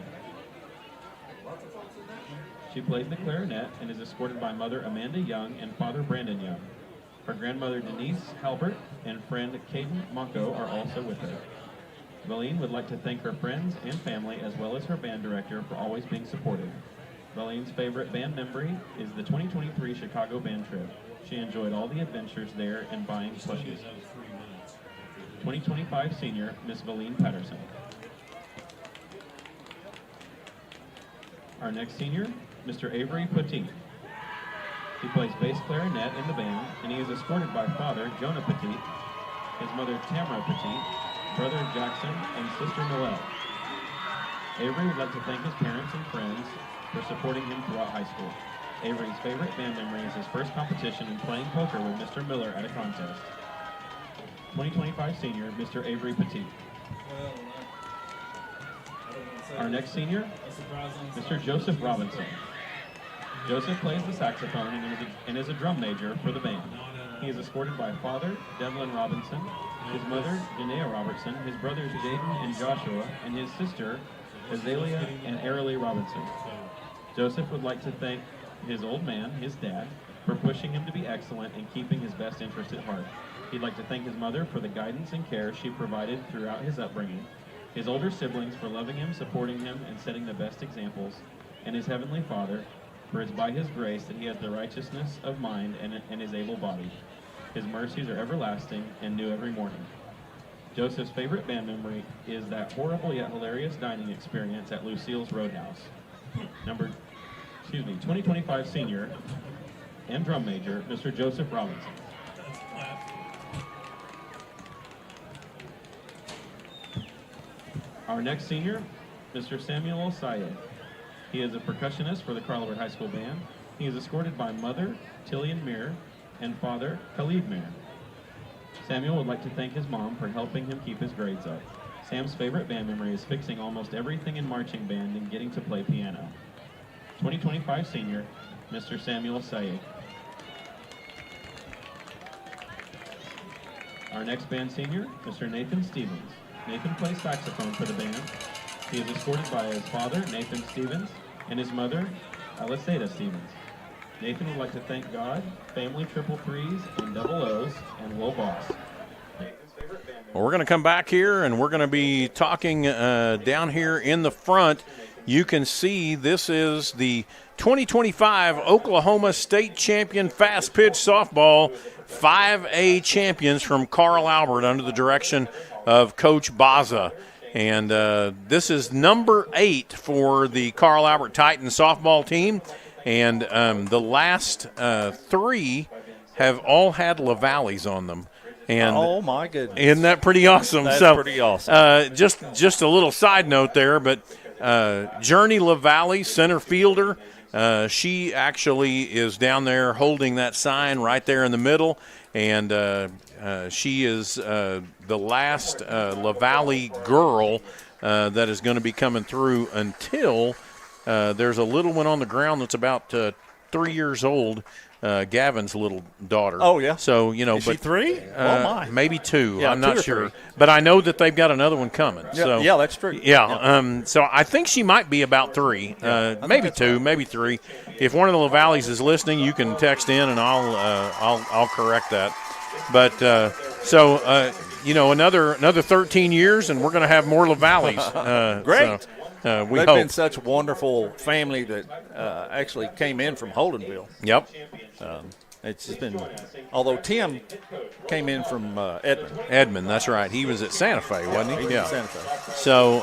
She plays the clarinet and is escorted by mother Amanda Young and father Brandon Young. Her grandmother Denise Halbert and friend Caden Monko are also with her. Valine would like to thank her friends and family as well as her band director for always being supportive. Valine's favorite band memory is the 2023 Chicago band trip. She enjoyed all the adventures there and buying plushies. 2025 senior, Miss Valine Patterson. Our next senior, Mr. Avery Petit. He plays bass clarinet in the band, and he is escorted by father Jonah Petit, his mother Tamara Petit, brother Jackson, and sister Noelle. Avery would like to thank his parents and friends for supporting him throughout high school. Avery's favorite band memory is his first competition in playing poker with Mr. Miller at a contest. 2025 senior, Mr. Avery Petit. Our next senior, Mr. Joseph Robinson. Joseph plays the saxophone and is a drum major for the band. He is escorted by father, Devlin Robinson, his mother, Janaea Robertson, his brothers Jaden and Joshua, and his sister, Azalea and Arilee Robinson. Joseph would like to thank his old man, his dad, for pushing him to be excellent and keeping his best interest at heart. He'd like to thank his mother for the guidance and care she provided throughout his upbringing, his older siblings for loving him, supporting him, and setting the best examples, and his heavenly Father, for it's by his grace that he has the righteousness of mind and is able-bodied. His mercies are everlasting and new every morning. Joseph's favorite band memory is that horrible yet hilarious dining experience at Lucille's Roadhouse. 2025 senior and drum major, Mr. Joseph Robinson. Our next senior, Mr. Samuel Osaye. He is a percussionist for the Carl Albert High School Band. He is escorted by mother, Tillian Mir, and father, Khalid Mir. Samuel would like to thank his mom for helping him keep his grades up. Sam's favorite band memory is fixing almost everything in marching band and getting to play piano. 2025 senior, Mr. Samuel Osaye. Our next band senior, Mr. Nathan Stevens. Nathan plays saxophone for the band. He is escorted by his father, Nathan Stevens, and his mother, Aliseda Stevens. Nathan would like to thank God, family triple threes and double O's, and Will Boss. Well, we're going to come back here, and we're going to be talking down here in the front. You can see this is the 2025 Oklahoma State Champion Fast Pitch Softball 5A champions from Carl Albert under the direction of Coach Baza. And this is number 8 for the Carl Albert Titans softball team. And the last 3 have all had LaValleys on them. And oh, my goodness. Isn't that pretty awesome? That's pretty awesome. Just a little side note there, but Journey LaValle, center fielder, she actually is down there holding that sign right there in the middle. And she is the last LaValle girl that is going to be coming through until there's a little one on the ground that's about 3 years old, Gavin's little daughter. Oh, yeah. So, you know. Is she 3? Oh, my. Maybe 2. Yeah, I'm 2 not or sure. 3. But I know that they've got another one coming. Yeah, so, yeah, that's true. Yeah. So I think she might be about 3. Maybe 2, maybe 3. If one of the LaValles is listening, you can text in and I'll correct that. But you know, another 13 years, and we're going to have more LaValles. Great. So, we They've hope. been such a wonderful family that actually came in from Holdenville. Yep. It's just been, although Tim came in from Edmond. Edmond, that's right. He was at Santa Fe, wasn't he? He was at Santa Fe. So,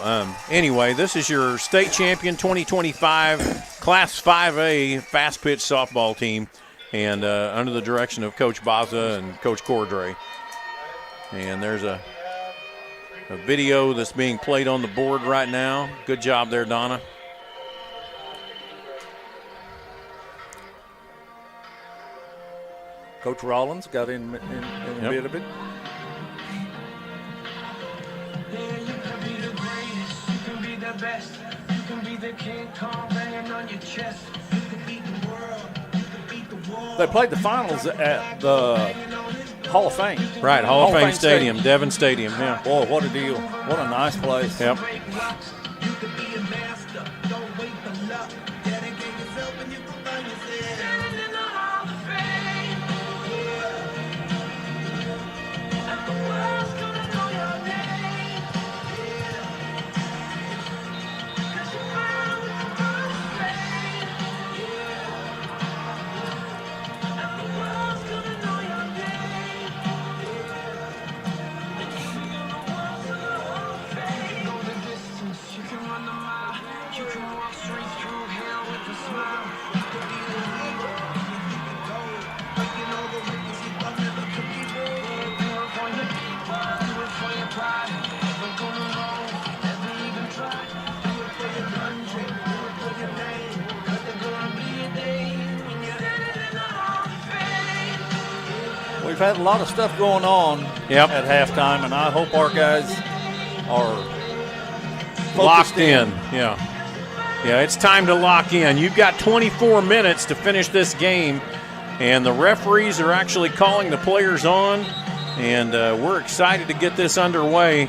anyway, this is your state champion 2025 Class 5A fast pitch softball team, and under the direction of Coach Baza and Coach Cordray. And there's a video that's being played on the board right now. Good job there, Donna. Coach Rollins got in a bit of it. They played the finals at the Hall of Fame. Right, Hall of Fame Stadium, Devon Stadium, yeah. Boy, what a deal. What a nice place. Yep. We've had a lot of stuff going on at halftime, and I hope our guys are locked in. Yeah, it's time to lock in. You've got 24 minutes to finish this game, and the referees are actually calling the players on, and we're excited to get this underway.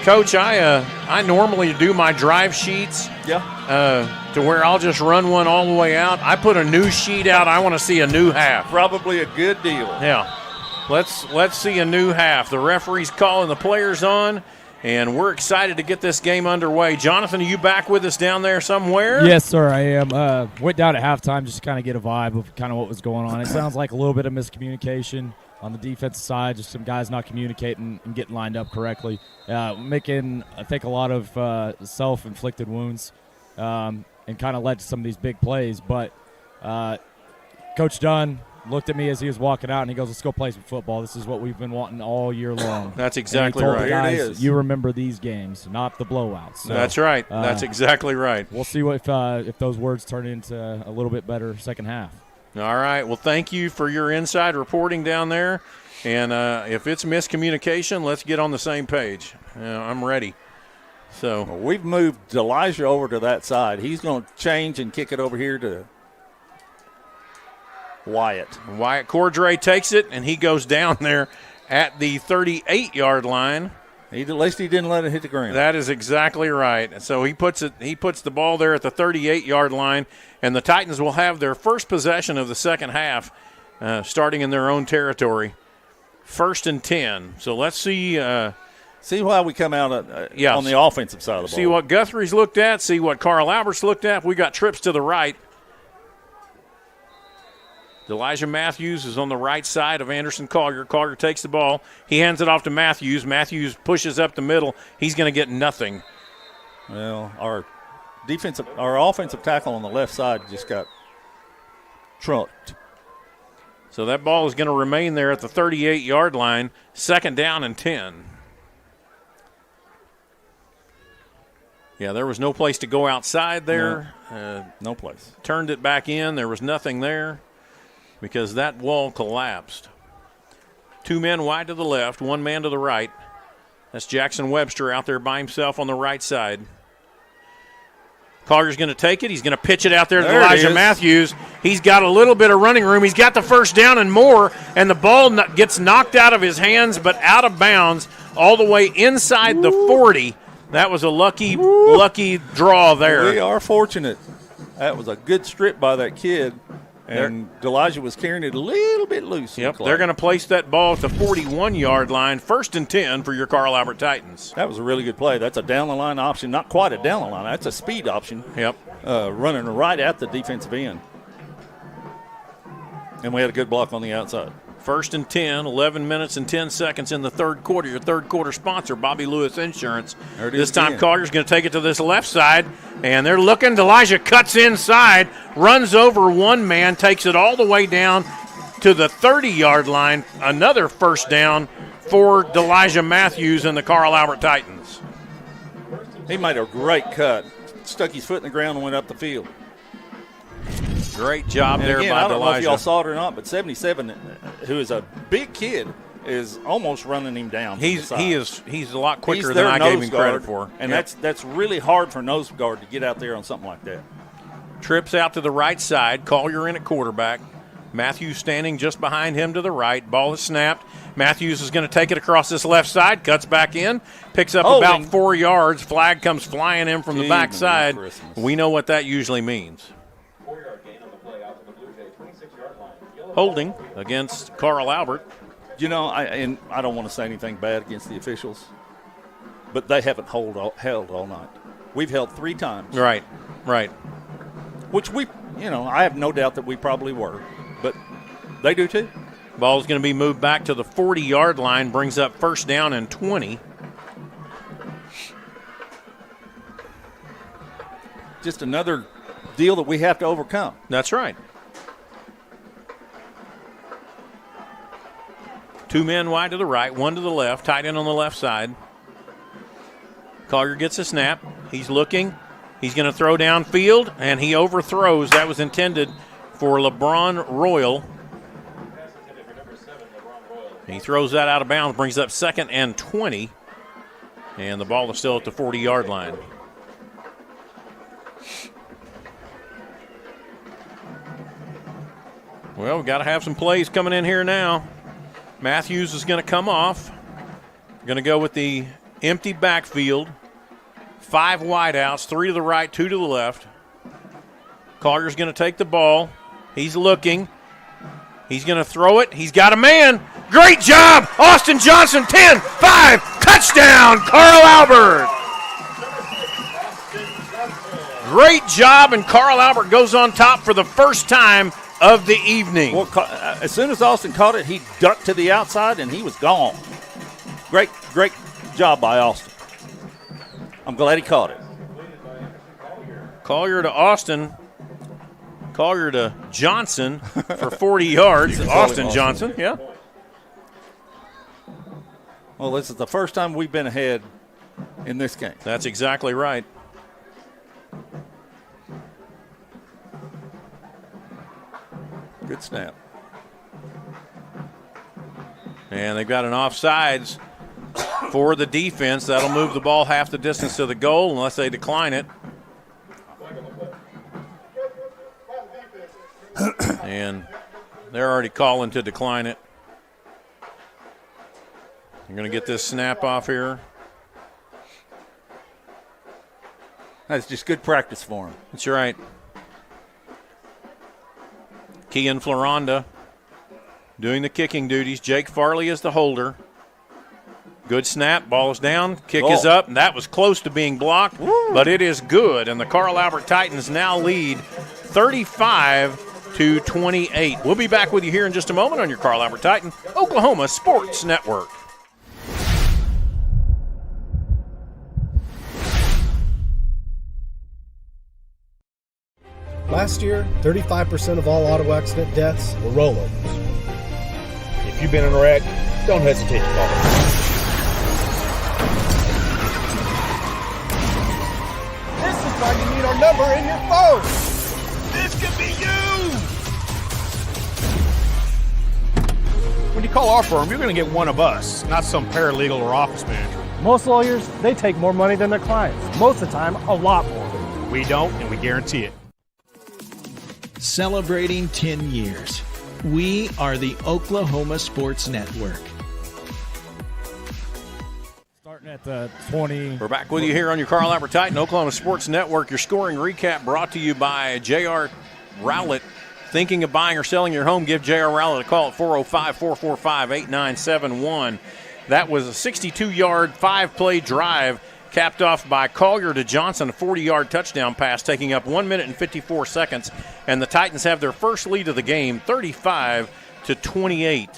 Coach, I normally do my drive sheets to where I'll just run one all the way out. I put a new sheet out. I want to see a new half. Probably a good deal. Yeah. Let's see a new half. The referee's calling the players on, and we're excited to get this game underway. Jonathan, are you back with us down there somewhere? Yes, sir, I am. Went down at halftime just to kind of get a vibe of kind of what was going on. It sounds like a little bit of miscommunication on the defensive side, just some guys not communicating and getting lined up correctly, making, I think, a lot of self-inflicted wounds and kind of led to some of these big plays. But Coach Dunn looked at me as he was walking out, and he goes, let's go play some football. This is what we've been wanting all year long. That's exactly and he told right. the guys, Here it is. You remember these games, not the blowouts. So, That's right. That's exactly right. We'll see if those words turn into a little bit better second half. All right. Well, thank you for your inside reporting down there. And if it's miscommunication, let's get on the same page. I'm ready. So we've moved Elijah over to that side. He's going to change and kick it over here to Wyatt. Wyatt Cordray takes it, and he goes down there at the 38-yard line. At least he didn't let it hit the ground. That is exactly right. So he puts the ball there at the 38-yard line, and the Titans will have their first possession of the second half, starting in their own territory. 1st and 10. So let's see. See how we come out on the offensive side of the ball. See what Guthrie's looked at. See what Carl Albert's looked at. We got trips to the right. Elijah Matthews is on the right side of Anderson Collier. Collier takes the ball. He hands it off to Matthews. Matthews pushes up the middle. He's going to get nothing. Well, our offensive tackle on the left side just got trucked. So that ball is going to remain there at the 38-yard line. 2nd down and 10. Yeah, there was no place to go outside there. No place. Turned it back in. There was nothing there because that wall collapsed. 2 men wide to the left, 1 man to the right. That's Jackson Webster out there by himself on the right side. Collier's going to take it. He's going to pitch it out there to Elijah Matthews. He's got a little bit of running room. He's got the first down and more, and the ball gets knocked out of his hands but out of bounds all the way inside the 40. That was a lucky draw there. We are fortunate. That was a good strip by that kid, and Elijah was carrying it a little bit loose. Yep, they're going to place that ball at the 41-yard line. 1st and 10 for your Carl Albert Titans. That was a really good play. That's a down-the-line option. Not quite a down-the-line. That's a speed option. Yep. Running right at the defensive end. And we had a good block on the outside. 1st and 10, 11 minutes and 10 seconds in the third quarter. Your third quarter sponsor, Bobby Lewis Insurance. This time Collier's going to take it to this left side, and they're looking. Elijah cuts inside, runs over 1 man, takes it all the way down to the 30-yard line. Another first down for Elijah Matthews and the Carl Albert Titans. He made a great cut. Stuck his foot in the ground and went up the field. Great job and there again, by I don't know if y'all Elijah. saw it or not, but 77, who is a big kid, is almost running him down. He's a lot quicker He's than their I gave nose him credit guard, for. and Yep. that's really hard for nose guard to get out there on something like that. Trips out to the right side. Collier in at quarterback. Matthews standing just behind him to the right. Ball is snapped. Matthews is going to take it across this left side. Cuts back in. Picks up about 4 yards. Flag comes flying in from the backside. We know what that usually means. Holding against Carl Albert. You know, I don't want to say anything bad against the officials, but they haven't held all night. We've held 3 times. Right. Which I have no doubt that we probably were, but they do too. Ball's going to be moved back to the 40-yard line, brings up first down and 20. Just another deal that we have to overcome. That's right. 2 men wide to the right, 1 to the left, tight end on the left side. Collier gets a snap. He's looking. He's going to throw downfield, and he overthrows. That was intended for LeBron Royal. He throws that out of bounds, brings up 2nd and 20, and the ball is still at the 40-yard line. Well, we've got to have some plays coming in here now. Matthews is going to come off. Going to go with the empty backfield. 5 wideouts, 3 to the right, 2 to the left. Collier's going to take the ball. He's looking. He's going to throw it. He's got a man. Great job. Austin Johnson, 10, 5, touchdown, Carl Albert. Great job, and Carl Albert goes on top for the first time of the evening. Well, as soon as Austin caught it, he ducked to the outside, and he was gone. Great job by Austin. I'm glad he caught it. Collier to Austin. Collier to Johnson for 40 yards. Austin Johnson, yeah. Well, this is the first time we've been ahead in this game. That's exactly right. Good snap. And they've got an offsides for the defense. That'll move the ball half the distance to the goal unless they decline it. And they're already calling to decline it. You're going to get this snap off here. That's just good practice for him. That's right. Kean Floronda doing the kicking duties. Jake Farley is the holder. Good snap. Ball is down. Kick is up. And that was close to being blocked, but it is good. And the Carl Albert Titans now lead 35-28. We'll be back with you here in just a moment on your Carl Albert Titan Oklahoma Sports Network. Last year, 35% of all auto accident deaths were rollovers. If you've been in a wreck, don't hesitate to call us. This is why you need our number in your phone. This could be you! When you call our firm, you're going to get one of us, not some paralegal or office manager. Most lawyers, they take more money than their clients. Most of the time, a lot more. We don't, and we guarantee it. Celebrating 10 years. We are the Oklahoma Sports Network. Starting at the 20. We're back with you here on your Carl Albert Titan Oklahoma Sports Network. Your scoring recap brought to you by J.R. Rowlett. Thinking of buying or selling your home? Give J.R. Rowlett a call at 405-445-8971. That was a 62-yard, 5-play drive capped off by Collier to Johnson, a 40-yard touchdown pass, taking up 1 minute and 54 seconds. And the Titans have their first lead of the game, 35-28.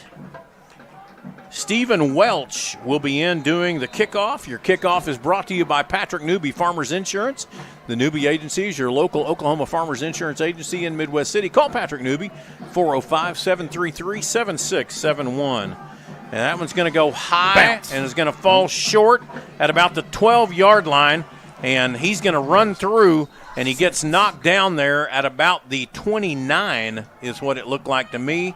Stephen Welch will be in doing the kickoff. Your kickoff is brought to you by Patrick Newby Farmers Insurance. The Newby Agency is your local Oklahoma Farmers Insurance agency in Midwest City. Call Patrick Newby, 405-733-7671. And that one's going to go high and is going to fall short at about the 12-yard line. and he's going to run through, and he gets knocked down there at about the 29 is what it looked like to me.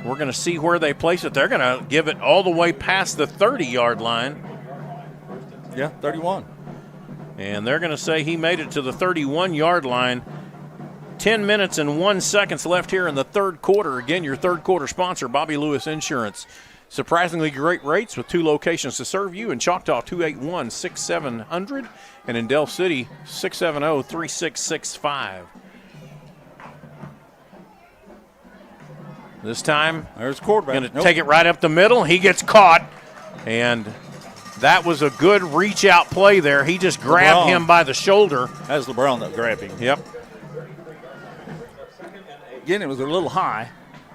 We're going to see where they place it. They're going to give it all the way past the 30-yard line. Yeah, 31. And they're going to say he made it to the 31-yard line. 10 minutes and 1 second left here in the third quarter. Again, your third quarter sponsor, Bobby Lewis Insurance. Surprisingly great rates with 2 locations to serve you. In Choctaw, 281-6700, and in Del City, 670-3665. This time, there's quarterback. Going to take it right up the middle. He gets caught, and that was a good reach-out play there. He just grabbed him by the shoulder. That was LeBron that grabbed him. Yep. Again, it was a little high,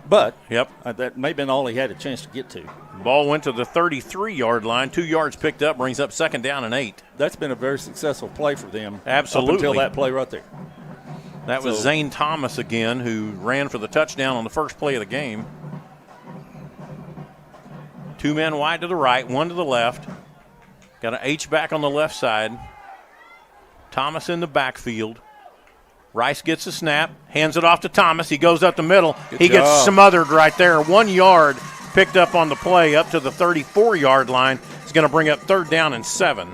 but yep, that may have been all he had a chance to get to. Ball went to the 33-yard line. 2 yards picked up, brings up 2nd down and 8. That's been a very successful play for them. Absolutely. Up until that play right there. That was Zane Thomas again, who ran for the touchdown on the first play of the game. 2 men wide to the right, 1 to the left. Got an H-back on the left side. Thomas in the backfield. Rice gets the snap, hands it off to Thomas. He goes up the middle. He gets smothered right there. 1 yard picked up on the play up to the 34-yard line. It's going to bring up 3rd down and 7.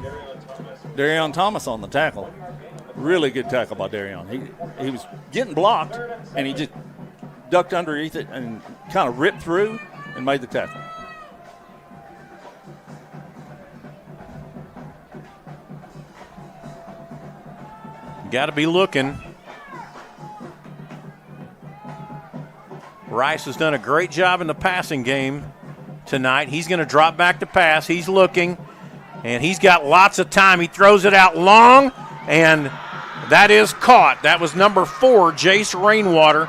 Darion Thomas on the tackle. Really good tackle by Darion. He was getting blocked, and he just ducked underneath it and kind of ripped through and made the tackle. Got to be looking. Rice has done a great job in the passing game tonight. He's going to drop back to pass. He's looking, and he's got lots of time. He throws it out long, and that is caught. That was number 4, Jace Rainwater,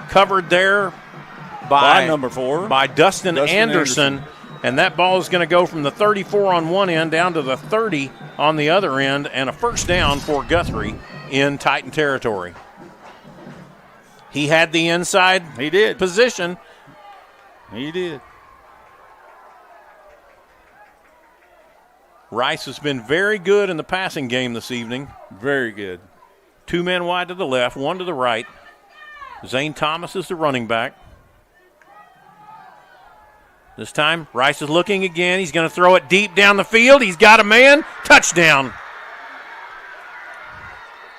covered there by number 4, by Dustin Anderson. And that ball is going to go from the 34 on one end down to the 30 on the other end, and a 1st down for Guthrie in Titan territory. He had the inside position. He did. Rice has been very good in the passing game this evening. Very good. 2 men wide to the left, 1 to the right. Zane Thomas is the running back. This time, Rice is looking again. He's going to throw it deep down the field. He's got a man. Touchdown.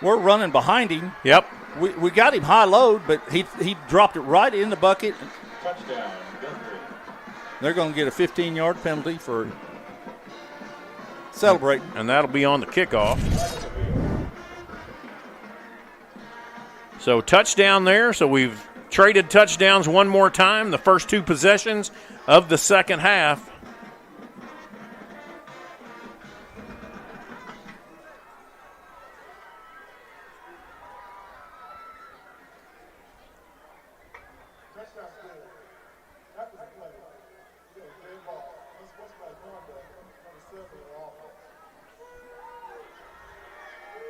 We're running behind him. Yep. We got him high load, but he dropped it right in the bucket. Touchdown. They're going to get a 15-yard penalty for celebrating. And that'll be on the kickoff. So touchdown there. So we've traded touchdowns one more time, the first 2 possessions of the second half.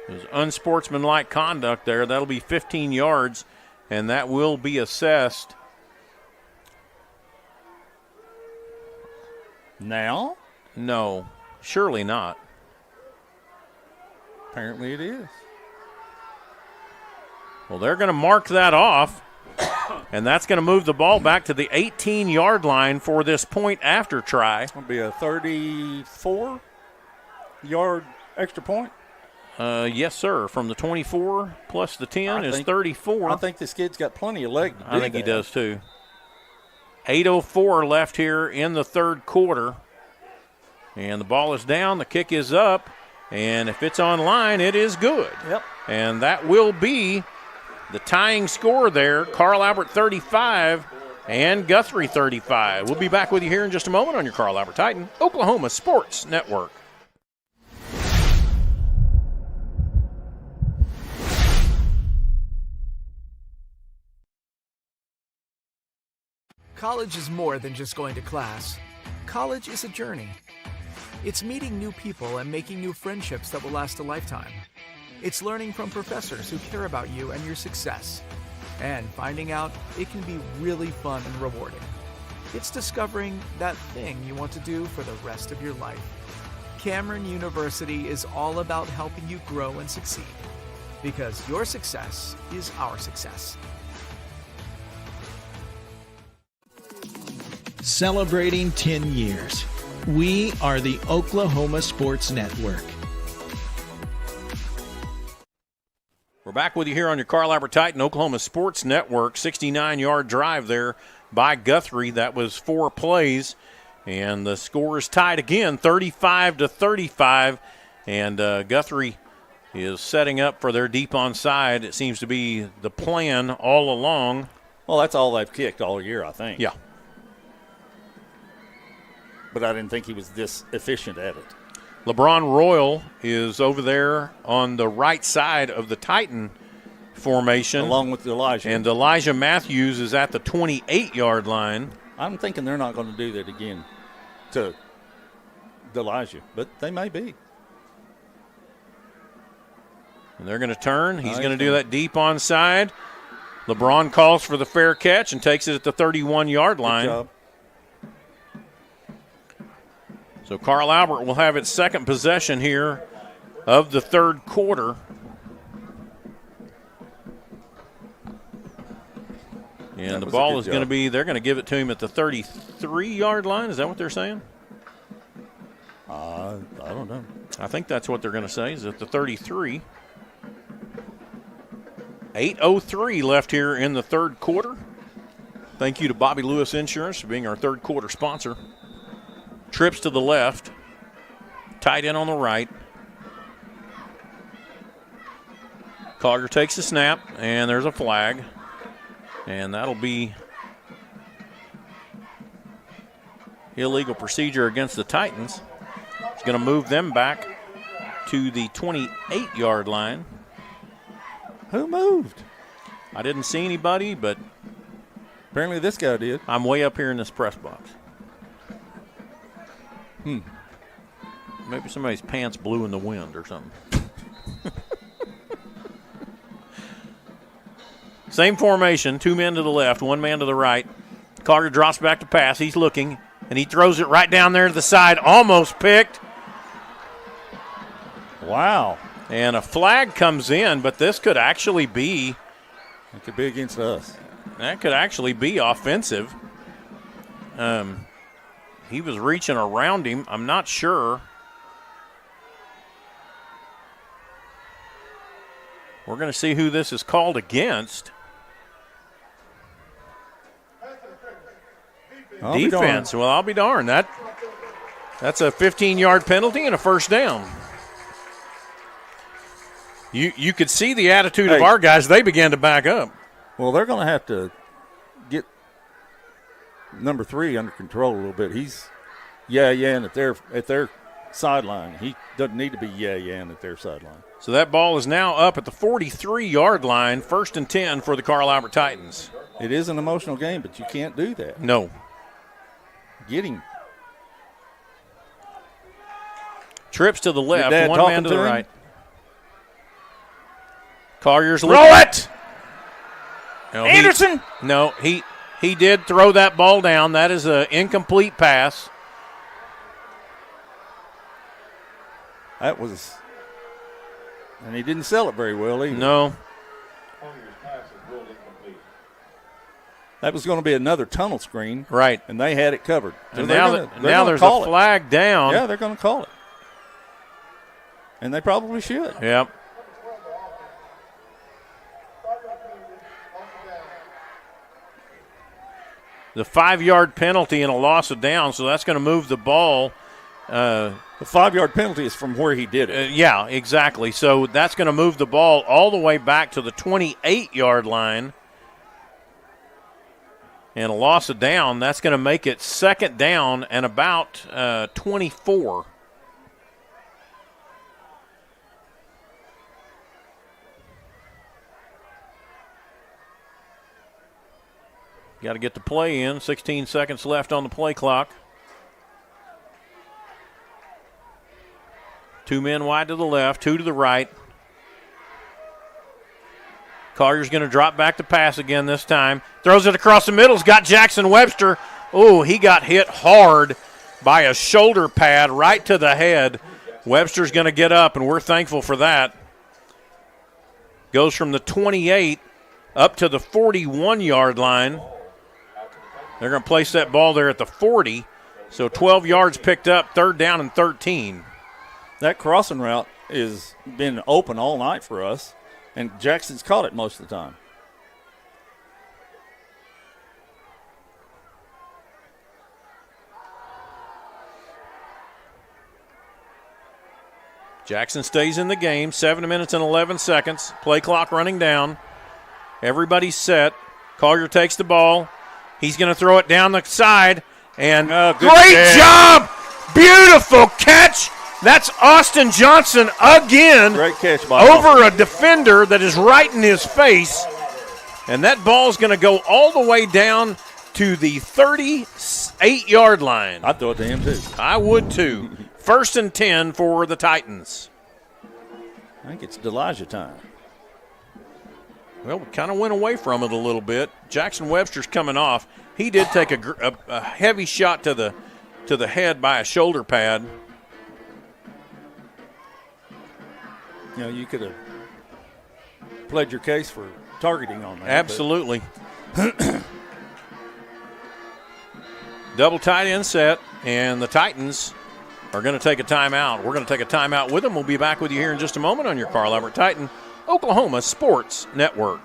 There's unsportsmanlike conduct there. That'll be 15 yards, and that will be assessed. Now? No, surely not. Apparently it is. Well, they're going to mark that off, and that's going to move the ball back to the 18-yard line for this point after try. It's going to be a 34-yard extra point. Yes, sir. From the 24 plus the 10 is 34. I think this kid's got plenty of leg to do I think he does too. 8:04 left here in the third quarter. And the ball is down. The kick is up. And if it's on line, it is good. Yep. And that will be the tying score there. Carl Albert 35 and Guthrie 35. We'll be back with you here in just a moment on your Carl Albert Titan Oklahoma Sports Network. College is more than just going to class. College is a journey. It's meeting new people and making new friendships that will last a lifetime. It's learning from professors who care about you and your success. And finding out it can be really fun and rewarding. It's discovering that thing you want to do for the rest of your life. Cameron University is all about helping you grow and succeed. Because your success is our success. Celebrating 10 years. We are the Oklahoma Sports Network. We're back with you here on your Carl Albert Titan Oklahoma Sports Network. 69-yard drive there by Guthrie. That was 4 plays. And the score is tied again, 35-35. And Guthrie is setting up for their deep onside. It seems to be the plan all along. Well, that's all they've kicked all year, I think. Yeah. But I didn't think he was this efficient at it. LeBron Royal is over there on the right side of the Titan formation. Along with Elijah. And Elijah Matthews is at the 28-yard line. I'm thinking they're not going to do that again to Elijah, but they may be. And they're going to turn. He's going to do that deep onside. LeBron calls for the fair catch and takes it at the 31-yard line. Good job. So Carl Albert will have its second possession here of the third quarter. And the ball is going to be, they're going to give it to him at the 33-yard line. Is that what they're saying? I don't know. I think that's what they're going to say, is at the 33. 8:03 left here in the third quarter. Thank you to Bobby Lewis Insurance for being our third quarter sponsor. Trips to the left. Tight end on the right. Collier takes the snap, and there's a flag. And that'll be illegal procedure against the Titans. It's going to move them back to the 28-yard line. Who moved? I didn't see anybody, but apparently this guy did. I'm way up here in this press box. Maybe somebody's pants blew in the wind or something. Same formation, 2 men to the left, 1 man to the right. Carter drops back to pass. He's looking, and he throws it right down there to the side, almost picked. Wow. And a flag comes in, but this could actually be. It could be against us. That could actually be offensive. He was reaching around him. I'm not sure. We're going to see who this is called against. Defense. Well, I'll be darned. That's a 15-yard penalty and a first down. You could see the attitude of our guys. They began to back up. Well, they're going to have to get number 3 under control a little bit. He's yeah-yaing at their sideline. He doesn't need to be yeah-yaing at their sideline. So that ball is now up at the 43-yard line, 1st and 10 for the Carl Albert Titans. It is an emotional game, but you can't do that. No. Get him. Trips to the left, 1 man to the right. Collier's throw it! No, Anderson! He did throw that ball down. That is an incomplete pass. That was, and he didn't sell it very well either. No. That was going to be another tunnel screen. Right. And they had it covered. So and now there's a flag down. Yeah, they're going to call it. And they probably should. Yep. The 5-yard penalty and a loss of down, so that's going to move the ball. The 5-yard penalty is from where he did it. Yeah, exactly. So that's going to move the ball all the way back to the 28-yard line. And a loss of down, that's going to make it 2nd down and about 24. Got to get the play in. 16 seconds left on the play clock. 2 men wide to the left, 2 to the right. Collier's going to drop back to pass again this time. Throws it across the middle. He's got Jackson Webster. Oh, he got hit hard by a shoulder pad right to the head. Webster's going to get up, and we're thankful for that. Goes from the 28 up to the 41-yard line. They're going to place that ball there at the 40. So 12 yards picked up, 3rd down and 13. That crossing route has been open all night for us, and Jackson's caught it most of the time. Jackson stays in the game, 7 minutes and 11 seconds. Play clock running down. Everybody's set. Collier takes the ball. He's going to throw it down the side. And great job! Beautiful catch. That's Austin Johnson again. Great catch by over a defender that is right in his face. And that ball's going to go all the way down to the 38-yard line. I'd throw it to him, too. I would, too. 1st and 10 for the Titans. I think it's Delijah time. Well, we kind of went away from it a little bit. Jackson Webster's coming off. He did take a heavy shot to the head by a shoulder pad. You know, you could have pled your case for targeting on that. Absolutely. Double tight end set, and the Titans are going to take a timeout. We're going to take a timeout with them. We'll be back with you here in just a moment on your Carl Albert Titan Oklahoma Sports Network.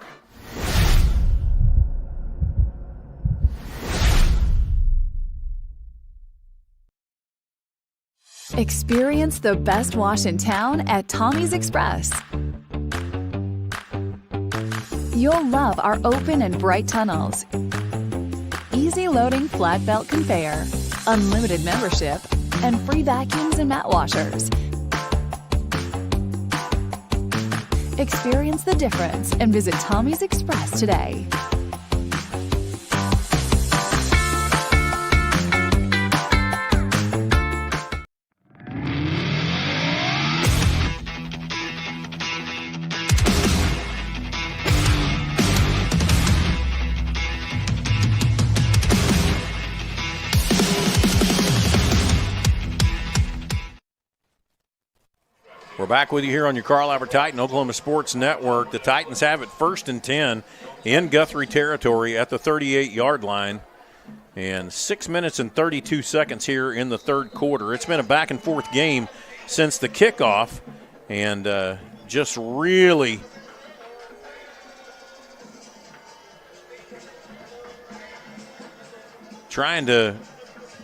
Experience the best wash in town at Tommy's Express. You'll love our open and bright tunnels, easy loading flat belt conveyor, unlimited membership, and free vacuums and mat washers. Experience the difference and visit Tommy's Express today. We're back with you here on your Carl Albert Titan Oklahoma Sports Network. The Titans have it 1st and 10 in Guthrie territory at the 38-yard line. And 6 minutes and 32 seconds here in the 3rd quarter. It's been a back-and-forth game since the kickoff. And just really trying to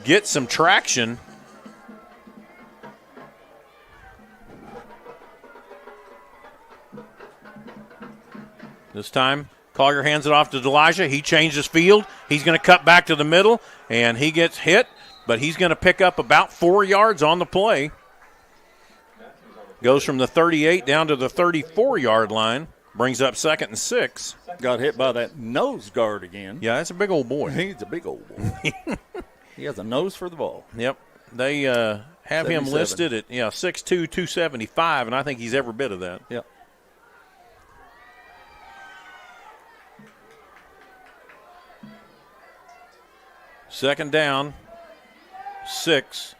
get some traction. This time, Collier hands it off to Delijah. He changes field. He's going to cut back to the middle, and he gets hit, but he's going to pick up about 4 yards on the play. Goes from the 38 down to the 34-yard line. Brings up 2nd and 6. Got hit by that nose guard again. Yeah, that's a big old boy. He's a big old boy. He has a nose for the ball. Yep. They have him listed at 6'2", 275, and I think he's every bit of that. Yep. Second down, 6.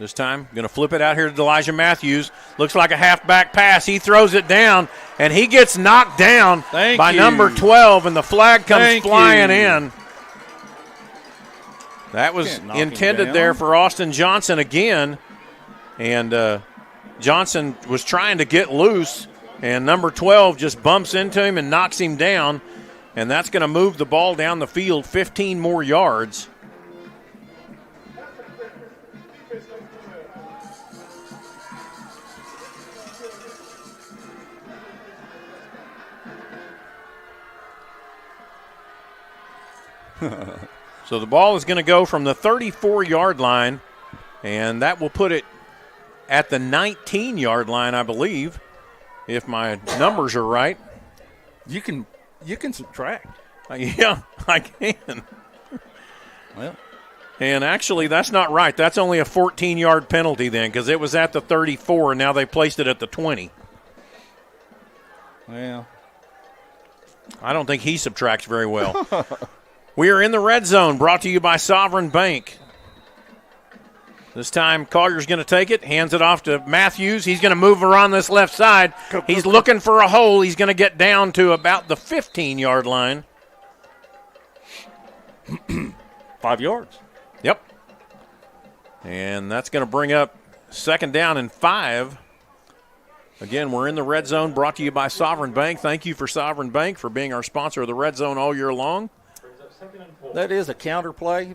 This time, going to flip it out here to Elijah Matthews. Looks like a halfback pass. He throws it down, and he gets knocked down by number 12, and the flag comes flying in. That was intended there for Austin Johnson again, and Johnson was trying to get loose, and number 12 just bumps into him and knocks him down. And that's going to move the ball down the field 15 more yards. So the ball is going to go from the 34-yard line, and that will put it at the 19-yard line, I believe, if my numbers are right. You can subtract. Yeah, I can. Well, and actually, that's not right. That's only a 14-yard penalty then, because it was at the 34, and now they placed it at the 20. Well, I don't think he subtracts very well. We are in the red zone, brought to you by Sovereign Bank. This time Collier's going to take it, hands it off to Matthews. He's going to move around this left side. He's looking for a hole. He's going to get down to about the 15-yard line. 5 yards. Yep. And that's going to bring up 2nd down and 5. Again, we're in the Red Zone, brought to you by Sovereign Bank. Thank you for Sovereign Bank for being our sponsor of the Red Zone all year long. That is a counter play.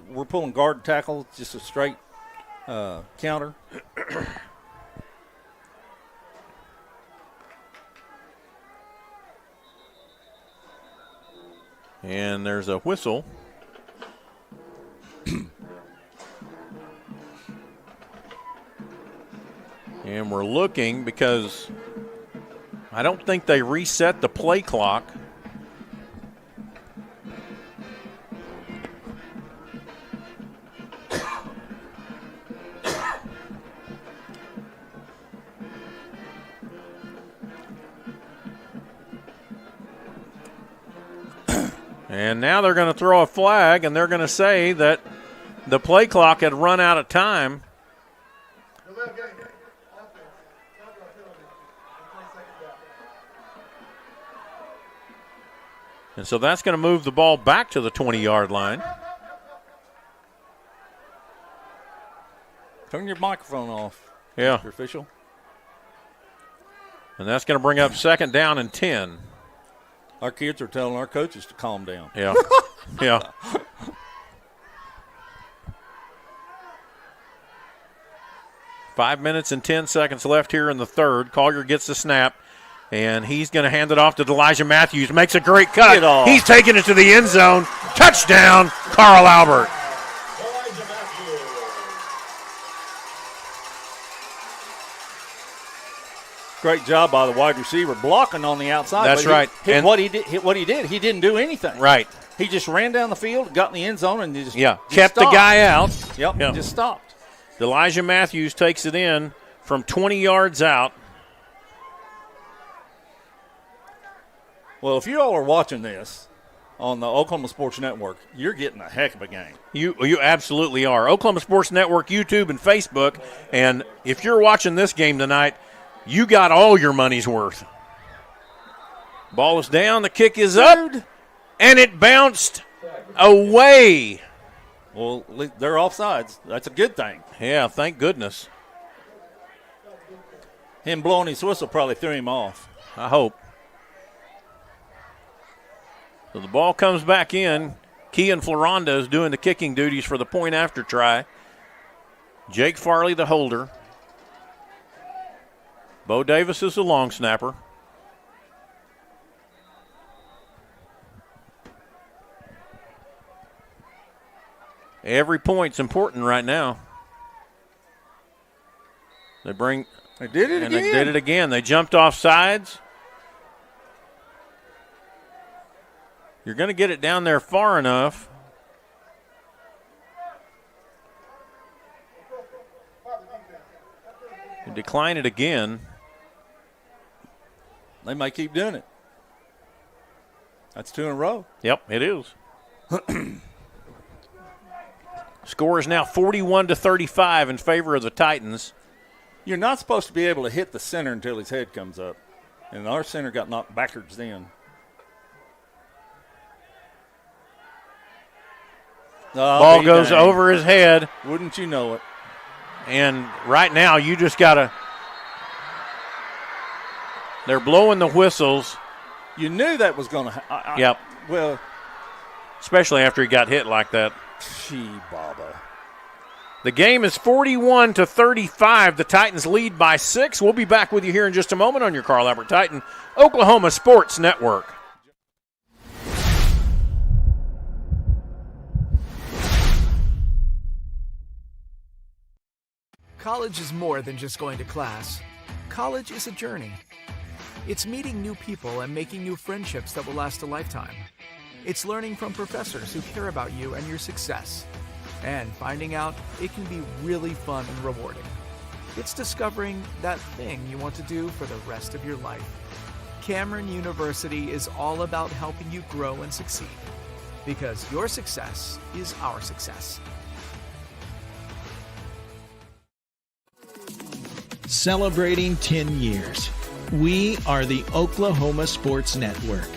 We're pulling guard and tackle, just a straight counter. And there's a whistle. And we're looking because I don't think they reset the play clock. And now they're going to throw a flag, and they're going to say that the play clock had run out of time. And so that's going to move the ball back to the 20-yard line. Turn your microphone off. Yeah. Mr. Official. And that's going to bring up 2nd down and 10. Our kids are telling our coaches to calm down. Yeah. Yeah. Five minutes and 10 seconds left here in the third. Collier gets the snap, and he's going to hand it off to Elijah Matthews. Makes a great cut. He's taking it to the end zone. Touchdown, Carl Albert. Great job by the wide receiver blocking on the outside. That's right. And what he did, he didn't do anything. Right. He just ran down the field, got in the end zone, and just kept stopped. the guy out. Yep, just stopped. Elijah Matthews takes it in from 20 yards out. Well, if you all are watching this on the Oklahoma Sports Network, you're getting a heck of a game. You absolutely are. Oklahoma Sports Network, YouTube, and Facebook. And if you're watching this game tonight, you got all your money's worth. Ball is down. The kick is up. And it bounced away. Well, they're offsides. That's a good thing. Yeah, thank goodness. Him blowing his whistle probably threw him off. I hope. So the ball comes back in. Kean Floranda is doing the kicking duties for the point after try. Jake Farley, the holder. Bo Davis is the long snapper. Every point's important right now. They did it again. They did it again. They jumped off sides. You're going to get it down there far enough. You decline it again. They might keep doing it. That's 2 in a row. Yep, it is. Score is now 41-35 in favor of the Titans. You're not supposed to be able to hit the center until his head comes up. And our center got knocked backwards then. Ball goes over his head. Wouldn't you know it? And right now you just got to – they're blowing the whistles. You knew that was going to – Yep. Well – especially after he got hit like that. Gee, Baba. The game is 41-35. The Titans lead by 6. We'll be back with you here in just a moment on your Carl Albert Titan Oklahoma Sports Network. College is more than just going to class. College is a journey. It's meeting new people and making new friendships that will last a lifetime. It's learning from professors who care about you and your success. And finding out it can be really fun and rewarding. It's discovering that thing you want to do for the rest of your life. Cameron University is all about helping you grow and succeed. Because your success is our success. celebrating 10 years. We are the Oklahoma Sports Network.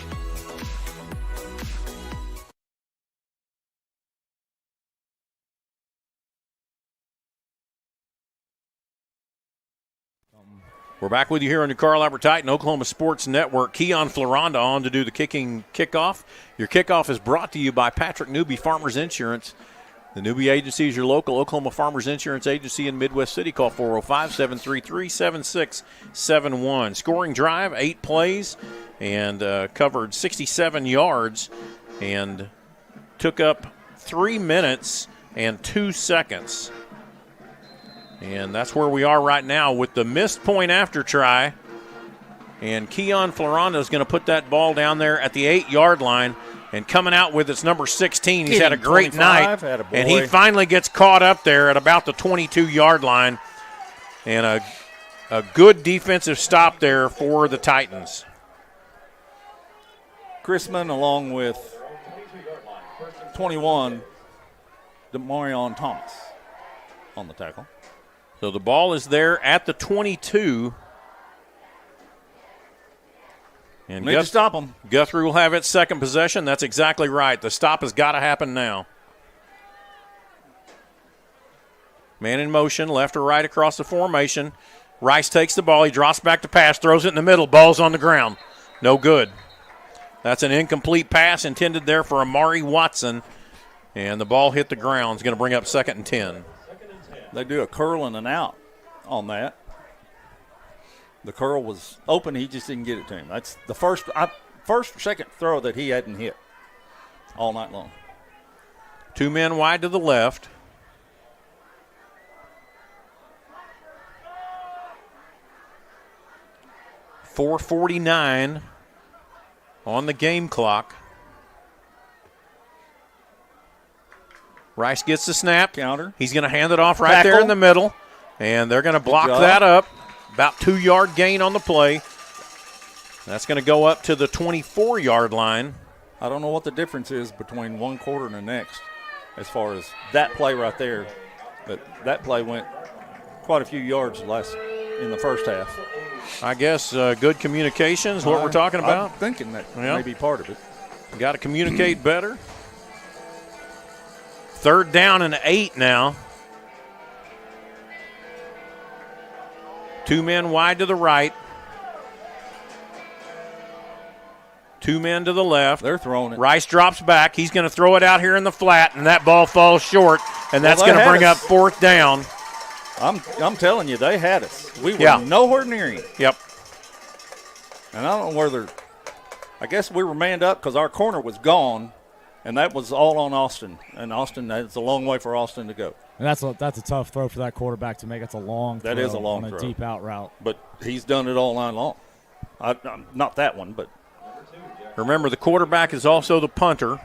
We're back with you here on your Carl Albert Titan Oklahoma Sports Network. Keon Floranda on to do the kickoff. Your kickoff is brought to you by Patrick Newby Farmers Insurance. The Newby Agency is your local Oklahoma Farmers Insurance agency in Midwest City. Call 405-733-7671. Scoring drive, 8 plays, and covered 67 yards, and took up 3 minutes and 2 seconds. And that's where we are right now with the missed point after try. And Keon Floranda is going to put that ball down there at the 8-yard line. And coming out with its number 16, he's had a great night. And he finally gets caught up there at about the 22-yard line. And a good defensive stop there for the Titans. Chrisman along with 21, Demarion Thomas on the tackle. So the ball is there at the 22. And need to stop them. Guthrie will have its second possession. That's exactly right. The stop has got to happen now. Man in motion, left or right across the formation. Rice takes the ball. He drops back to pass, throws it in the middle. Ball's on the ground. No good. That's an incomplete pass intended there for Amari Watson. And the ball hit the ground. It's going to bring up 2nd and 10. They do a curl and an out on that. The curl was open. He just didn't get it to him. That's the first or second throw that he hadn't hit all night long. 2 men wide to the left. .449 on the game clock. Rice gets the snap. Counter. He's going to hand it off right there in the middle. And they're going to block that up. About 2-yard gain on the play. That's going to go up to the 24-yard line. I don't know what the difference is between one quarter and the next as far as that play right there. But that play went quite a few yards in the first half. I guess good communication is what we're talking about. I'm thinking that may be part of it. Got to communicate better. 3rd down and 8 now. 2 men wide to the right. 2 men to the left. They're throwing it. Rice drops back. He's going to throw it out here in the flat, and that ball falls short, and that's going to bring up 4th down. I'm telling you, they had us. We were nowhere near him. Yep. And I don't know whether – I guess we were manned up because our corner was gone, and that was all on Austin. And Austin, it's a long way for Austin to go. And that's a tough throw for that quarterback to make. It's a long throw. That is a long on throw. A deep out route. But he's done it all night long. Not that one, but. Remember, the quarterback is also the punter.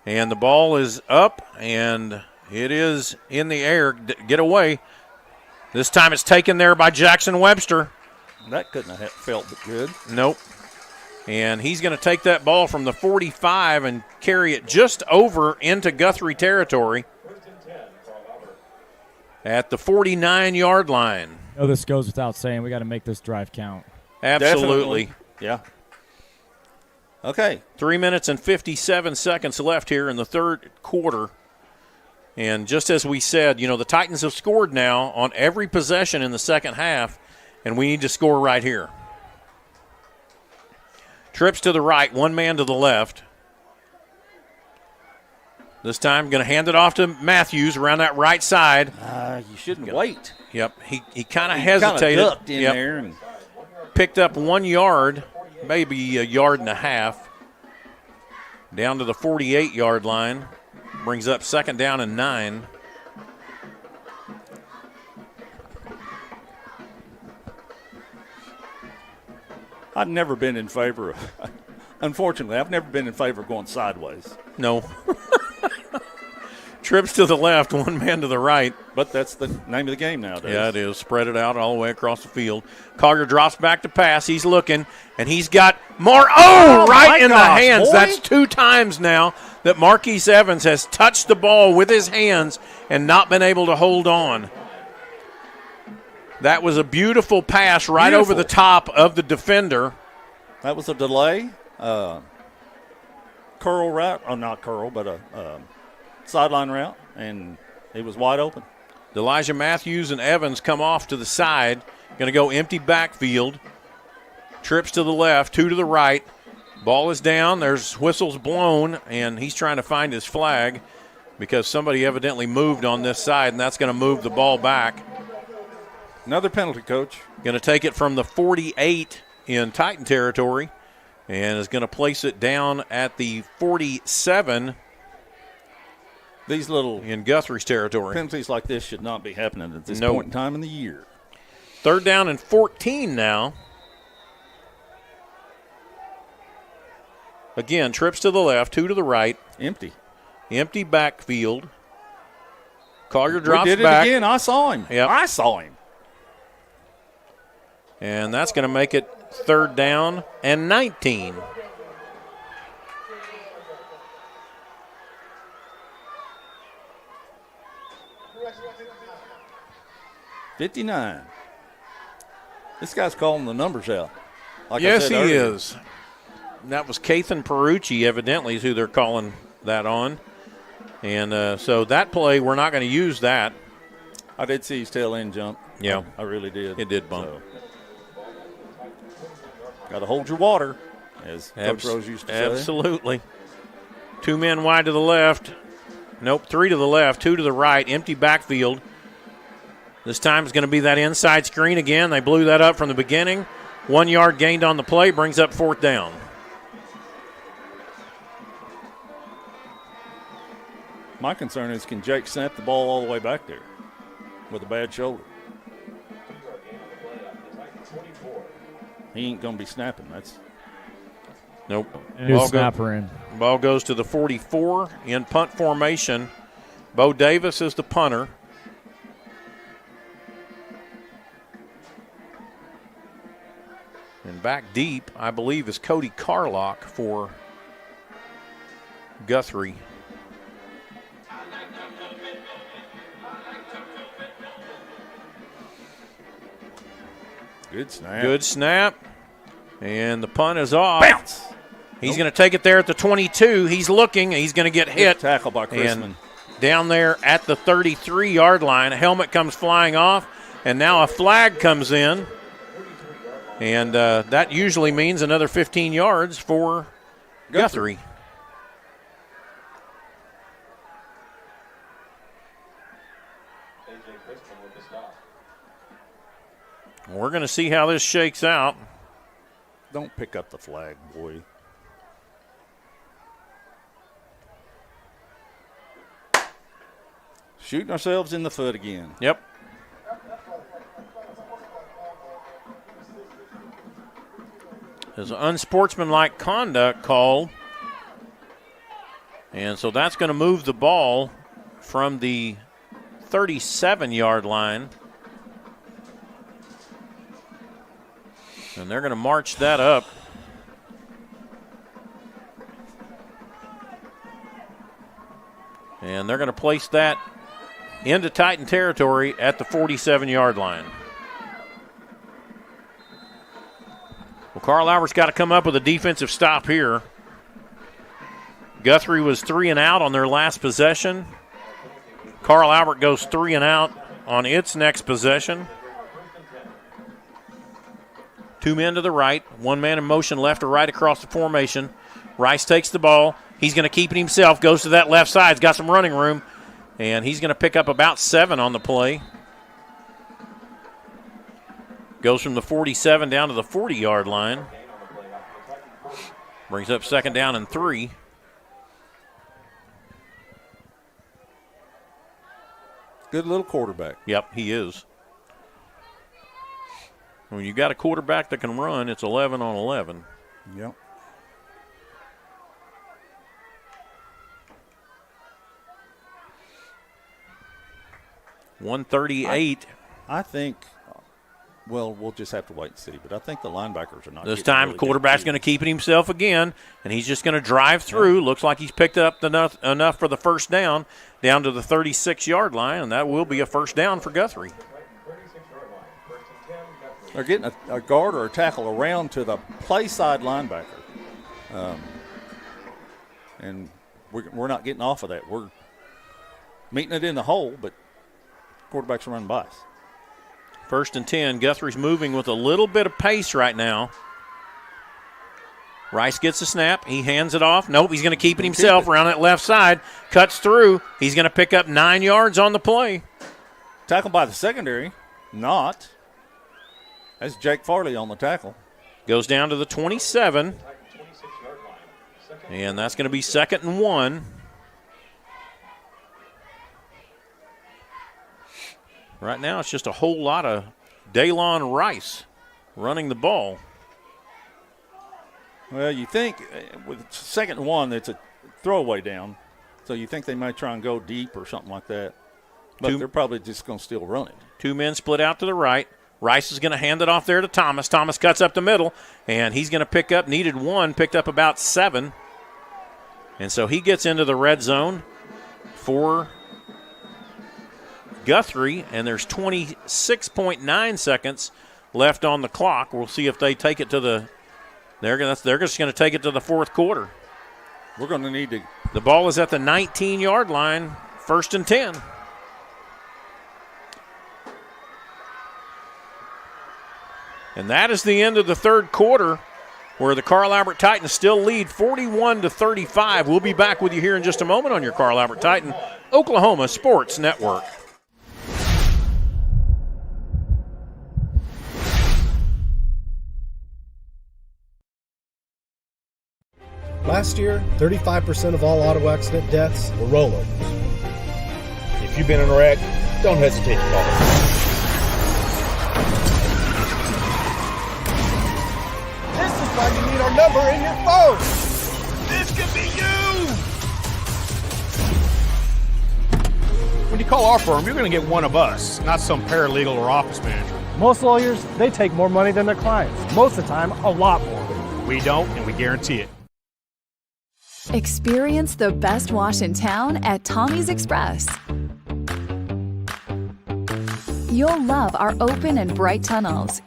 And the ball is up, and it is in the air. Get away. This time it's taken there by Jackson Webster. That couldn't have felt good. Nope. And he's going to take that ball from the 45 and carry it just over into Guthrie territory at the 49-yard line. Oh, this goes without saying. We got to make this drive count. Absolutely. Definitely. Yeah. Okay. 3 minutes and 57 seconds left here in the third quarter. And just as we said, the Titans have scored now on every possession in the second half, and we need to score right here. Trips to the right, 1 man to the left. This time going to hand it off to Matthews around that right side. You shouldn't wait. Yep, he kind of hesitated. Kind of ducked in there. And picked up 1 yard, maybe a yard and a half, down to the 48-yard line. Brings up 2nd down and 9. I've never been in favor of, unfortunately, I've never been in favor of going sideways. No. Trips to the left, 1 man to the right. But that's the name of the game nowadays. Yeah, it is. Spread it out all the way across the field. Collier drops back to pass. He's looking, and he's got right in the hands. Boy. That's 2 times now that Marquise Evans has touched the ball with his hands and not been able to hold on. That was a beautiful pass right over the top of the defender. That was a delay. Curl route. Oh, not curl, but a sideline route. And he was wide open. Elijah Matthews and Evans come off to the side. Going to go empty backfield. Trips to the left, 2 to the right. Ball is down. There's whistles blown, and he's trying to find his flag because somebody evidently moved on this side, and that's going to move the ball back. Another penalty, Coach. Going to take it from the 48 in Titan territory and is going to place it down at the 47. These little in Guthrie's territory. Penalties like this should not be happening at this point in time in the year. 3rd down and 14 now. Again, trips to the left, 2 to the right. Empty. Empty backfield. Collier drops back. We did it again. I saw him. Yep. I saw him. And that's going to make it 3rd down and 19. $59. This guy's calling the numbers out. Like yes, I said he earlier. is. That was Kathan Perucci, evidently, is who they're calling that on. And so that play, we're not going to use that. I did see his tail end jump. Yeah. I really did. It did bump. So. Got to hold your water, as Coach Rose used to say. Absolutely. 2 men wide to the left. Nope, 3 to the left, 2 to the right, empty backfield. This time it's going to be that inside screen again. They blew that up from the beginning. 1 yard gained on the play, brings up 4th down. My concern is, can Jake snap the ball all the way back there with a bad shoulder? He ain't going to be snapping. That's nope. New snapper in. Ball goes to the 44 in punt formation. Bo Davis is the punter. And back deep, I believe, is Cody Carlock for Guthrie. good snap. Good snap. And the punt is off. Bounce. He's going to take it there at the 22. He's looking. He's going to get hit. Good tackle by Chrisman. And down there at the 33-yard line, a helmet comes flying off, and now a flag comes in. And that usually means another 15 yards for Guthrie. We're going to see how this shakes out. Don't pick up the flag, boy. Shooting ourselves in the foot again. Yep. There's an unsportsmanlike conduct call. And so that's going to move the ball from the 37-yard line. And they're going to march that up. And they're going to place that into Titan territory at the 47-yard line. Well, Carl Albert's got to come up with a defensive stop here. Guthrie was 3 and out on their last possession. Carl Albert goes 3 and out on its next possession. 2 men to the right, 1 man in motion left or right across the formation. Rice takes the ball. He's going to keep it himself, goes to that left side. He's got some running room, and he's going to pick up about 7 on the play. Goes from the 47 down to the 40-yard line. Brings up 2nd down and 3. Good little quarterback. Yep, he is. When you got a quarterback that can run, it's 11 on 11. Yep. $138. I think, well, we'll just have to wait and see, but I think the linebackers are not. This time, the quarterback's going to keep it himself again, and he's just going to drive through. Looks like he's picked up enough for the first down to the 36-yard line, and that will be a first down for Guthrie. They're getting a guard or a tackle around to the play side linebacker. And we're not getting off of that. We're meeting it in the hole, but quarterback's running by us. 1st and 10. Guthrie's moving with a little bit of pace right now. Rice gets the snap. He hands it off. Nope, he's going to keep it himself around that left side. Cuts through. He's going to pick up 9 yards on the play. Tackled by the secondary. Not. That's Jake Farley on the tackle. Goes down to the 27. And that's going to be 2nd and 1. Right now it's just a whole lot of Daylon Rice running the ball. Well, you think with 2nd and 1, it's a throwaway down. So you think they might try and go deep or something like that. But they're probably just going to still run it. 2 men split out to the right. Rice is going to hand it off there to Thomas. Thomas cuts up the middle, and he's going to pick up, picked up about 7. And so he gets into the red zone for Guthrie, and there's 26.9 seconds left on the clock. We'll see if they take it to the – they're just going to take it to the 4th quarter. We're going to need to – the ball is at the 19-yard line, 1st and 10. And that is the end of the 3rd quarter, where the Carl Albert Titans still lead 41-35. We'll be back with you here in just a moment on your Carl Albert Titan Oklahoma Sports Network. Last year, 35% of all auto accident deaths were rollovers. If you've been in a wreck, don't hesitate to call us. This is why you need our number in your phone. This could be you. When you call our firm, you're going to get one of us, not some paralegal or office manager. Most lawyers, they take more money than their clients. Most of the time, a lot more. We don't, and we guarantee it. Experience the best wash in town at Tommy's Express. You'll love our open and bright tunnels,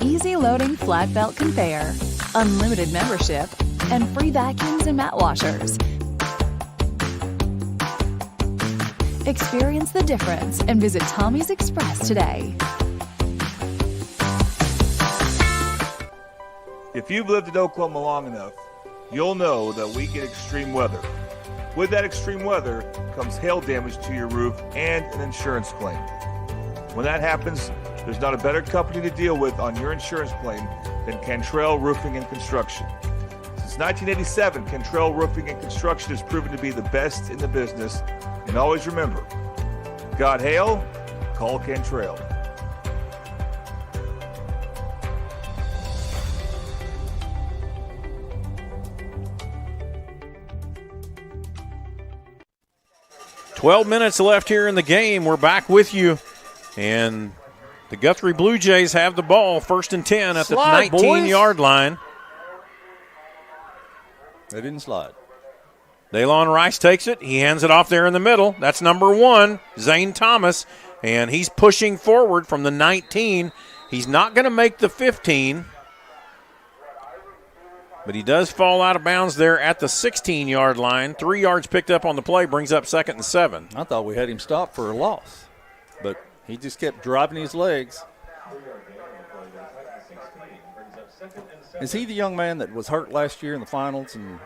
easy loading flat belt conveyor, unlimited membership, and free vacuums and mat washers. Experience the difference and visit Tommy's Express today. If you've lived in Oklahoma long enough, you'll know that we get extreme weather. With that extreme weather comes hail damage to your roof and an insurance claim. When that happens, there's not a better company to deal with on your insurance claim than Cantrell Roofing and Construction. Since 1987, Cantrell Roofing and Construction has proven to be the best in the business. And always remember, got hail? Call Cantrell. "12 minutes left here in the game. We're back with you. And the Guthrie Blue Jays have the ball, 1st and 10 at the 19-yard line. They didn't slide. Daylon Rice takes it. He hands it off there in the middle. That's number 1, Zane Thomas. And he's pushing forward from the 19. He's not going to make the 15. But he does fall out of bounds there at the 16-yard line. 3 yards picked up on the play, brings up 2nd and 7. I thought we had him stopped for a loss, but he just kept driving his legs. Is he the young man that was hurt last year in the finals and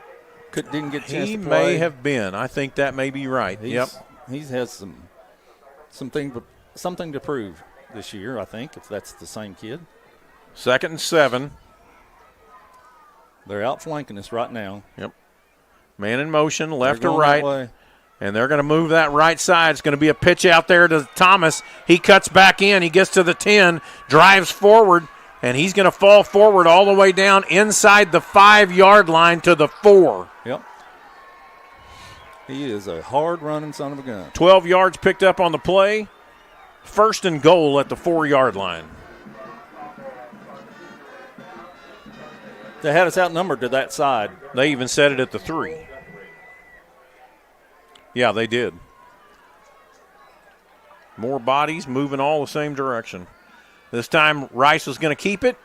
didn't get a chance to play? He may have been. I think that may be right. He has something to prove this year, I think, if that's the same kid. 2nd and 7. They're outflanking us right now. Yep. Man in motion, left to right. And they're going to move that right side. It's going to be a pitch out there to Thomas. He cuts back in. He gets to the 10, drives forward, and he's going to fall forward all the way down inside the 5-yard line to the 4. Yep. He is a hard-running son of a gun. 12 yards picked up on the play. 1st and goal at the 4-yard line. They had us outnumbered to that side. They even said it at the 3. Yeah, they did. More bodies moving all the same direction. This time Rice is going to keep it,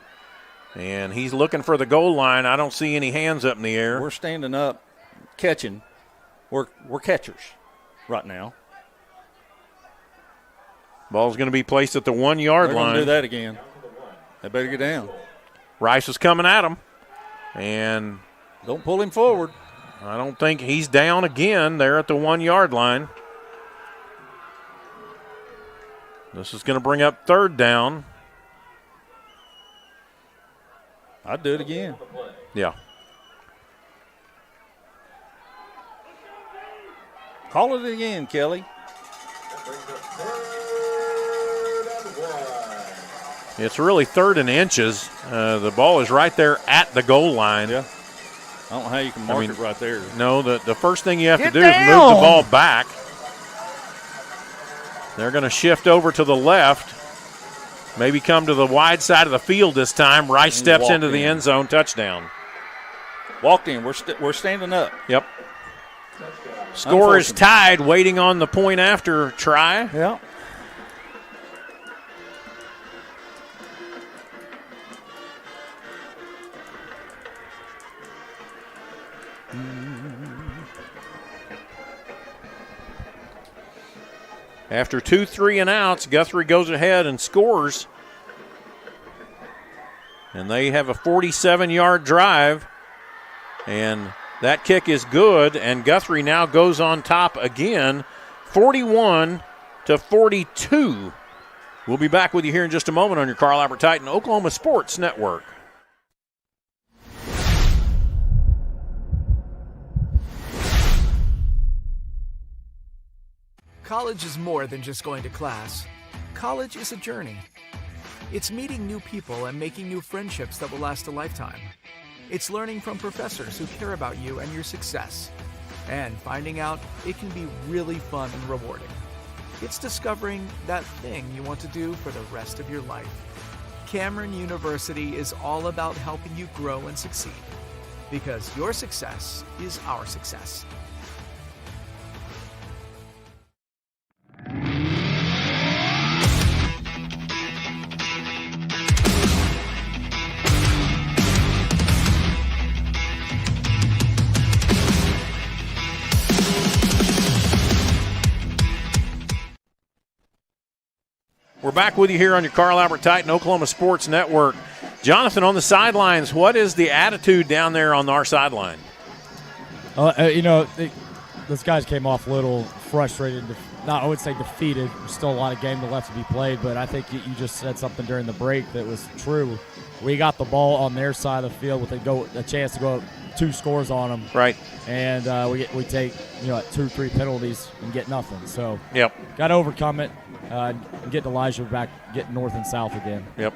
and he's looking for the goal line. I don't see any hands up in the air. We're standing up, catching. We're catchers right now. Ball's going to be placed at the 1 yard line. They're going to do that again. They better get down. Rice is coming at him, and don't pull him forward. I don't think he's down again there at the 1 yard line. This is going to bring up 3rd down. I'd do it again. Yeah. Call it again, Kelly. It's really 3rd and inches. The ball is right there at the goal line. Yeah. I don't know how you can mark it right there. No, the first thing you have to do is move the ball back. They're going to shift over to the left. Maybe come to the wide side of the field this time. Rice steps into the end zone. Touchdown. Walked in. We're standing up. Yep. Score is tied, waiting on the point after try. Yeah. After 2 3 and outs, Guthrie goes ahead and scores. And they have a 47-yard drive. And that kick is good, and Guthrie now goes on top again, 41-42. We'll be back with you here in just a moment on your Carl Albert Titan Oklahoma Sports Network. College is more than just going to class. College is a journey. It's meeting new people and making new friendships that will last a lifetime. It's learning from professors who care about you and your success. And finding out it can be really fun and rewarding. It's discovering that thing you want to do for the rest of your life. Cameron University is all about helping you grow and succeed. Because your success is our success. We're back with you here on your Carl Albert Titan Oklahoma Sports Network. Jonathan, on the sidelines, what is the attitude down there on our sideline? Those guys came off a little frustrated. I would say defeated. There's still a lot of game left to be played, but I think you just said something during the break that was true. We got the ball on their side of the field with a chance to go up 2 scores on them. Right. And we take 2-3 penalties and get nothing. So got to overcome it. Get Elijah back, get north and south again. Yep.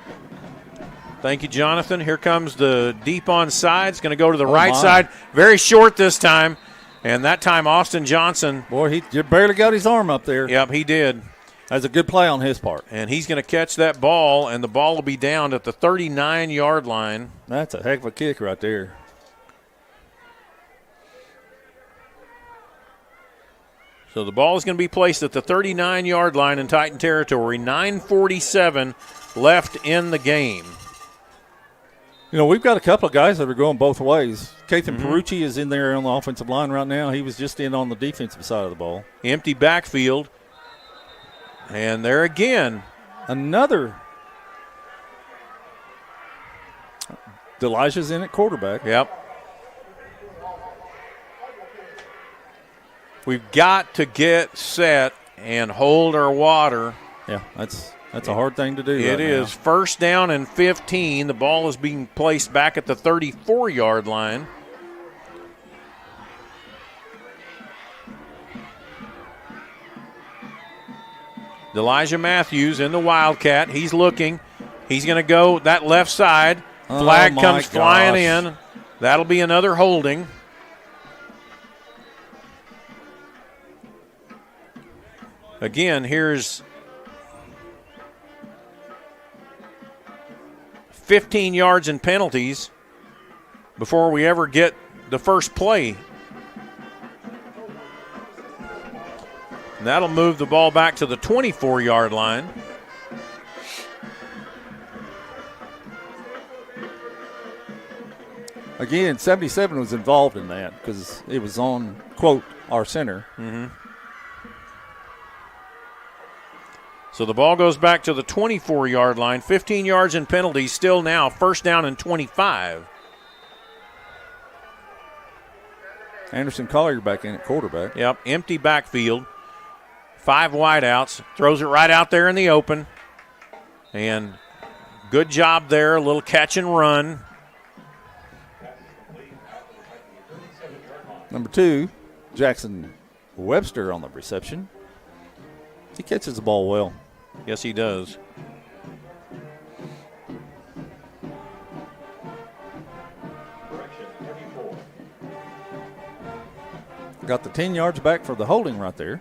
Thank you, Jonathan. Here comes the deep on side. It's going to go to the right side. Very short this time. And that time, Austin Johnson. Boy, he barely got his arm up there. Yep, he did. That's a good play on his part. And he's going to catch that ball, and the ball will be down at the 39-yard line. That's a heck of a kick right there. So the ball is going to be placed at the 39-yard line in Titan territory. 9:47 left in the game. We've got a couple of guys that are going both ways. Kathan Perucci is in there on the offensive line right now. He was just in on the defensive side of the ball. Empty backfield. And there again. Another. Elijah's in at quarterback. Yep. We've got to get set and hold our water. Yeah, that's a hard thing to do. It is. First down and 15. The ball is being placed back at the 34-yard line. Elijah Matthews in the Wildcat. He's looking. He's going to go that left side. Flag comes flying in. That'll be another holding. Again, here's 15 yards in penalties before we ever get the first play. And that'll move the ball back to the 24-yard line. Again, 77 was involved in that because it was on, quote, our center. Mm-hmm. So the ball goes back to the 24-yard line. 15 yards in penalties, still now first down and 25. Anderson Collier back in at quarterback. Yep, empty backfield. 5 wideouts. Throws it right out there in the open. And good job there, a little catch and run. Number 2, Jackson Webster on the reception. He catches the ball well. Yes, he does. Got the 10 yards back for the holding right there.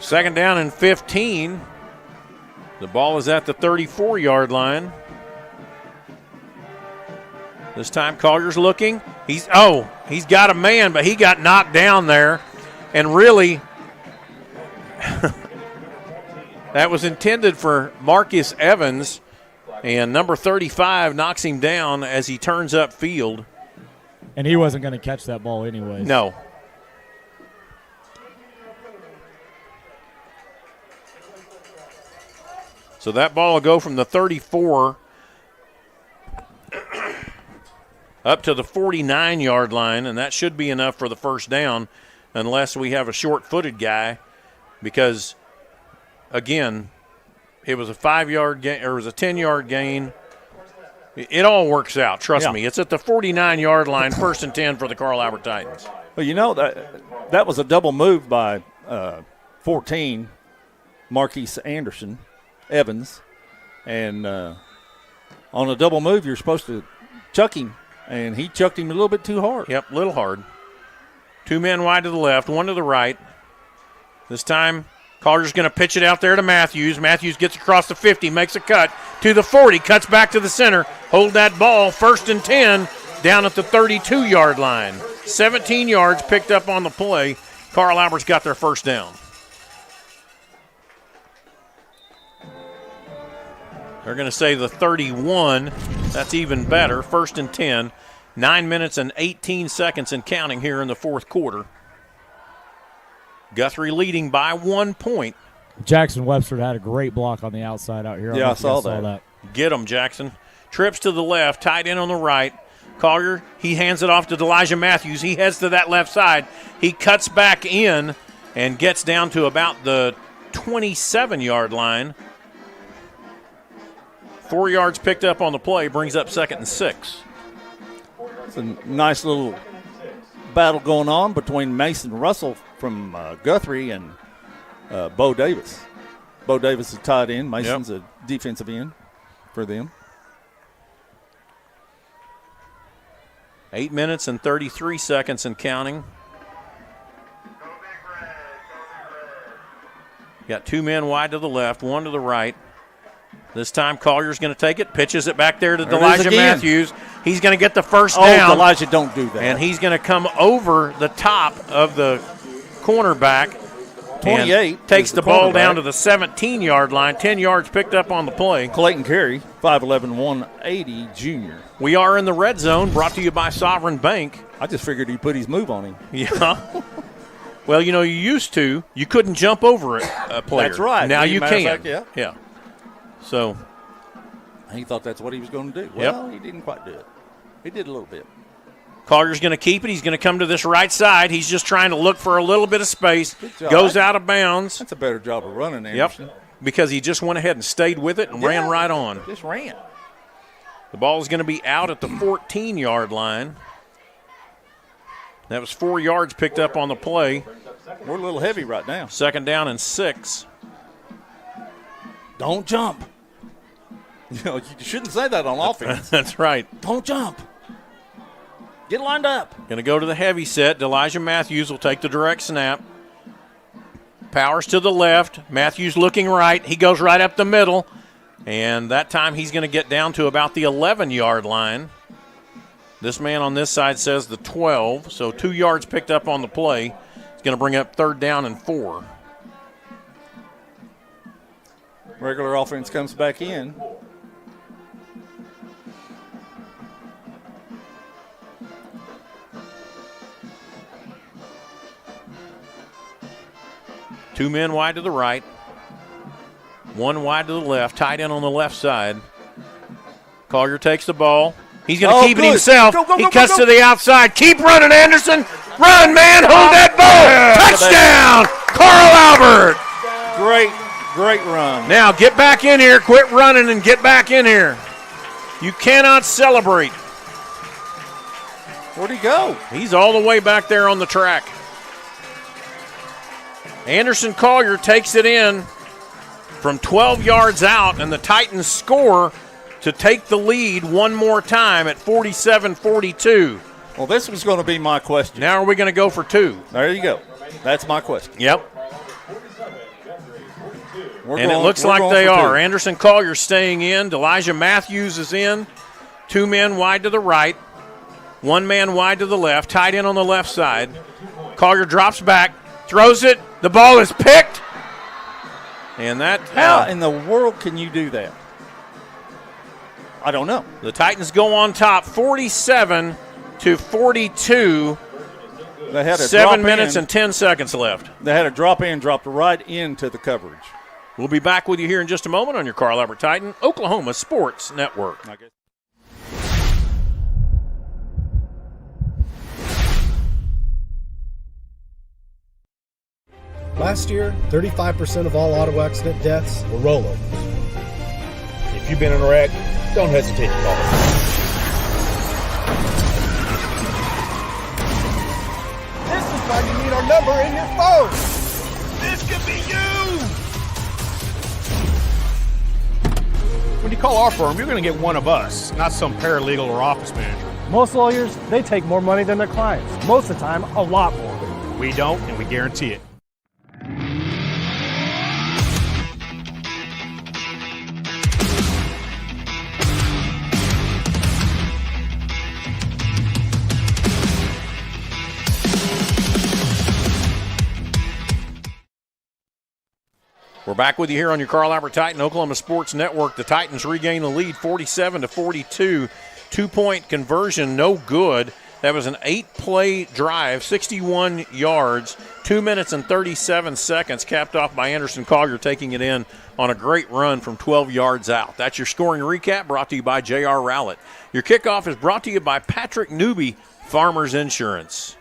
Second down and 15. The ball is at the 34-yard line. This time Collier's looking. He's got a man, but he got knocked down there. And really, that was intended for Marcus Evans. And number 35 knocks him down as he turns upfield. And he wasn't going to catch that ball anyway. No. So that ball will go from the 34 up to the 49-yard line, and that should be enough for the first down unless we have a short-footed guy because, again, it was a 5-yard gain, or it was a 10-yard gain. It all works out, trust me. It's at the 49-yard line, first and 10 for the Carl Albert Titans. Well, you know, that was a double move by 14, Marquise Evans. And on a double move, you're supposed to chuck him, and he chucked him a little bit too hard. Yep, a little hard. 2 men wide to the left, 1 to the right. This time, Collier's going to pitch it out there to Matthews. Matthews gets across the 50, makes a cut to the 40, cuts back to the center. Hold that ball, first and 10, down at the 32-yard line. 17 yards picked up on the play. Carl Albert's got their first down. They're going to say the 31. That's even better. First and 10. 9 minutes and 18 seconds and counting here in the fourth quarter. Guthrie leading by 1 point. Jackson Webster had a great block on the outside out here. Yeah, I saw that. Get him, Jackson. Trips to the left, tight end on the right. Collier, he hands it off to Elijah Matthews. He heads to that left side. He cuts back in and gets down to about the 27-yard line. 4 yards picked up on the play, brings up second and 6. It's a nice little battle going on between Mason Russell from Guthrie and Bo Davis. Bo Davis is tight end. Mason's a defensive end for them. 8 minutes and 33 seconds and counting. Got 2 men wide to the left, 1 to the right. This time Collier's going to take it, pitches it back there to Elijah Matthews. He's going to get the first down. Elijah, don't do that. And he's going to come over the top of the cornerback. 28. Takes the ball down to the 17-yard line. 10 yards picked up on the play. Clayton Carey, 5'11", 180, junior. We are in the red zone, brought to you by Sovereign Bank. I just figured he put his move on him. Yeah. Well, you know, you used to. You couldn't jump over a player. That's right. Now you can. Fact, yeah. So he thought that's what he was going to do. Well, he didn't quite do it. He did a little bit. Collier's going to keep it. He's going to come to this right side. He's just trying to look for a little bit of space. Goes out of bounds. That's a better job of running, Anderson. Yep, because he just went ahead and stayed with it and ran right on. Just ran. The ball is going to be out at the 14-yard line. That was 4 yards picked up on the play. We're a little heavy right now. Second down and 6. Don't jump. You know, you shouldn't say that on offense. That's right. Don't jump. Get lined up. Going to go to the heavy set. Elijah Matthews will take the direct snap. Powers to the left. Matthews looking right. He goes right up the middle. And that time he's going to get down to about the 11-yard line. This man on this side says the 12. So 2 yards picked up on the play. It's going to bring up third down and 4. Regular offense comes back in. Two men wide to the right. One wide to the left. Tight end on the left side. Collier takes the ball. He's going to keep it himself. He cuts to the outside. Keep running, Anderson. Run, man. Hold that ball. Touchdown, Carl Albert. Great run. Now get back in here. Quit running and get back in here. You cannot celebrate. Where'd he go? He's all the way back there on the track. Anderson Collier takes it in from 12 yards out, and the Titans score to take the lead one more time at 47-42. Well, this was going to be my question. Now are we going to go for two? There you go. That's my question. Yep. It looks like they are. Anderson Collier staying in. Elijah Matthews is in. Two men wide to the right. One man wide to the left. Tight end on the left side. Collier drops back. Throws it. The ball is picked. And that. How in the world can you do that? I don't know. The Titans go on top 47-42. They had a 7 minutes and 10 seconds left. They had a drop in, dropped right into the coverage. We'll be back with you here in just a moment on your Carl Albert Titan, Oklahoma Sports Network. Last year, 35% of all auto accident deaths were rollovers. If you've been in a wreck, don't hesitate to call us. This is why you need our number in your phone. This could be you! When you call our firm, you're going to get one of us, not some paralegal or office manager. Most lawyers, they take more money than their clients. Most of the time, a lot more. We don't, and we guarantee it. We're back with you here on your Carl Albert Titan, Oklahoma Sports Network. The Titans regain the lead 47-42. 2-point conversion, no good. That was an 8-play drive, 61 yards, 2 minutes and 37 seconds, capped off by Anderson Collier taking it in on a great run from 12 yards out. That's your scoring recap brought to you by J.R. Rowlett. Your kickoff is brought to you by Patrick Newby, Farmers Insurance.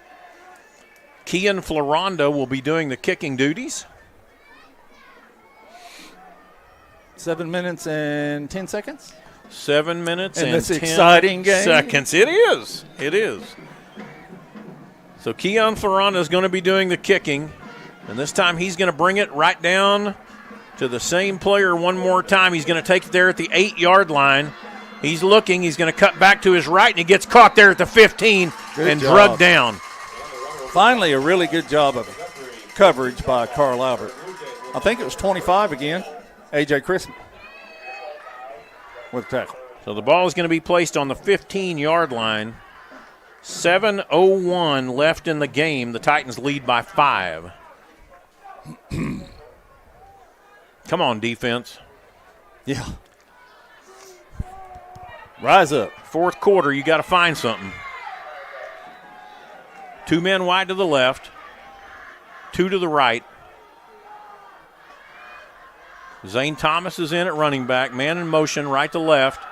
Kian Floranda will be doing the kicking duties. 7 minutes and 10 seconds? 7 minutes and 10 exciting game. Seconds. It is. It is. So Keon Floranda is going to be doing the kicking, and this time he's going to bring it right down to the same player one more time. He's going to take it there at the 8-yard line. He's looking. He's going to cut back to his right, and he gets caught there at the 15 and drugged down. Finally, a really good job of coverage by Carl Albert. I think it was 25 again. A.J. Christmas with a tackle. So the ball is going to be placed on the 15-yard line. 7:01 left in the game. The Titans lead by 5. Come on, defense. Yeah. Rise up. Fourth quarter, you got to find something. 2 men wide to the left, 2 to the right. Zane Thomas is in at running back. Man in motion, right to left.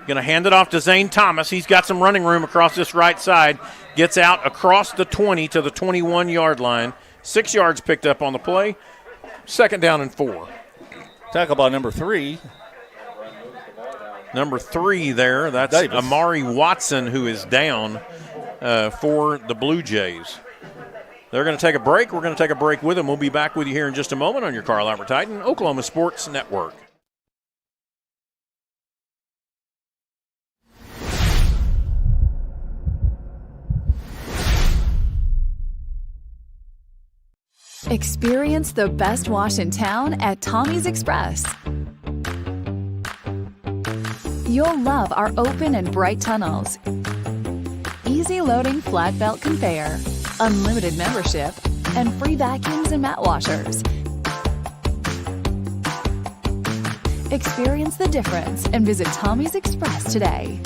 Going to hand it off to Zane Thomas. He's got some running room across this right side. Gets out across the 20 to the 21-yard line. 6 yards picked up on the play. 2nd down and 4. Tackle by number 3. Number 3 there. That's Davis. Amari Watson, who is down for the Blue Jays. They're going to take a break. We're going to take a break with them. We'll be back with you here in just a moment on your Carl Albert Titan, Oklahoma Sports Network. Experience the best wash in town at Tommy's Express. You'll love our open and bright tunnels, easy loading flat belt conveyor, unlimited membership, and free vacuums and mat washers. Experience the difference and visit Tommy's Express today.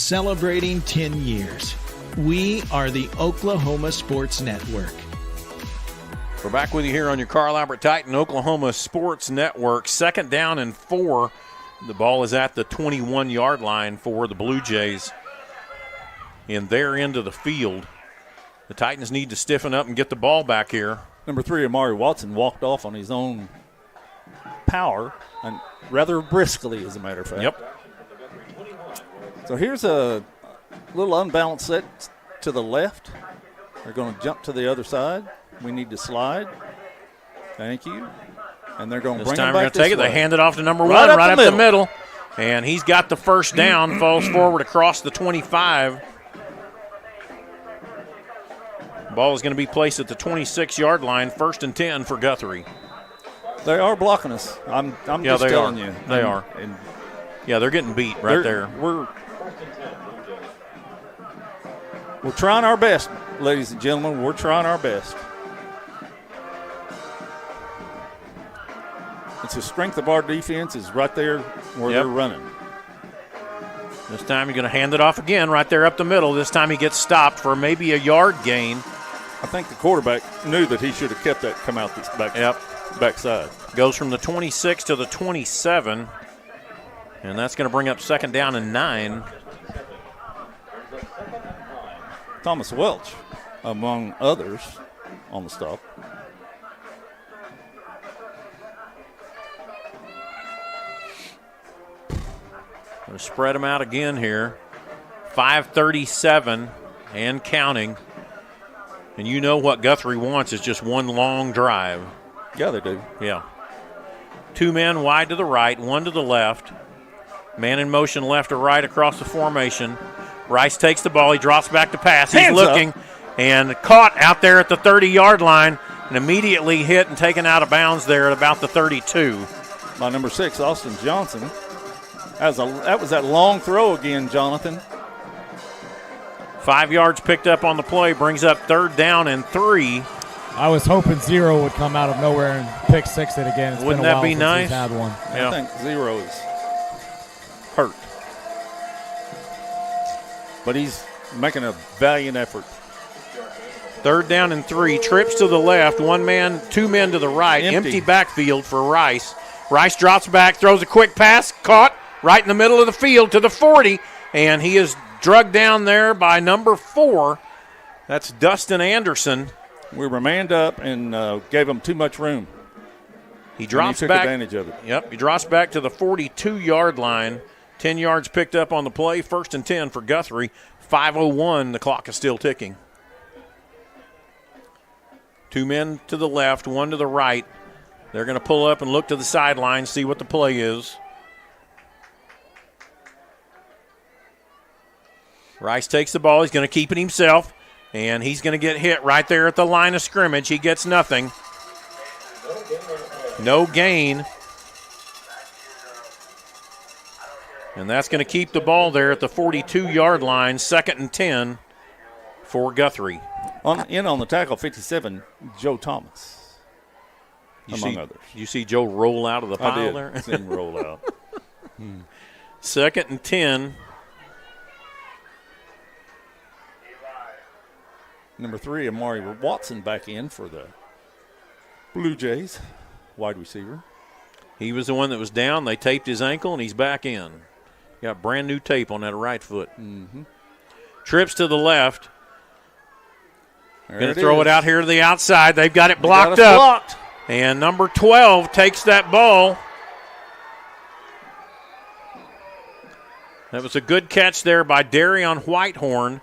celebrating 10 years. We are the Oklahoma Sports Network. We're back with you here on your Carl Albert Titan Oklahoma Sports Network. 2nd down and 4. The ball is at the 21-yard line for the Blue Jays in their end of the field. The Titans need to stiffen up and get the ball back here. Number 3, Amari Watson, walked off on his own power, and rather briskly, as a matter of fact. Yep. So here's a little unbalanced set to the left. They're going to jump to the other side. We need to slide. Thank you. And they're going to bring this time it we're back going to take it. way. They hand it off to number right 1, right up the middle. middle. And he's got the first down, falls forward across the 25. Ball is going to be placed at the 26-yard line, 1st and 10 for Guthrie. They are blocking us. I'm just telling you. They are. And yeah, they're getting beat right there. We're trying our best, ladies and gentlemen. We're trying our best. It's the strength of our defense is right there where they're running. This time you're going to hand it off again right there up the middle. This time he gets stopped for maybe a yard gain. I think the quarterback knew that he should have kept that come out this backside. Goes from the 26 to the 27. And that's going to bring up 2nd down and 9. Thomas Welch, among others, on the stop. Going to spread them out again here. 5:37 and counting. And you know what Guthrie wants is just one long drive. Yeah, they do. Yeah. 2 men wide to the right, 1 to the left. Man in motion left or right across the formation. Rice takes the ball. He drops back to pass. He's looking and caught out there at the 30-yard line and immediately hit and taken out of bounds there at about the 32. By number 6, Austin Johnson. That was that long throw again, Jonathan. 5 yards picked up on the play, brings up 3rd down and 3. I was hoping Zero would come out of nowhere and pick 6 it again. Wouldn't that be nice? He's had one. Yeah. I think Zero is hurt. But he's making a valiant effort. 3rd down and 3. Trips to the left. 1 man, 2 men to the right. Empty backfield for Rice. Rice drops back, throws a quick pass, caught right in the middle of the field to the 40, and he is drugged down there by number 4. That's Dustin Anderson. We were manned up and gave him too much room. He drops took back. Advantage of it. Yep, he drops back to the 42-yard line. 10 yards picked up on the play. 1st and 10 for Guthrie. 5:01. The clock is still ticking. 2 men to the left, 1 to the right. They're going to pull up and look to the sideline, see what the play is. Rice takes the ball. He's going to keep it himself, and he's going to get hit right there at the line of scrimmage. He gets nothing. No gain. And that's going to keep the ball there at the 42-yard line, 2nd and 10 for Guthrie. On the tackle, 57, Joe Thomas, among others. You see Joe roll out of the pile there? I did see him roll out. 2nd and 10. Number 3, Amari Watson back in for the Blue Jays, wide receiver. He was the one that was down. They taped his ankle, and he's back in. Got brand new tape on that right foot. Mm-hmm. Trips to the left. There Going to throw it out here to the outside. They've got it blocked up. Blocked. And number 12 takes that ball. That was a good catch there by Darion Whitehorn.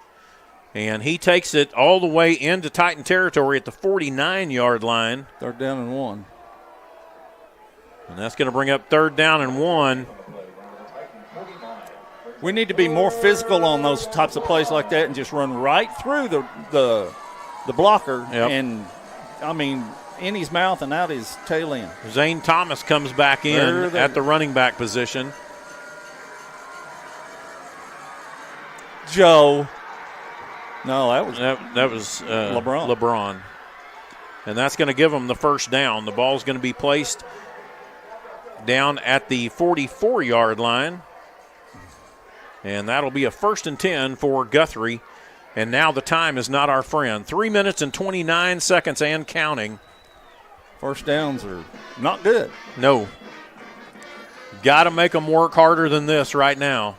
And he takes it all the way into Titan territory at the 49-yard line. 3rd down and 1. And that's going to bring up 3rd down and 1. We need to be more physical on those types of plays like that and just run right through the blocker. Yep. And, I mean, in his mouth and out his tail end. Zane Thomas comes back in at the running back position. Joe. No, that was LeBron. And that's going to give them the 1st down. The ball's going to be placed down at the 44-yard line. And that'll be a 1st and 10 for Guthrie. And now the time is not our friend. 3 minutes and 29 seconds and counting. First downs are not good. No. Got to make them work harder than this right now.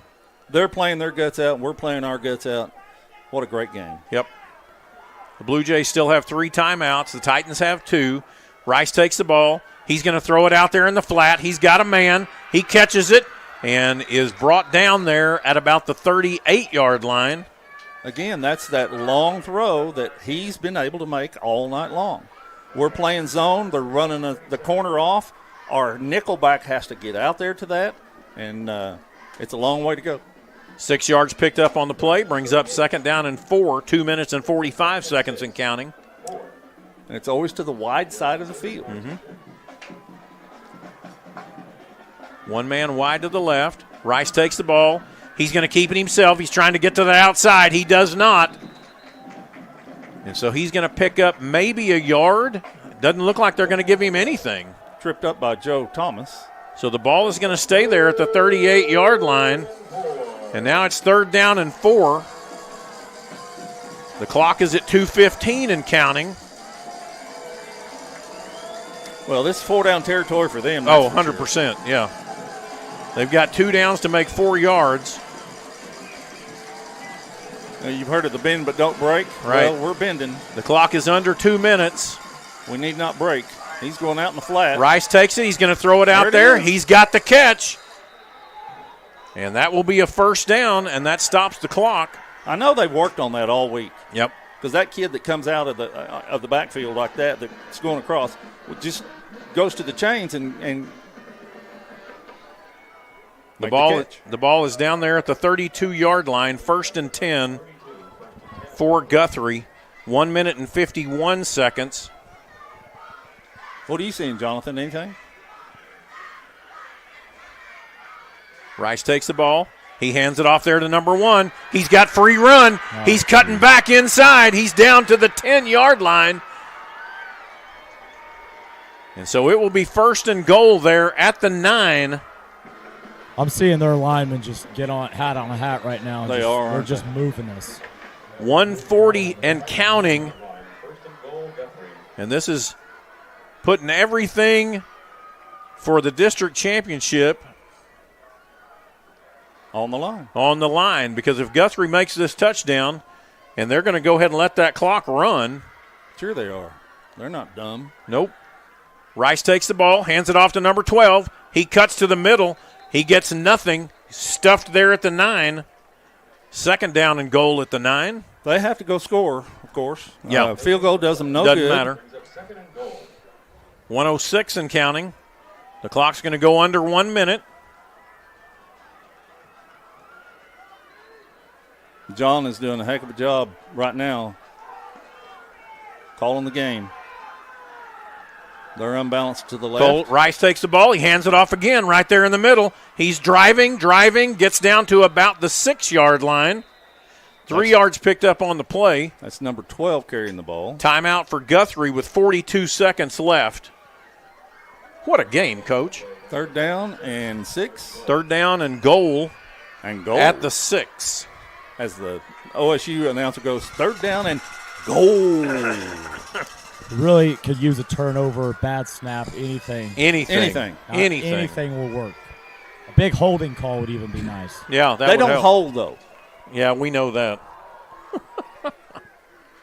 They're playing their guts out, and we're playing our guts out. What a great game. Yep. The Blue Jays still have 3 timeouts. The Titans have 2. Rice takes the ball. He's going to throw it out there in the flat. He's got a man. He catches it and is brought down there at about the 38-yard line. Again, that's that long throw that he's been able to make all night long. We're playing zone. They're running the corner off. Our nickelback has to get out there to that, and it's a long way to go. 6 yards picked up on the play, brings up 2nd down and 4, 2 minutes and 45 seconds and counting. And it's always to the wide side of the field. Mm-hmm. 1 man wide to the left. Rice takes the ball. He's going to keep it himself. He's trying to get to the outside. He does not. And so he's going to pick up maybe a yard. Doesn't look like they're going to give him anything. Tripped up by Joe Thomas. So the ball is going to stay there at the 38-yard line. And now it's 3rd down and 4. The clock is at 2:15 and counting. Well, this is 4-down territory for them. Oh, 100%, sure. Yeah. They've got 2 downs to make 4 yards. Now, you've heard of the bend but don't break. Right. Well, we're bending. The clock is under 2 minutes. We need not break. He's going out in the flat. Rice takes it. He's going to throw it out there. He's got the catch. And that will be a 1st down, and that stops the clock. I know they've worked on that all week. Yep. Because that kid that comes out of the backfield like that's going across, just goes to the chains and the ball is down there at the 32-yard line, 1st and 10 for Guthrie. 1 minute and 51 seconds. What are you seeing, Jonathan? Anything? Rice takes the ball. He hands it off there to number 1. He's got free run. He's cutting back inside. He's down to the 10-yard line. And so it will be 1st and goal there at the 9. I'm seeing their linemen just get on hat right now. They're just moving us. 140 and counting. And this is putting everything for the district championship on the line. On the line, because if Guthrie makes this touchdown, and they're going to go ahead and let that clock run. Sure they are. They're not dumb. Nope. Rice takes the ball, hands it off to number 12. He cuts to the middle. He gets nothing. Stuffed there at the 9. 2nd down and goal at the 9. They have to go score, of course. Yeah. Field goal does them no good. Doesn't matter. 106 and counting. The clock's going to go under 1 minute. John is doing a heck of a job right now calling the game. They're unbalanced to the left. Rice takes the ball. He hands it off again right there in the middle. He's driving, gets down to about the 6-yard line. 3 yards picked up on the play. That's number 12 carrying the ball. Timeout for Guthrie with 42 seconds left. What a game, Coach. 3rd down and 6. 3rd down and goal. And goal. At the 6. As the OSU announcer goes, 3rd down and goal. Really could use a turnover, bad snap, anything. Anything will work. A big holding call would even be nice. Yeah, they don't hold, though. Yeah, we know that.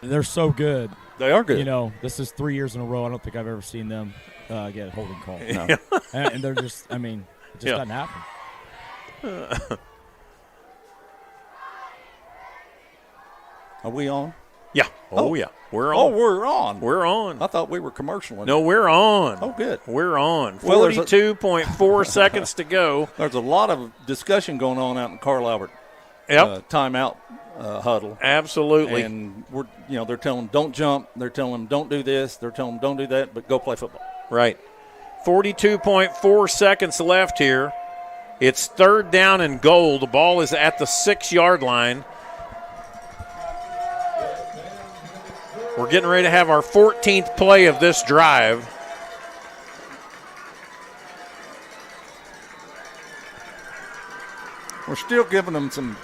They're so good. They are good. You know, this is 3 years in a row. I don't think I've ever seen them get a holding call. No. And they're just, it just doesn't happen. Are we on? Yeah. Oh, yeah. We're on. Oh, we're on. We're on. I thought we were commercial. No, we're on. Oh, good. We're on. Well, 42.4 seconds to go. There's a lot of discussion going on out in Carl Albert. Timeout huddle. Absolutely. And they're telling them don't jump. They're telling them don't do this. They're telling them don't do that, but go play football. Right. 42.4 seconds left here. It's 3rd down and goal. The ball is at the 6-yard line. We're getting ready to have our 14th play of this drive. We're still giving them some.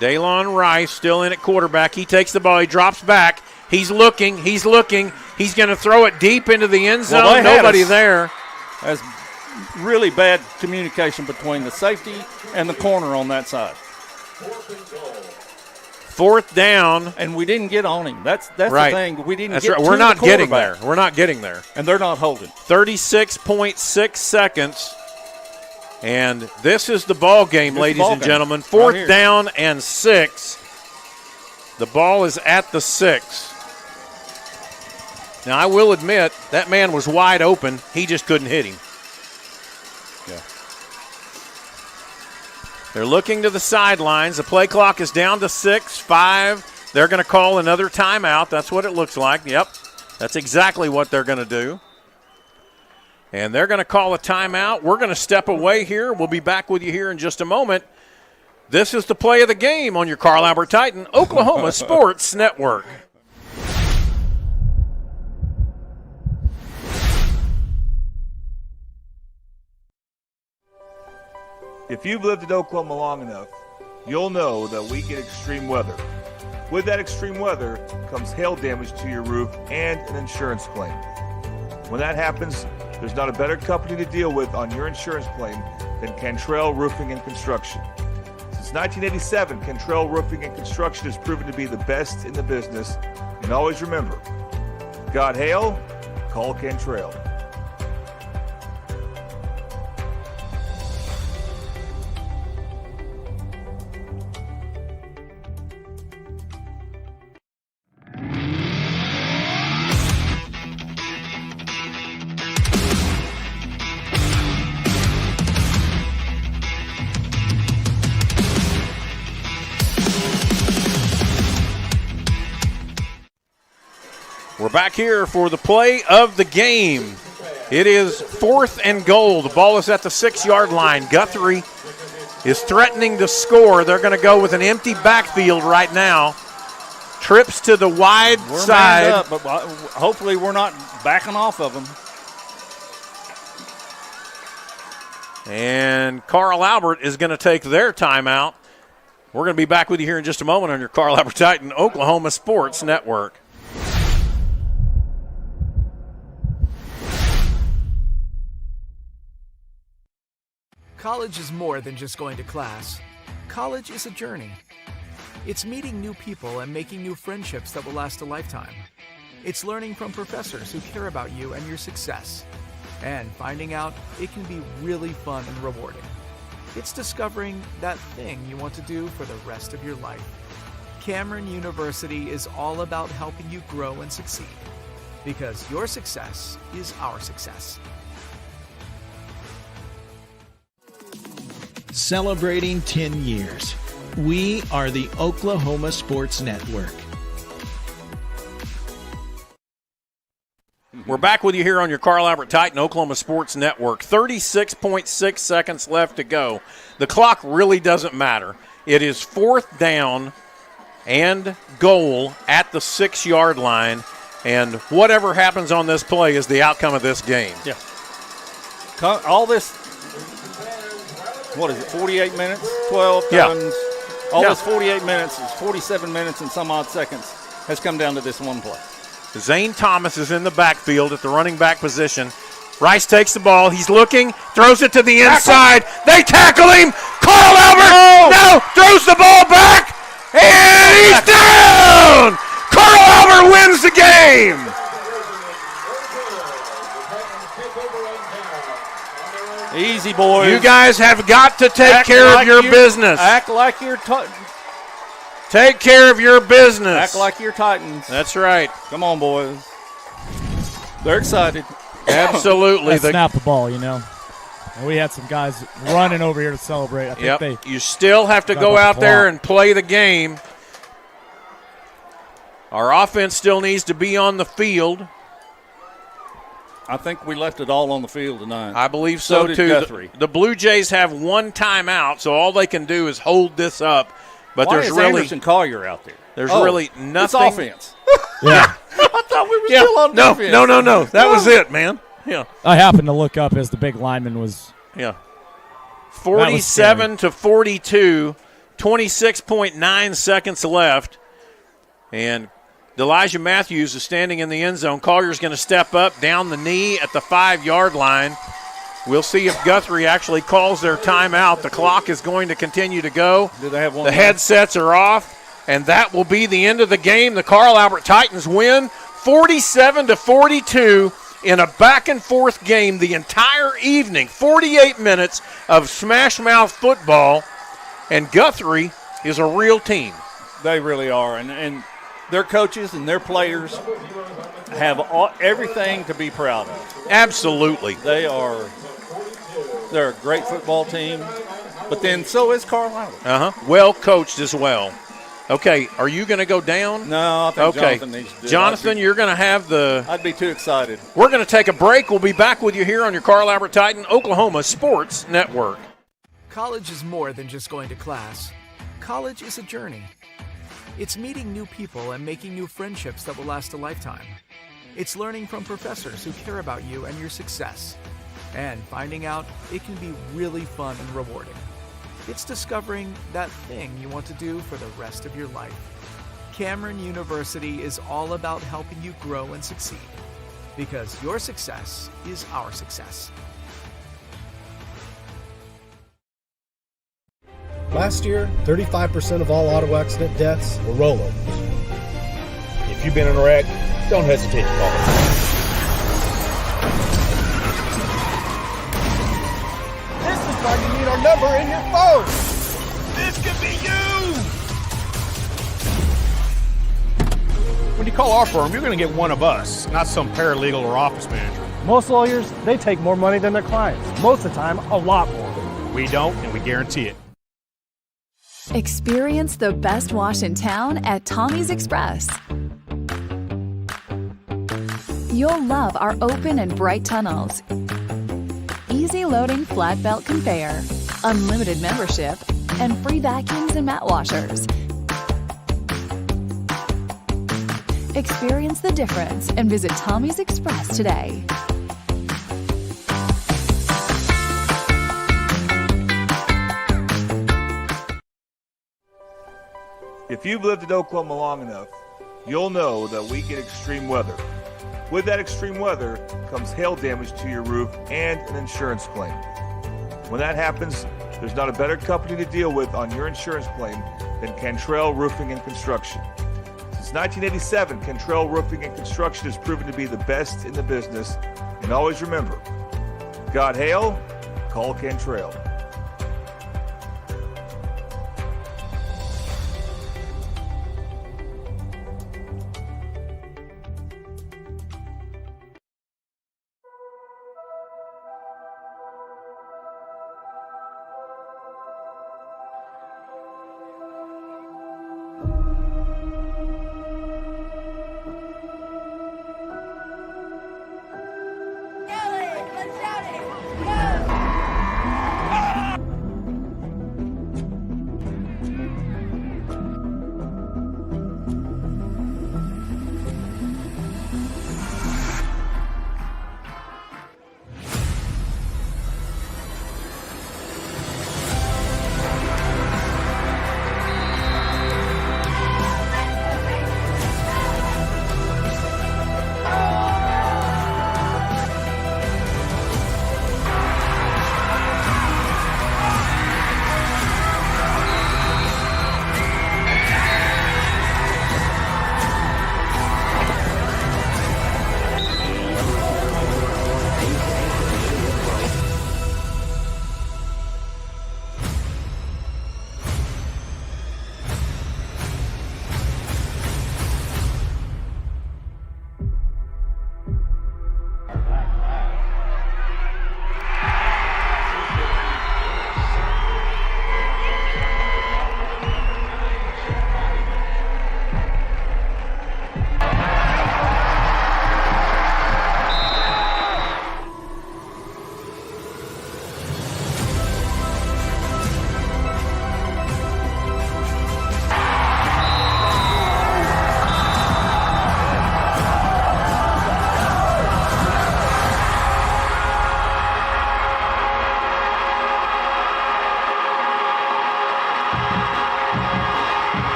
Daylon Rice still in at quarterback. He takes the ball. He drops back. He's looking. He's looking. He's going to throw it deep into the end zone. Well, Nobody there. That's really bad communication between the safety and the corner on that side. 4th down. And we didn't get on him. That's right. the thing. We didn't That's get right. to We're not the getting there. quarterback. We're not getting there. And they're not holding. 36.6 seconds. And this is the ball game, ladies and gentlemen. 4th right down and 6. The ball is at the 6. Now, I will admit, that man was wide open. He just couldn't hit him. Yeah. They're looking to the sidelines. The play clock is down to 6, 5. They're going to call another timeout. That's what it looks like. Yep, that's exactly what they're going to do. And they're going to call a timeout. We're going to step away here. We'll be back with you here in just a moment. This is the play of the game on your Carl Albert Titan Oklahoma Sports Network. If you've lived in Oklahoma long enough, you'll know that we get extreme weather. With that extreme weather comes hail damage to your roof and an insurance claim. When that happens, there's not a better company to deal with on your insurance claim than Cantrell Roofing and Construction. Since 1987, Cantrell Roofing and Construction has proven to be the best in the business. And always remember, got hail? Call Cantrell. We're back here for the play of the game. It is 4th and goal. The ball is at the 6-yard line. Guthrie is threatening to score. They're going to go with an empty backfield right now. Trips to the wide side. Manned up, but hopefully we're not backing off of them. And Carl Albert is going to take their timeout. We're going to be back with you here in just a moment on your Carl Albert Titan Oklahoma Sports Network. College is more than just going to class. College is a journey. It's meeting new people and making new friendships that will last a lifetime. It's learning from professors who care about you and your success. And finding out it can be really fun and rewarding. It's discovering that thing you want to do for the rest of your life. Cameron University is all about helping you grow and succeed. Because your success is our success. Celebrating 10 years. We are the Oklahoma Sports Network. We're back with you here on your Carl Albert Titan Oklahoma Sports Network. 36.6 seconds left to go. The clock really doesn't matter. It is 4th down and goal at the 6-yard line. And whatever happens on this play is the outcome of this game. Yeah. All this, what is it, 48 minutes? 12 times. All this 48 minutes is 47 minutes and some odd seconds has come down to this one play. Zane Thomas is in the backfield at the running back position. Rice takes the ball. He's looking, throws it to the inside. They tackle him. Carl Albert now throws the ball back, and he's down. Carl Albert wins the game. Easy, boys. You guys have got to take care of your business. Act like you're take care of your business. Act like you're Titans. That's right. Come on, boys. They're excited. Absolutely. Snap the ball, you know. And we had some guys running over here to celebrate. I think you still have to go out there and play the game. Our offense still needs to be on the field. I think we left it all on the field tonight. I believe so did too. Guthrie. The Blue Jays have one timeout, so all they can do is hold this up. But Why there's is really Anderson Collier out there? There's really nothing. It's offense. Yeah. I thought we were still on defense. No. That was it, man. Yeah. I happened to look up as the big lineman was 47-42, 26.9 seconds left. And Elijah Matthews is standing in the end zone. Collier's going to step up down the knee at the 5-yard line. We'll see if Guthrie actually calls their timeout. The clock is going to continue to go. Do they have one? The headsets are off, and that will be the end of the game. The Carl Albert Titans win 47-42 in a back-and-forth game the entire evening. 48 minutes of smash-mouth football, and Guthrie is a real team. They really are, and their coaches and their players have everything to be proud of. Absolutely. They're a great football team, but then so is Carl Albert. Well coached as well. Okay, are you going to go down? No, I think Jonathan needs to do it. Jonathan, you're going to have the... I'd be too excited. We're going to take a break. We'll be back with you here on your Carl Albert Titan Oklahoma Sports Network. College is more than just going to class. College is a journey. It's meeting new people and making new friendships that will last a lifetime. It's learning from professors who care about you and your success. And finding out it can be really fun and rewarding. It's discovering that thing you want to do for the rest of your life. Cameron University is all about helping you grow and succeed. Because your success is our success. Last year, 35% of all auto accident deaths were rollovers. If you've been in a wreck, don't hesitate to call us. This is why you need our number in your phone. This could be you! When you call our firm, you're going to get one of us, not some paralegal or office manager. Most lawyers, they take more money than their clients. Most of the time, a lot more. We don't, and we guarantee it. Experience the best wash in town at Tommy's Express. You'll love our open and bright tunnels, easy loading flat belt conveyor, unlimited membership, and free vacuums and mat washers. Experience the difference and visit Tommy's Express today. If you've lived in Oklahoma long enough, you'll know that we get extreme weather. With that extreme weather comes hail damage to your roof and an insurance claim. When that happens, there's not a better company to deal with on your insurance claim than Cantrell Roofing and Construction. Since 1987, Cantrell Roofing and Construction has proven to be the best in the business. And always remember, got hail? Call Cantrell.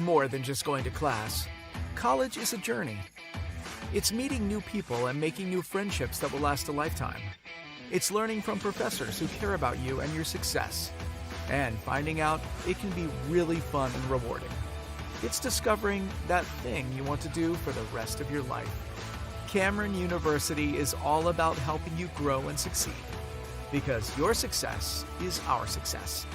more than just going to class. College is a journey. It's meeting new people and making new friendships that will last a lifetime. It's learning from professors who care about you and your success. And finding out it can be really fun and rewarding. It's discovering that thing you want to do for the rest of your life. Cameron University is all about helping you grow and succeed. Because your success is our success.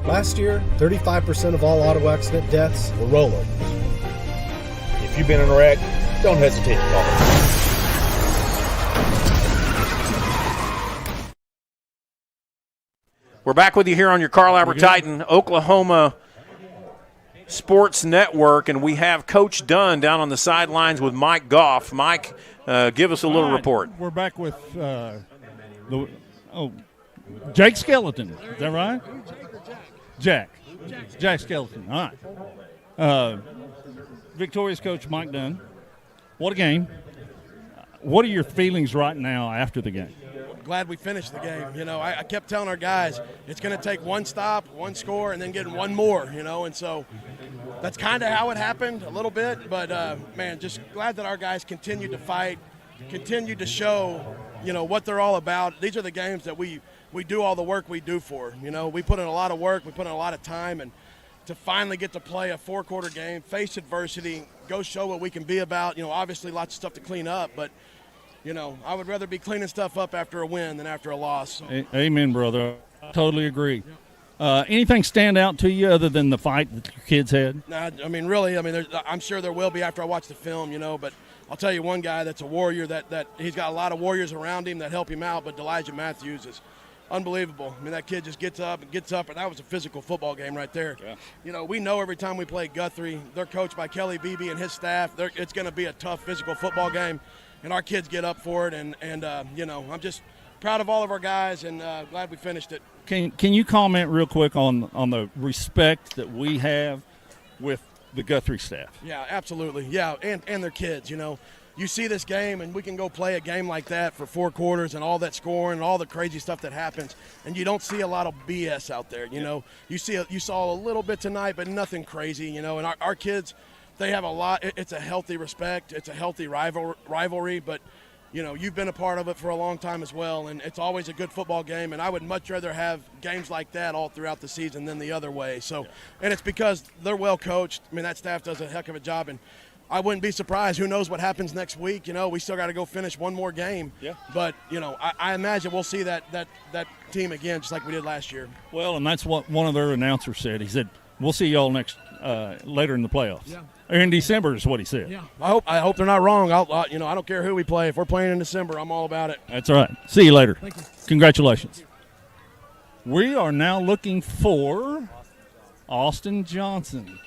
Last year, 35% of all auto accident deaths were rollovers. If you've been in a wreck, don't hesitate to call us. We're back with you here on your Carl Albert Titan Oklahoma Sports Network, and we have Coach Dunn down on the sidelines with Mike Goff. Mike, give us a little report. We're back with Jake Skeleton. Is that right? Jack Skeleton. All right. Victorious coach Mike Dunn. What a game. What are your feelings right now after the game? Glad we finished the game. You know, I kept telling our guys it's going to take one stop, one score, and then getting one more, you know, and so that's kind of how it happened a little bit. But, man, just glad that our guys continued to fight, continued to show, you know, what they're all about. These are the games that we do all the work we do for. You know, we put in a lot of work, we put in a lot of time, and to finally get to play a four-quarter game, face adversity, go show what we can be about. You know, obviously lots of stuff to clean up, but, you know, I would rather be cleaning stuff up after a win than after a loss. So. Amen, brother. I totally agree. Anything stand out to you other than the fight that your kids had? Nah, I mean, really, I'm sure there will be after I watch the film, you know, but I'll tell you one guy that's a warrior that he's got a lot of warriors around him that help him out, but Elijah Matthews is unbelievable. I mean, that kid just gets up, and that was a physical football game right there. Yeah. You know, we know every time we play Guthrie, they're coached by Kelly Beebe and his staff. It's going to be a tough physical football game, and our kids get up for it. And you know, I'm just proud of all of our guys, and glad we finished it. Can you comment real quick on the respect that we have with the Guthrie staff? Yeah, absolutely. Yeah, and their kids, you know. You see this game, and we can go play a game like that for 4 quarters and all that scoring and all the crazy stuff that happens, and you don't see a lot of BS out there, you know. You saw a little bit tonight, but nothing crazy, you know. And our kids, they have a lot. It's a healthy respect. It's a healthy rivalry, but, you know, you've been a part of it for a long time as well, and it's always a good football game, and I would much rather have games like that all throughout the season than the other way. So, and it's because they're well coached. I mean, that staff does a heck of a job, and I wouldn't be surprised. Who knows what happens next week? You know, we still got to go finish one more game. Yeah. But, you know, I imagine we'll see that team again just like we did last year. Well, and that's what one of their announcers said. He said, we'll see y'all later in the playoffs. Yeah. Or in December is what he said. Yeah. I hope they're not wrong. I don't care who we play. If we're playing in December, I'm all about it. That's right. See you later. Thank you. Congratulations. We are now looking for Austin Johnson.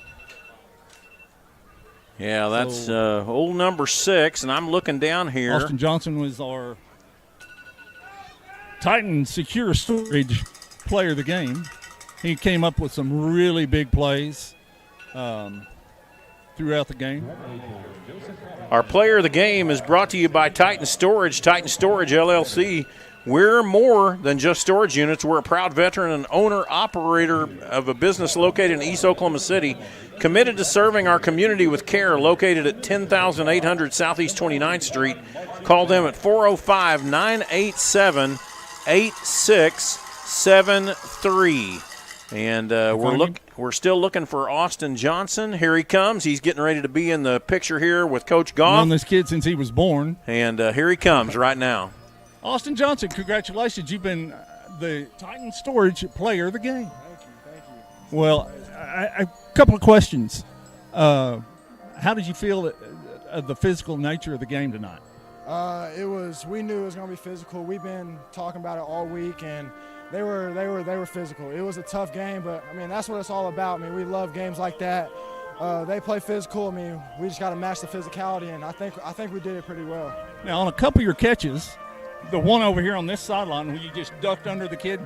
Yeah, that's old number 6, and I'm looking down here. Austin Johnson was our Titan Secure Storage player of the game. He came up with some really big plays throughout the game. Our player of the game is brought to you by Titan Storage LLC. We're more than just storage units. We're a proud veteran and owner-operator of a business located in East Oklahoma City, committed to serving our community with care, located at 10,800 Southeast 29th Street. Call them at 405-987-8673. And we're still looking for Austin Johnson. Here he comes. He's getting ready to be in the picture here with Coach Goff. Known this kid since he was born. And here he comes right now. Austin Johnson, congratulations. You've been the Titan Storage player of the game. Thank you. Well, a couple of questions. How did you feel the physical nature of the game tonight? We knew it was going to be physical. We've been talking about it all week, and they were physical. It was a tough game, but, I mean, that's what it's all about. I mean, we love games like that. They play physical. I mean, we just got to match the physicality, and I think we did it pretty well. Now, on a couple of your catches, the one over here on this sideline where you just ducked under the kid,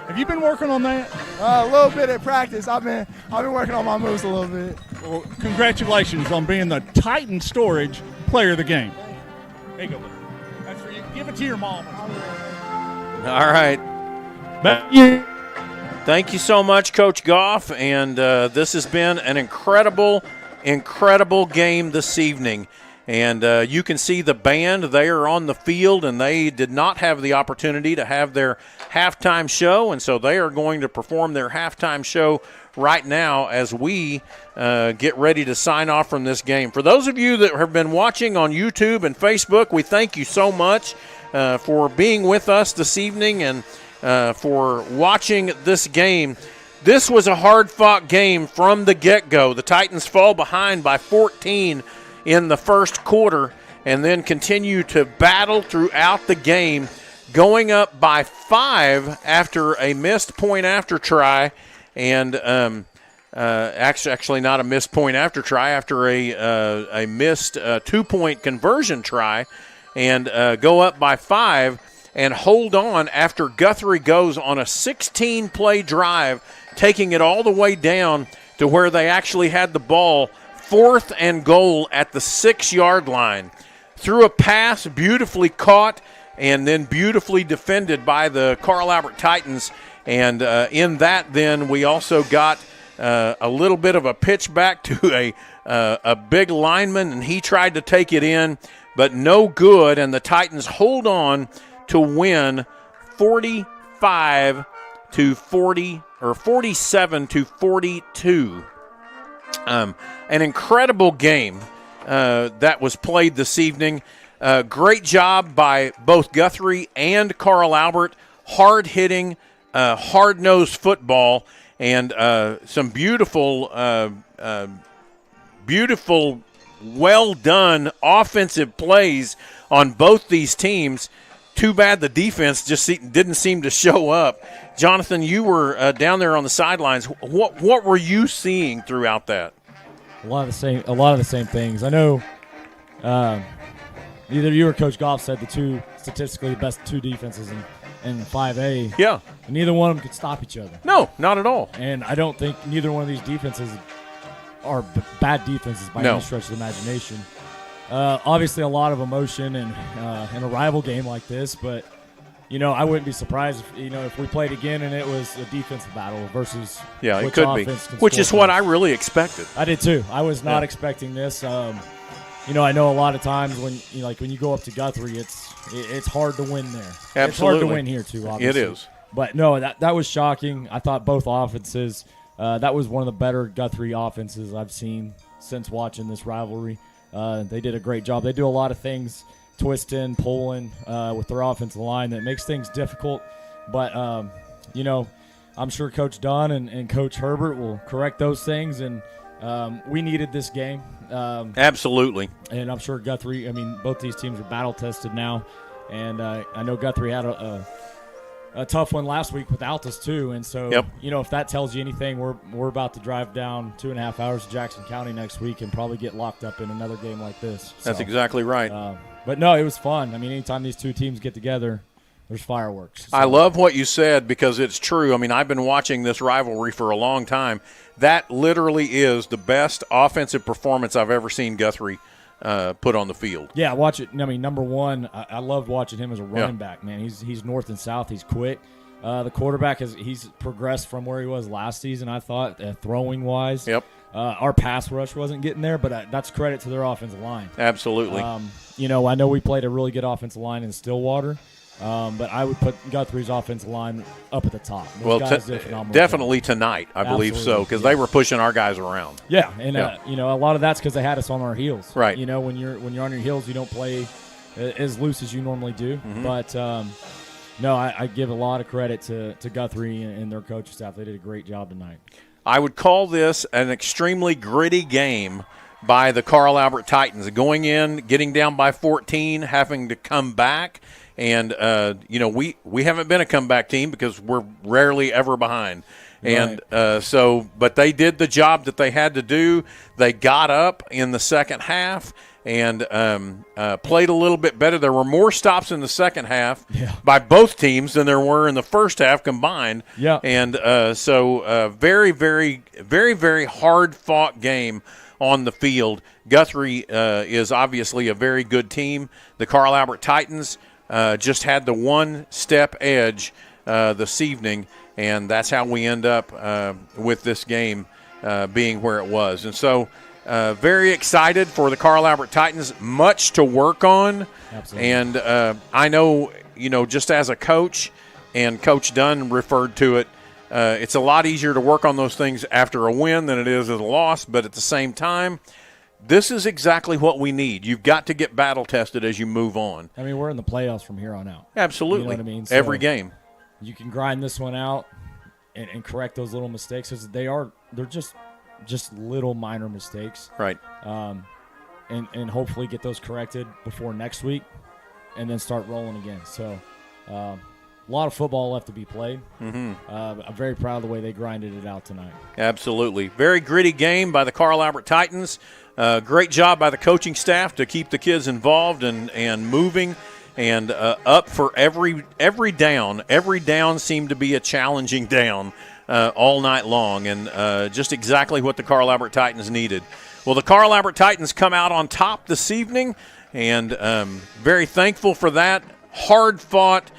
have you been working on that? A little bit at practice. I've been working on my moves a little bit. Well, congratulations on being the Titan Storage player of the game. There you go. That's for you. Give it to your mom. All right. Back to you. Thank you so much, Coach Goff, and this has been an incredible game this evening. And you can see the band. They are on the field, and they did not have the opportunity to have their halftime show, and so they are going to perform their halftime show right now as we get ready to sign off from this game. For those of you that have been watching on YouTube and Facebook, we thank you so much for being with us this evening and for watching this game. This was a hard-fought game from the get-go. The Titans fall behind by 14 in the first quarter and then continue to battle throughout the game, going up by 5 after a missed point-after try, and actually not a missed point-after try, after a missed two-point conversion try, and go up by 5 and hold on after Guthrie goes on a 16-play drive, taking it all the way down to where they actually had the ball 4th and goal at the 6-yard line. Threw a pass, beautifully caught, and then beautifully defended by the Carl Albert Titans. And in that, then, we also got a little bit of a pitch back to a big lineman, and he tried to take it in, but no good. And the Titans hold on to win 47 to 42. An incredible game that was played this evening. Great job by both Guthrie and Carl Albert. Hard-hitting, hard-nosed football, and some beautiful, well-done offensive plays on both these teams. Too bad the defense just didn't seem to show up. Jonathan, you were down there on the sidelines. What were you seeing throughout that? A lot of the same things. I know either you or Coach Goff said the statistically best two defenses in 5A. Yeah. And neither one of them could stop each other. No, not at all. And I don't think neither one of these defenses are bad defenses by any stretch of the imagination. Obviously, a lot of emotion in a rival game like this, but I wouldn't be surprised if we played again and it was a defensive battle versus it could be, which is what I really expected. I did too. I was not expecting this. I know a lot of times when you go up to Guthrie, it's hard to win there. Absolutely, it's hard to win here too. Obviously, it is. But no, that was shocking. I thought both offenses. That was one of the better Guthrie offenses I've seen since watching this rivalry. They did a great job. They do a lot of things, twisting, pulling with their offensive line that makes things difficult. But, I'm sure Coach Dunn and Coach Herbert will correct those things. And we needed this game. Absolutely. And I'm sure Guthrie, both these teams are battle-tested now. And I know Guthrie had a tough one last week without us too, and so if that tells you anything, we're about to drive down 2.5 hours to Jackson County next week and probably get locked up in another game like this. That's exactly right. But no, it was fun. Anytime these two teams get together, there's fireworks. So. I love what you said because it's true. I've been watching this rivalry for a long time. That literally is the best offensive performance I've ever seen Guthrie put on the field. Yeah, watch it. Number one, I loved watching him as a running back, man. He's north and south. He's quick. The quarterback he's progressed from where he was last season, I thought, throwing-wise. Yep. Our pass rush wasn't getting there, but that's credit to their offensive line. Absolutely. I know we played a really good offensive line in Stillwater, but I would put Guthrie's offensive line up at the top. Those guys did a phenomenal definitely job. tonight, I believe so, because they were pushing our guys around. Yeah, and a lot of that's because they had us on our heels. Right. When you're on your heels, you don't play as loose as you normally do. Mm-hmm. But no, I give a lot of credit to Guthrie and their coaching staff. They did a great job tonight. I would call this an extremely gritty game by the Carl Albert Titans. Going in, getting down by 14, having to come back. And, we haven't been a comeback team because we're rarely ever behind. Right. And but they did the job that they had to do. They got up in the second half and played a little bit better. There were more stops in the second half by both teams than there were in the first half combined. Yeah. And very, very, very, very hard-fought game on the field. Guthrie is obviously a very good team. The Carl Albert Titans just had the one-step edge this evening, and that's how we end up with this game being where it was. And so very excited for the Carl Albert Titans. Much to work on. Absolutely. And I know, just as a coach, and Coach Dunn referred to it, it's a lot easier to work on those things after a win than it is as a loss. But at the same time, this is exactly what we need. You've got to get battle tested as you move on. I mean, we're in the playoffs from here on out. Absolutely. You know what I mean? Every game. You can grind this one out and correct those little mistakes, because they're just little minor mistakes. Right. And hopefully get those corrected before next week and then start rolling again. So a lot of football left to be played. Mm-hmm. I'm very proud of the way they grinded it out tonight. Absolutely. Very gritty game by the Carl Albert Titans. Great job by the coaching staff to keep the kids involved and moving and up for every down. Every down seemed to be a challenging down all night long, and just exactly what the Carl Albert Titans needed. Well, the Carl Albert Titans come out on top this evening, and very thankful for that. Hard-fought,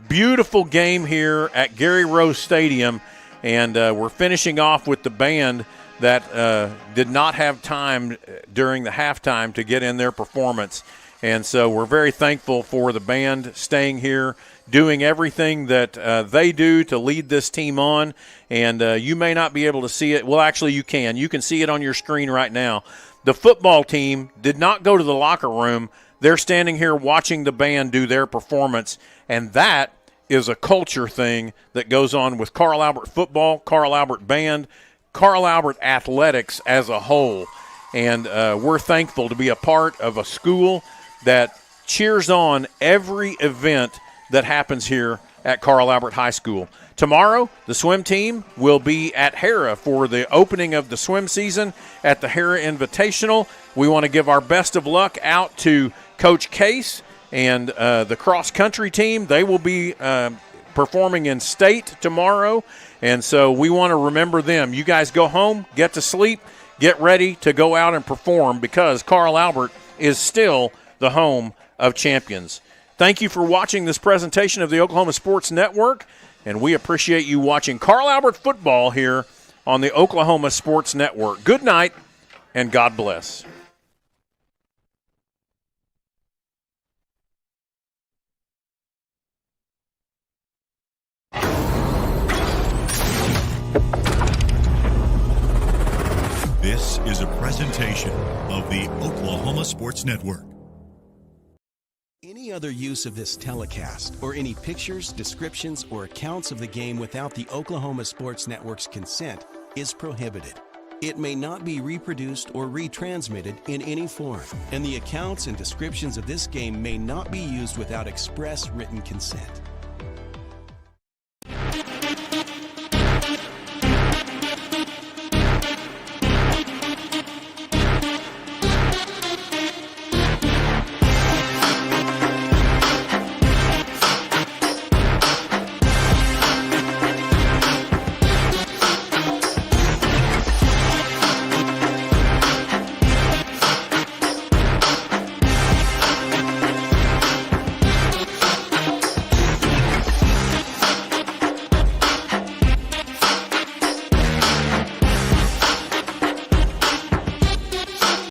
beautiful game here at Gary Rose Stadium, and we're finishing off with the band that did not have time during the halftime to get in their performance. And so we're very thankful for the band staying here, doing everything that they do to lead this team on. And you may not be able to see it. Well, actually, you can. You can see it on your screen right now. The football team did not go to the locker room. They're standing here watching the band do their performance. And that is a culture thing that goes on with Carl Albert football, Carl Albert band, Carl Albert athletics as a whole. And we're thankful to be a part of a school that cheers on every event that happens here at Carl Albert High School. Tomorrow, the swim team will be at Hera for the opening of the swim season at the Hera Invitational. We want to give our best of luck out to Coach Case and the cross-country team. They will be performing in state tomorrow, and so we want to remember them. You guys go home, get to sleep, get ready to go out and perform, because Carl Albert is still the home of champions. Thank you for watching this presentation of the Oklahoma Sports Network, and we appreciate you watching Carl Albert football here on the Oklahoma Sports Network. Good night, and God bless. This is a presentation of the Oklahoma Sports Network. Any other use of this telecast or any pictures, descriptions, or accounts of the game without the Oklahoma Sports Network's consent is prohibited. It may not be reproduced or retransmitted in any form, and the accounts and descriptions of this game may not be used without express written consent.